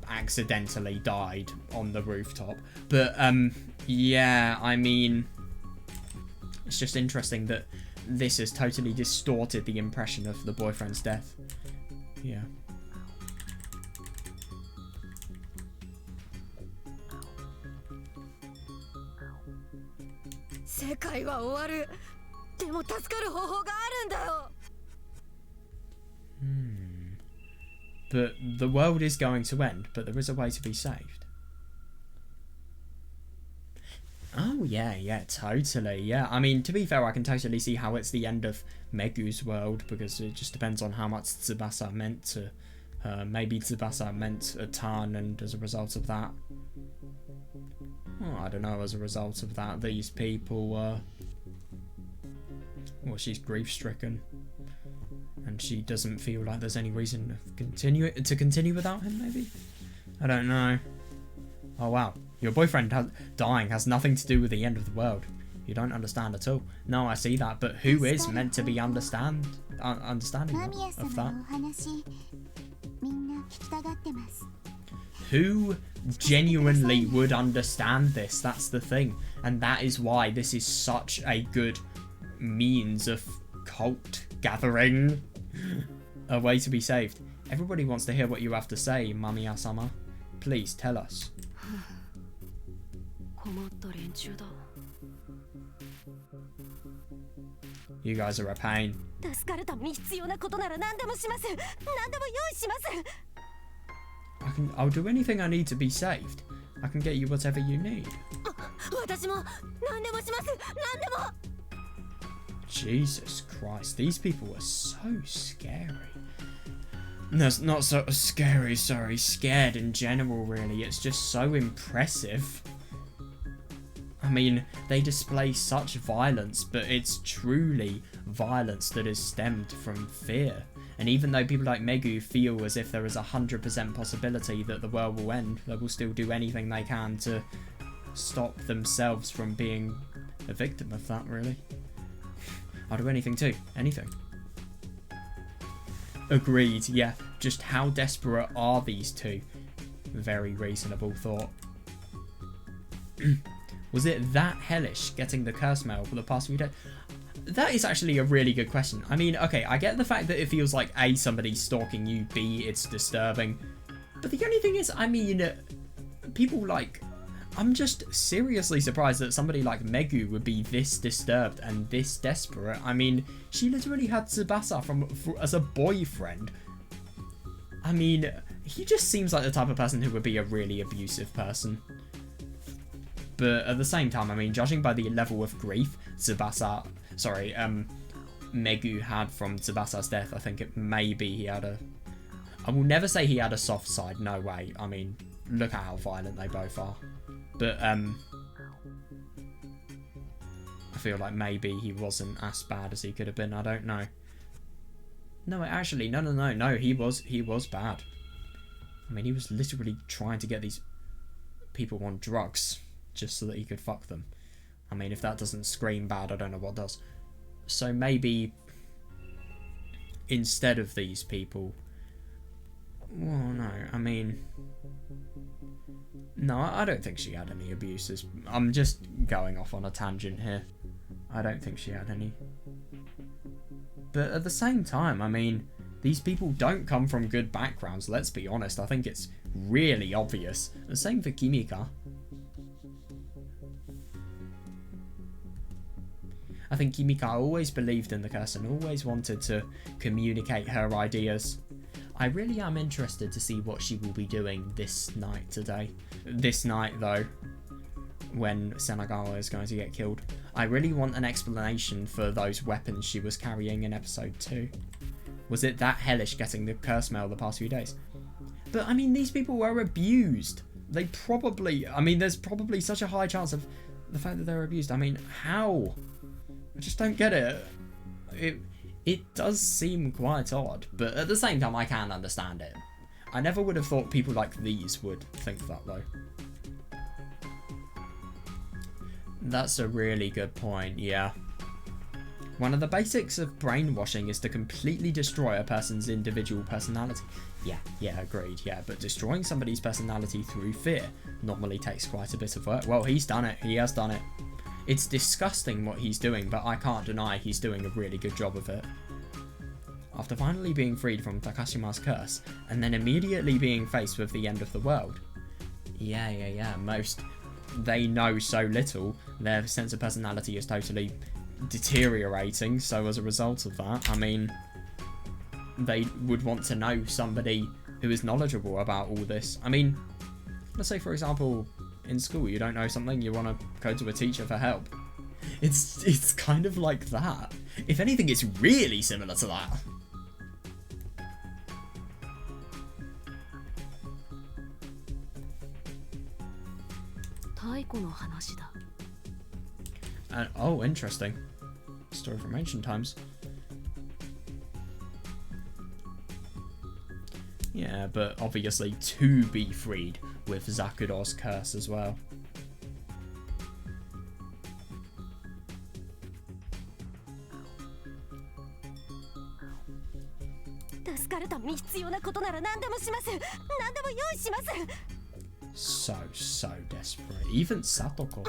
accidentally died on the rooftop. But, yeah, I mean, it's just interesting that this has totally distorted the impression of the boyfriend's death. Yeah. But the world is going to end, but there is a way to be saved. Oh, yeah, totally, yeah. I mean, to be fair, I can totally see how it's the end of Megu's world, because it just depends on how much Tsubasa meant to her. Maybe Tsubasa meant a ton, and as a result of that... Oh, I don't know, as a result of that, these people, well, she's grief-stricken. And she doesn't feel like there's any reason to continue without him, maybe? I don't know. Oh, wow. Your boyfriend dying has nothing to do with the end of the world. You don't understand at all. No, I see that, but who is meant to be understanding of that? Who genuinely would understand this? That's the thing. And that is why this is such a good means of cult gathering. A way to be saved. Everybody wants to hear what you have to say, Mamiya-sama. Please tell us. You guys are a pain. I'll do anything I need to be saved. I can get you whatever you need. Jesus Christ, these people are so scary. No, not so scary, sorry, scared in general, really. It's just so impressive. I mean, they display such violence, but it's truly violence that is stemmed from fear. And even though people like Megu feel as if there is 100% possibility that the world will end, they will still do anything they can to stop themselves from being a victim of that, really. I'll do anything too. Anything. Agreed, yeah. Just how desperate are these two? Very reasonable thought. Was it that hellish getting the curse mail for the past few days? That is actually a really good question. I mean, okay, I get the fact that it feels like A, somebody's stalking you, B, it's disturbing. But the only thing is, I mean, people like... I'm just seriously surprised that somebody like Megu would be this disturbed and this desperate. I mean, she literally had Tsubasa as a boyfriend. I mean, he just seems like the type of person who would be a really abusive person. But at the same time, I mean, judging by the level of grief Megu had from Tsubasa's death, I think it maybe he had a... I will never say he had a soft side, no way. I mean, look at how violent they both are. But, I feel like maybe he wasn't as bad as he could have been, I don't know. No, actually, no, he was bad. I mean, he was literally trying to get these people on drugs just so that he could fuck them. I mean, if that doesn't scream bad, I don't know what does. So maybe instead of these people... Well, no, I mean... No, I don't think she had any abuses. I'm just going off on a tangent here. I don't think she had any. But at the same time, I mean, these people don't come from good backgrounds, let's be honest. I think it's really obvious. The same for Kimika. I think Kimika always believed in the curse and always wanted to communicate her ideas. I really am interested to see what she will be doing this night today. This night, though, when Senagawa is going to get killed. I really want an explanation for those weapons she was carrying in episode 2. Was it that hellish getting the curse mail the past few days? But, I mean, these people were abused. They probably... I mean, there's probably such a high chance of the fact that they were abused. I mean, how? I just don't get it. It does seem quite odd, but at the same time, I can understand it. I never would have thought people like these would think that, though. That's a really good point, yeah. One of the basics of brainwashing is to completely destroy a person's individual personality. Yeah, agreed, yeah. But destroying somebody's personality through fear normally takes quite a bit of work. Well, he's done it. He has done it. It's disgusting what he's doing, but I can't deny he's doing a really good job of it. After finally being freed from Takashima's curse, and then immediately being faced with the end of the world. Yeah. Most... They know so little, their sense of personality is totally deteriorating, so as a result of that, I mean, they would want to know somebody who is knowledgeable about all this. I mean, let's say, for example, in school you don't know something, you want to go to a teacher for help. It's kind of like that. If anything, it's really similar to that. And, oh, interesting. Story from ancient times. Yeah, but obviously to be freed with Zakudo's curse as well. So desperate. Even Satoko.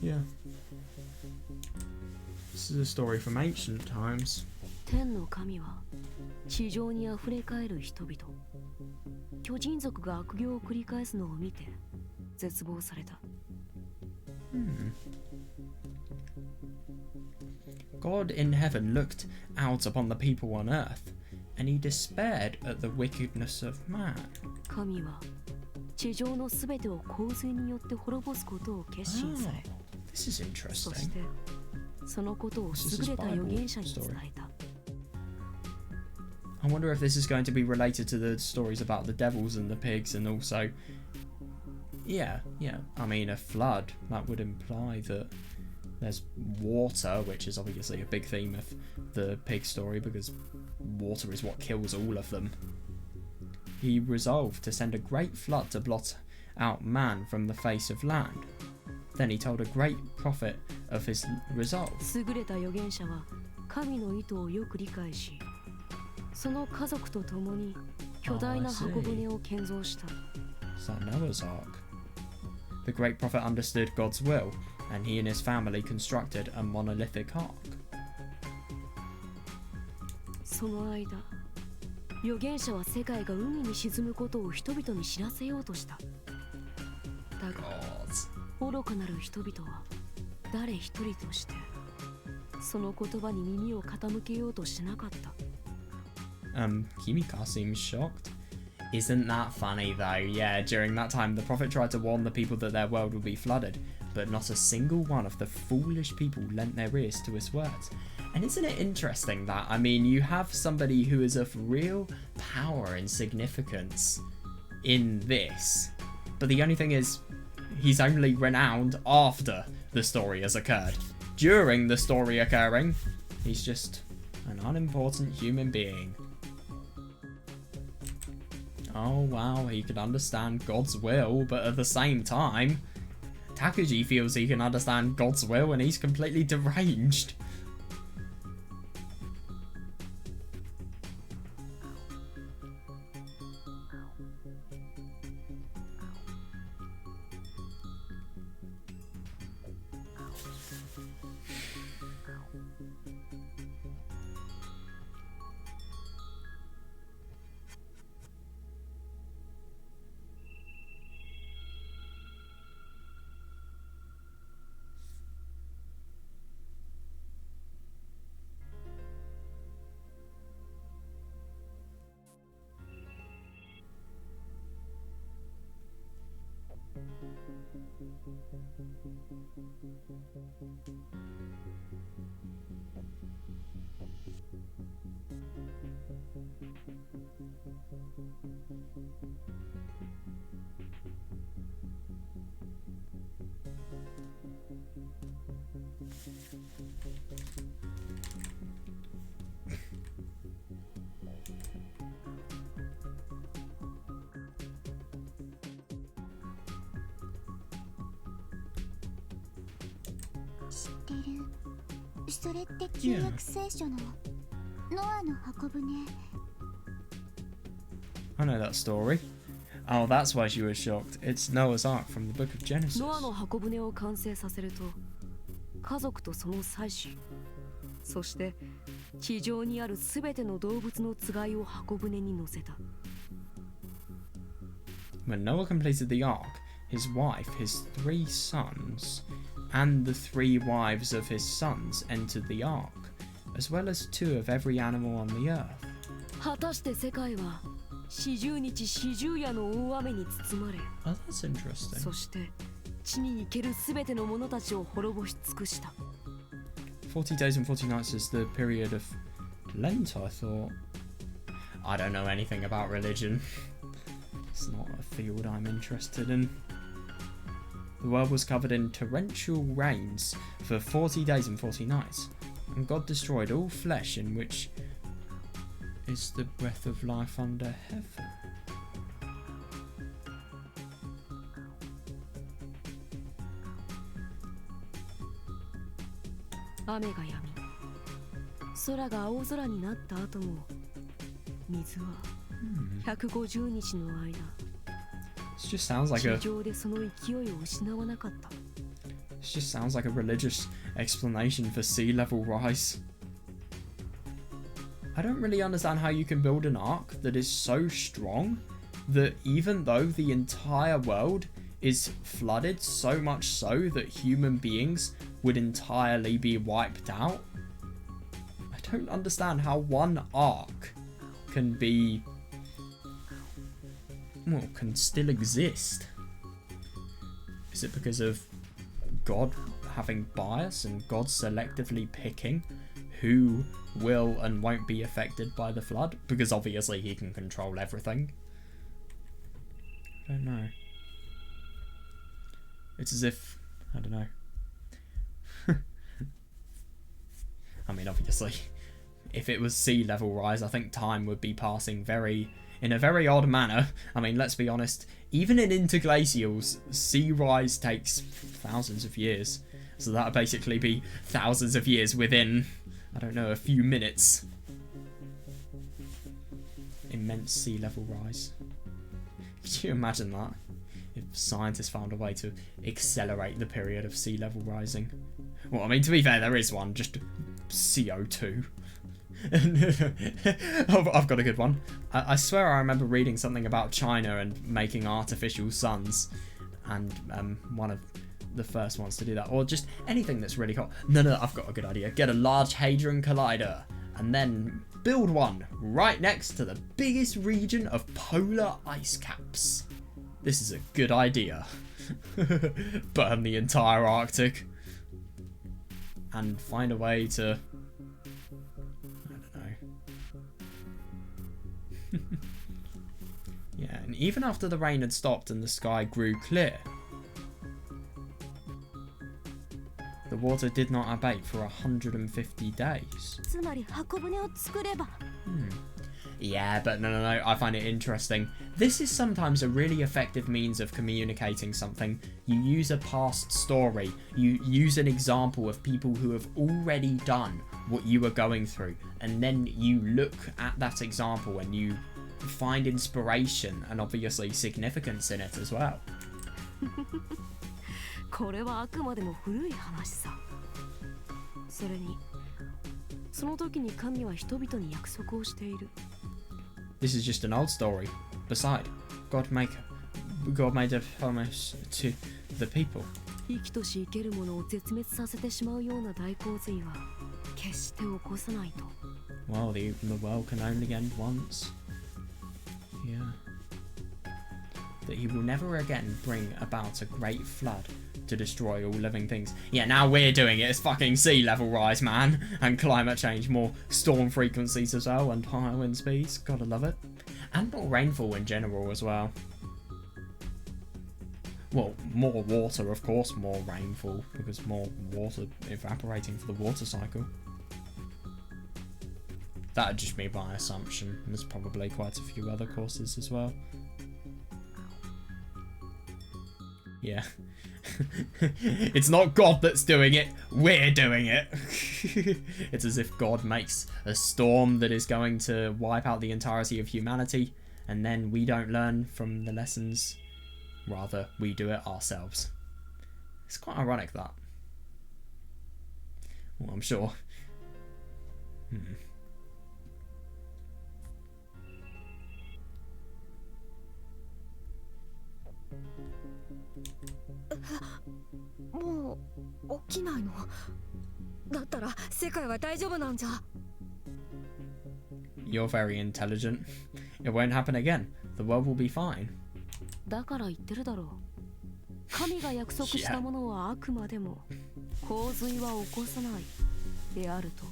Yeah. This is a story from ancient times. 天の神は地上にあふれかえる人々、巨人族が悪行を繰り返すのを見て絶望された。God in heaven looked out upon the people on earth, and he despaired at the wickedness of man. 神は地上のすべてを洪水によって滅ぼすことを決心され、This is そ interesting. してそのことを優れた預言者に伝えた。I wonder if this is going to be related to the stories about the devils and the pigs, and also, yeah. I mean, a flood, that would imply that there's water, which is obviously a big theme of the pig story, because water is what kills all of them. He resolved to send a great flood to blot out man from the face of land. Then he told a great prophet of his resolve. 優れた預言者は神の意図をよく理解し、その家族と共に巨大な箱舟を建造した。Is that Noah's Ark? The great prophet understood God's will, and he and his family constructed a monolithic ark. その間預言者は世界が海に沈むことを人々に知らせようとした。だが愚かなる人々は誰一人としてその言葉に耳を傾けようとしなかった。Kimika seems shocked. Isn't that funny though? Yeah, during that time the prophet tried to warn the people that their world would be flooded, but not a single one of the foolish people lent their ears to his words. And isn't it interesting that, I mean, you have somebody who is of real power and significance in this, but the only thing is, he's only renowned after the story has occurred. During the story occurring, he's just an unimportant human being. Oh wow, he can understand God's will, but at the same time, Takuji feels he can understand God's will and he's completely deranged. Yeah. I know that story. Oh, that's why she was shocked. It's Noah's Ark from the Book of Genesis. ノアの箱舟を完成させると、家族とその妻子、そして地上にあるすべての動物のつがいを箱舟に乗せた。When Noah completed the ark, his wife, his 3 sons, and the 3 wives of his sons entered the ark, as well as 2 of every animal on the earth. 果たして世界は40日40夜の大雨に包まれ、 Oh, that's interesting. そして地に生けるすべての者たちを滅ぼし尽くした。40 days and 40 nights is the period of Lent, I thought. I don't know anything about religion. It's not a field I'm interested in. The world was covered in torrential rains for 40 days and 40 nights, and God destroyed all flesh in which is the breath of life under heaven. Ame ga yami, sora ga aou zora ni natta ato mo, mizu wa 150日の間、 This just sounds like a 地上でその勢いを失わなかった。 This just sounds like a religious explanation for sea level rise. I don't really understand how you can build an ark that is so strong that even though the entire world is flooded so much so that human beings would entirely be wiped out, I don't understand how one ark can be, well, can still exist. Is it because of God having bias and God selectively picking who will and won't be affected by the flood? Because obviously he can control everything. I don't know. It's as if, I don't know. I mean, obviously, if it was sea level rise, I think time would be passing in a very odd manner. I mean, let's be honest, even in interglacials, sea rise takes thousands of years. So that would basically be thousands of years within, I don't know, a few minutes. Immense sea level rise. Could you imagine that? If scientists found a way to accelerate the period of sea level rising. Well, I mean, to be fair, there is one, just CO2. Oh, I've got a good one. I swear I remember reading something about China and making artificial suns, and one of the first ones to do that, or just anything that's really hot. No, I've got a good idea. Get a large hadron collider and then build one right next to the biggest region of polar ice caps. This is a good idea. Burn the entire Arctic and find a way to, I don't know. Yeah, and even after the rain had stopped and the sky grew clear, the water did not abate for 150 days. つまり箱舟を作れば Yeah, but no, I find it interesting. This is sometimes a really effective means of communicating something. You use a past story. You use an example of people who have already done what you are going through. And then you look at that example and you find inspiration and obviously significance in it as well. これはあくまでも古い話さ。それにその時に神は人々に約束をしている。This is just an old story. Beside, God made a promise to the people. 生きとし生けるものを絶滅させてしまうような大洪水は決して起こさないと。Well, the world can only end once. Yeah. That he will never again bring about a great flood to destroy all living things. Yeah, now we're doing it. It's fucking sea level rise, man. And climate change, more storm frequencies as well, and higher wind speeds. Gotta love it. And more rainfall in general as well. Well, more water, of course, more rainfall, because more water evaporating for the water cycle. That'd just be my assumption. There's probably quite a few other courses as well. Yeah. It's not God that's doing it, we're doing it. It's as if God makes a storm that is going to wipe out the entirety of humanity, and then we don't learn from the lessons. Rather, we do it ourselves. It's quite ironic, that. Well, I'm sure.もう起きないのだったら世界は大丈夫なんじゃ You're very intelligent. It won't happen again. The world will be fine. だから言ってるだろう。神が約束したものはあくまでも洪水は起こさないであると。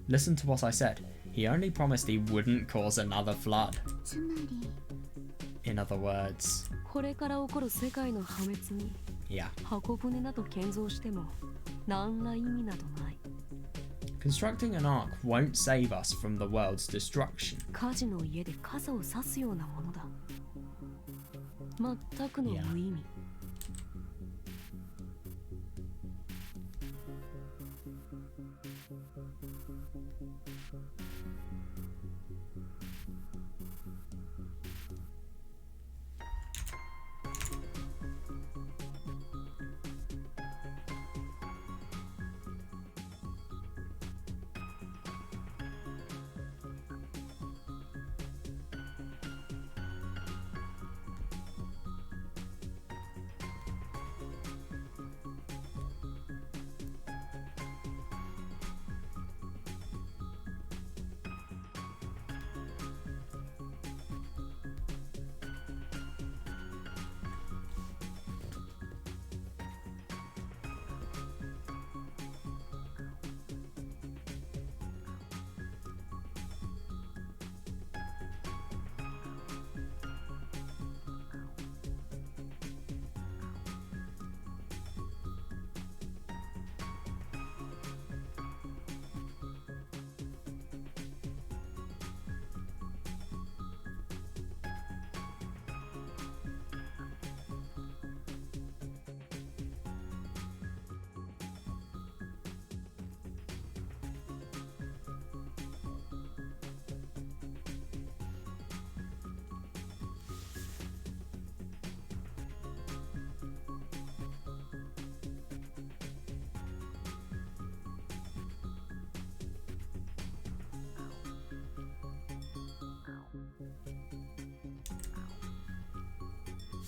Listen to what I said. He only promised he wouldn't cause another flood. つまり In other words, これから起こる世界の破滅に yeah. 箱舟など建造しても何ら意味などない。 Constructing an ark won't save us from the world's destruction. 火事の家で傘を差すようなものだ。全くの無意味。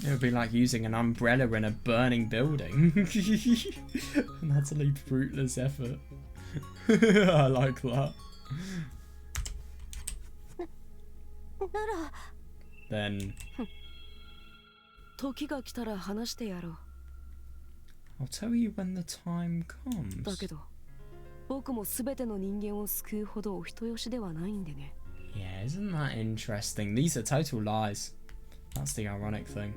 It would be like using an umbrella in a burning building. An utterly fruitless effort. I like that. Then 時が来たら話してやろう。 I'll tell you when the time comes. だけど僕も全ての人間を救うほどお人よしではないんでね。 Yeah, isn't that interesting? These are total lies. That's the ironic thing.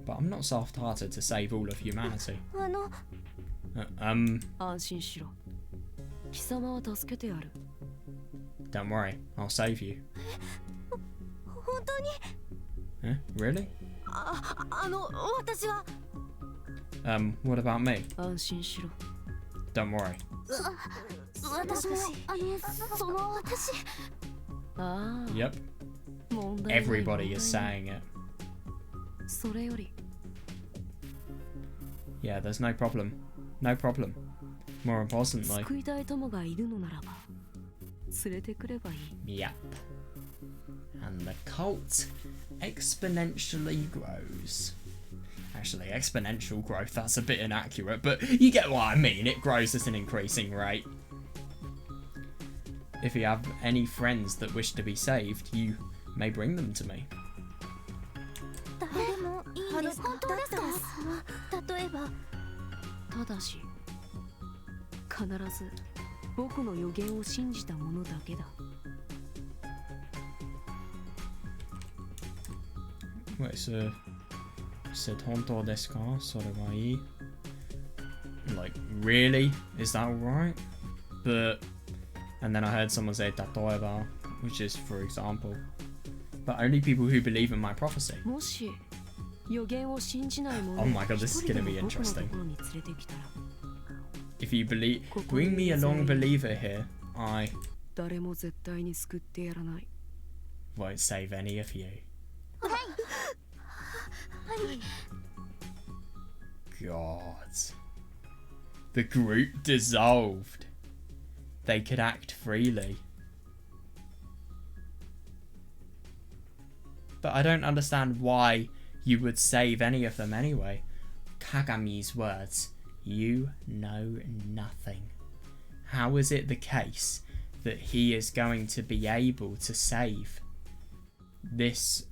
But I'm not soft-hearted to save all of humanity. 安心しろ。貴様は助けてやる。 Don't worry, I'll save you. 本当に Eh? Really? 私は What about me? 安心しろ。 Don't worry. 私もその私ああ。 Yep. 問題ない。 Everybody is saying it. それより Yeah, there's no problem. No problem. More importantly. 救いたい友がいるのならば連れてくればいい。 Yep. And the cult exponentially grows. Actually, exponential growth, that's a bit inaccurate, but you get what I mean. It grows at an increasing rate. If you have any friends that wish to be saved, you may bring them to me. 誰でもいいです。本当ですか？例えばただし必ず僕の予言を信じた者だけだ。 Wait, so... said honto desu ka? Sore wa ii? Like, really? Is that alright? But... and then I heard someone say tatoeba, which is for example. But only people who believe in my prophecy. もし予言を信じない者 Oh my god, this is gonna be 一人でも僕の interesting. ところに連れてきたら If you believe... bring me a long believer here, I 誰も絶対に救ってやらない。 won't save any of you. God. The group dissolved. They could act freely. But I don't understand why you would save any of them anyway. Kagami's words. You know nothing. How is it the case that he is going to be able to save this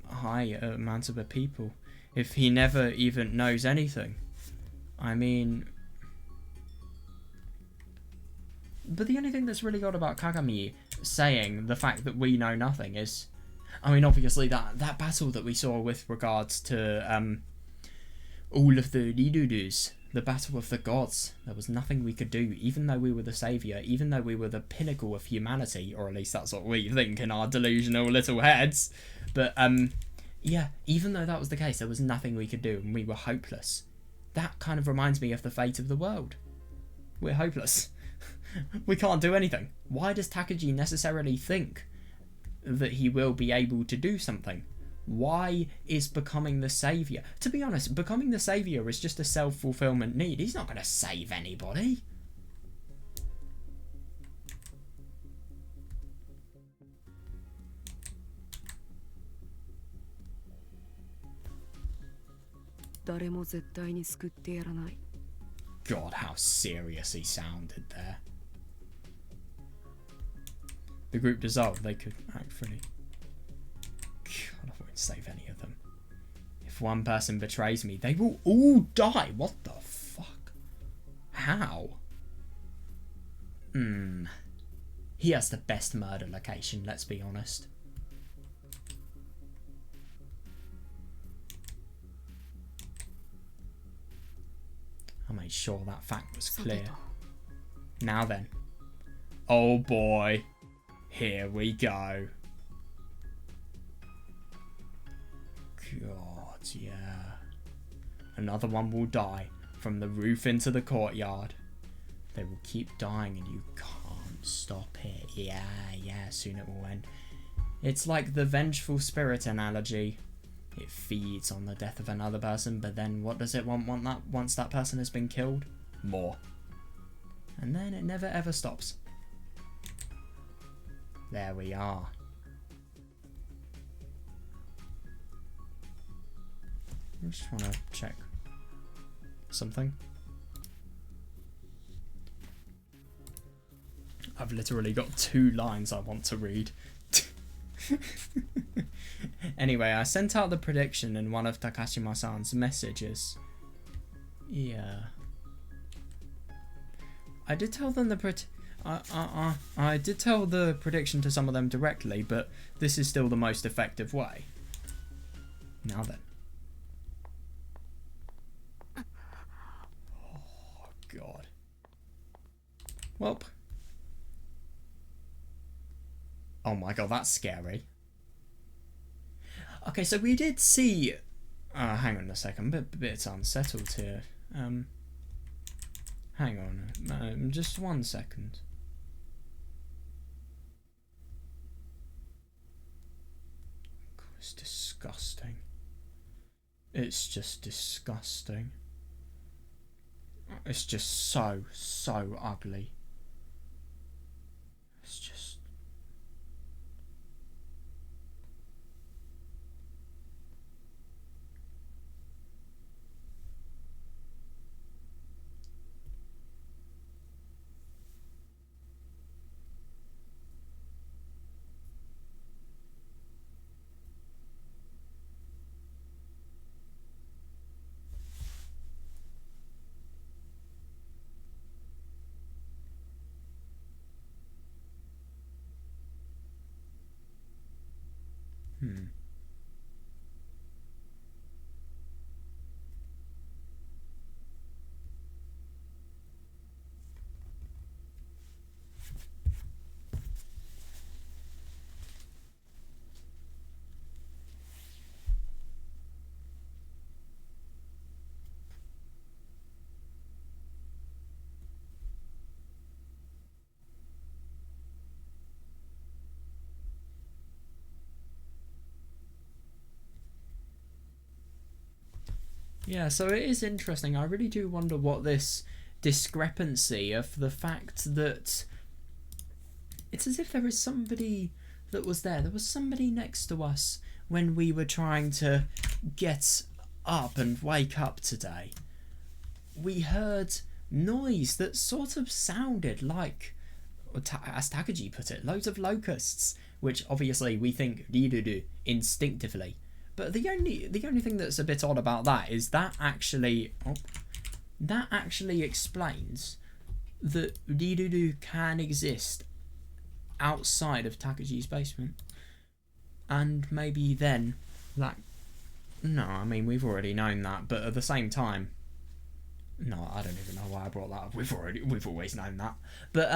high amount of people if he never even knows anything? I mean... but the only thing that's really odd about Kagami saying the fact that we know nothing is... I mean, obviously that battle that we saw with regards to all of the Rirurus, the battle of the gods, there was nothing we could do, even though we were the saviour, even though we were the pinnacle of humanity, or at least that's what we think in our delusional little heads. But, yeah, even though that was the case, there was nothing we could do, and we were hopeless. That kind of reminds me of the fate of the world. We're hopeless. We can't do anything. Why does Takuji necessarily think that he will be able to do something? Why is becoming the saviour? To be honest, becoming the saviour is just a self-fulfillment need. He's not going to save anybody. God, how serious he sounded there. The group dissolved. They could act freely. God, I won't save any of them. If one person betrays me, they will all die. What the fuck? How? He has the best murder location, let's be honest. I made sure that fact was clear. Now then. Oh boy. Here we go. God, yeah. Another one will die from the roof into the courtyard. They will keep dying and you can't stop it. Yeah, soon it will end. It's like the vengeful spirit analogy. It feeds on the death of another person, but then what does it want once that person has been killed? More. And then it never ever stops. There we are. I just want to check something. I've literally got 2 lines I want to read. Anyway, I sent out the prediction in one of Takashima-san's messages. Yeah. I did tell them I did tell the prediction to some of them directly, but this is still the most effective way. Now then. Oh, God. Welp. Oh my God, that's scary. Okay, so we did see... hang on a second, I'm a bit unsettled here. Hang on, just 1 second. God, it's disgusting. It's just disgusting. It's just so ugly. It's just... Yeah, so it is interesting. I really do wonder what this discrepancy of the fact that it's as if there is somebody that was there. There was somebody next to us when we were trying to get up and wake up today. We heard noise that sort of sounded like, as Takuji put it, loads of locusts, which obviously we think Rirudu instinctively. But the only thing that's a bit odd about that is that actually explains that Rirudu can exist outside of Takuji's basement. And maybe then that... No, I mean, we've already known that, but at the same time... No, I don't even know why I brought that up. We've always known that. But,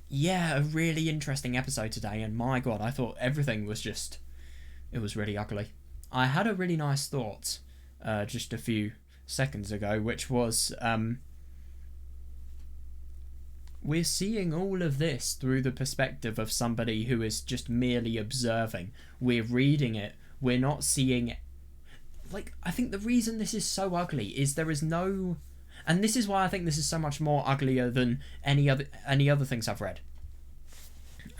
yeah, a really interesting episode today, and my God, I thought everything was just... It was really ugly. I had a really nice thought just a few seconds ago, which was we're seeing all of this through the perspective of somebody who is just merely observing. We're reading it. We're not seeing it. Like, I think the reason this is so ugly is there is no... And this is why I think this is so much more uglier than any other things I've read.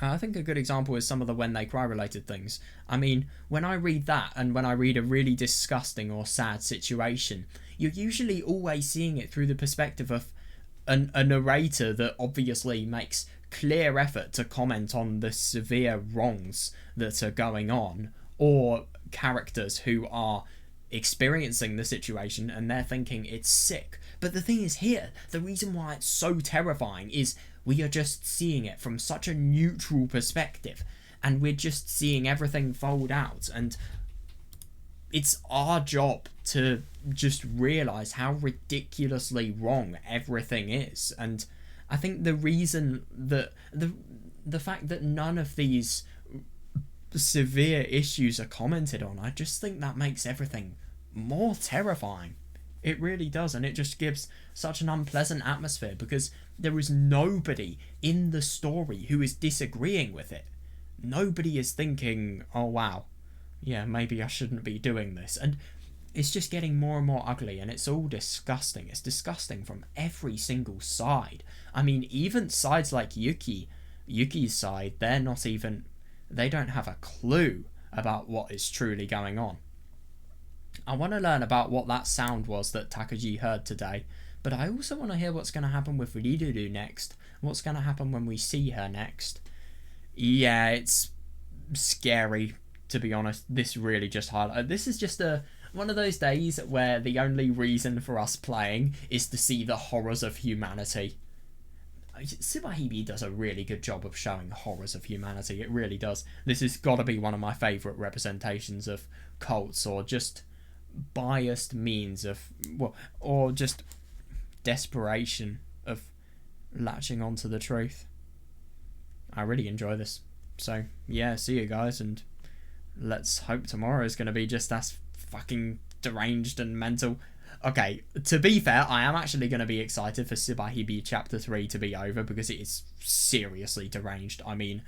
I think a good example is some of the When They Cry related things. I mean, when I read that and when I read a really disgusting or sad situation, you're usually always seeing it through the perspective of a narrator that obviously makes clear effort to comment on the severe wrongs that are going on, or characters who are experiencing the situation and they're thinking it's sick. But the thing is here, the reason why it's so terrifying is we are just seeing it from such a neutral perspective, and we're just seeing everything fold out, and it's our job to just realise how ridiculously wrong everything is. And I think the reason that the fact that none of these severe issues are commented on, I just think that makes everything more terrifying. It really does, and it just gives such an unpleasant atmosphere because there is nobody in the story who is disagreeing with it. Nobody is thinking, oh wow, yeah, maybe I shouldn't be doing this. And it's just getting more and more ugly, and it's all disgusting. It's disgusting from every single side. I mean, even sides like Yuki's side, they don't have a clue about what is truly going on. I want to learn about what that sound was that Takuji heard today, but I also want to hear what's going to happen with Riduru next. What's going to happen when we see her next. Yeah, it's scary, to be honest. This really just this is just one of those days where the only reason for us playing is to see the horrors of humanity. Subarashiki Hibi does a really good job of showing horrors of humanity. It really does. This has got to be one of my favourite representations of cults, or just biased means of, well, or just desperation of latching onto the truth. I really enjoy this. So yeah, see you guys, and let's hope tomorrow is going to be just as fucking deranged and mental. Okay, to be fair, I am actually going to be excited for Subarashiki Hibi Chapter 3 to be over, because it is seriously deranged. I mean,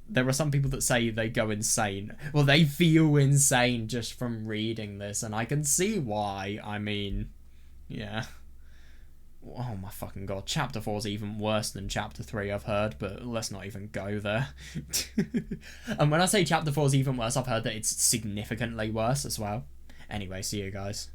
there are some people that say they go insane. Well, they feel insane just from reading this, and I can see why. I mean, yeah. Oh my fucking god, Chapter 4 is even worse than Chapter 3, I've heard, but let's not even go there. And when I say Chapter 4 is even worse, I've heard that it's significantly worse as well. Anyway, see you guys.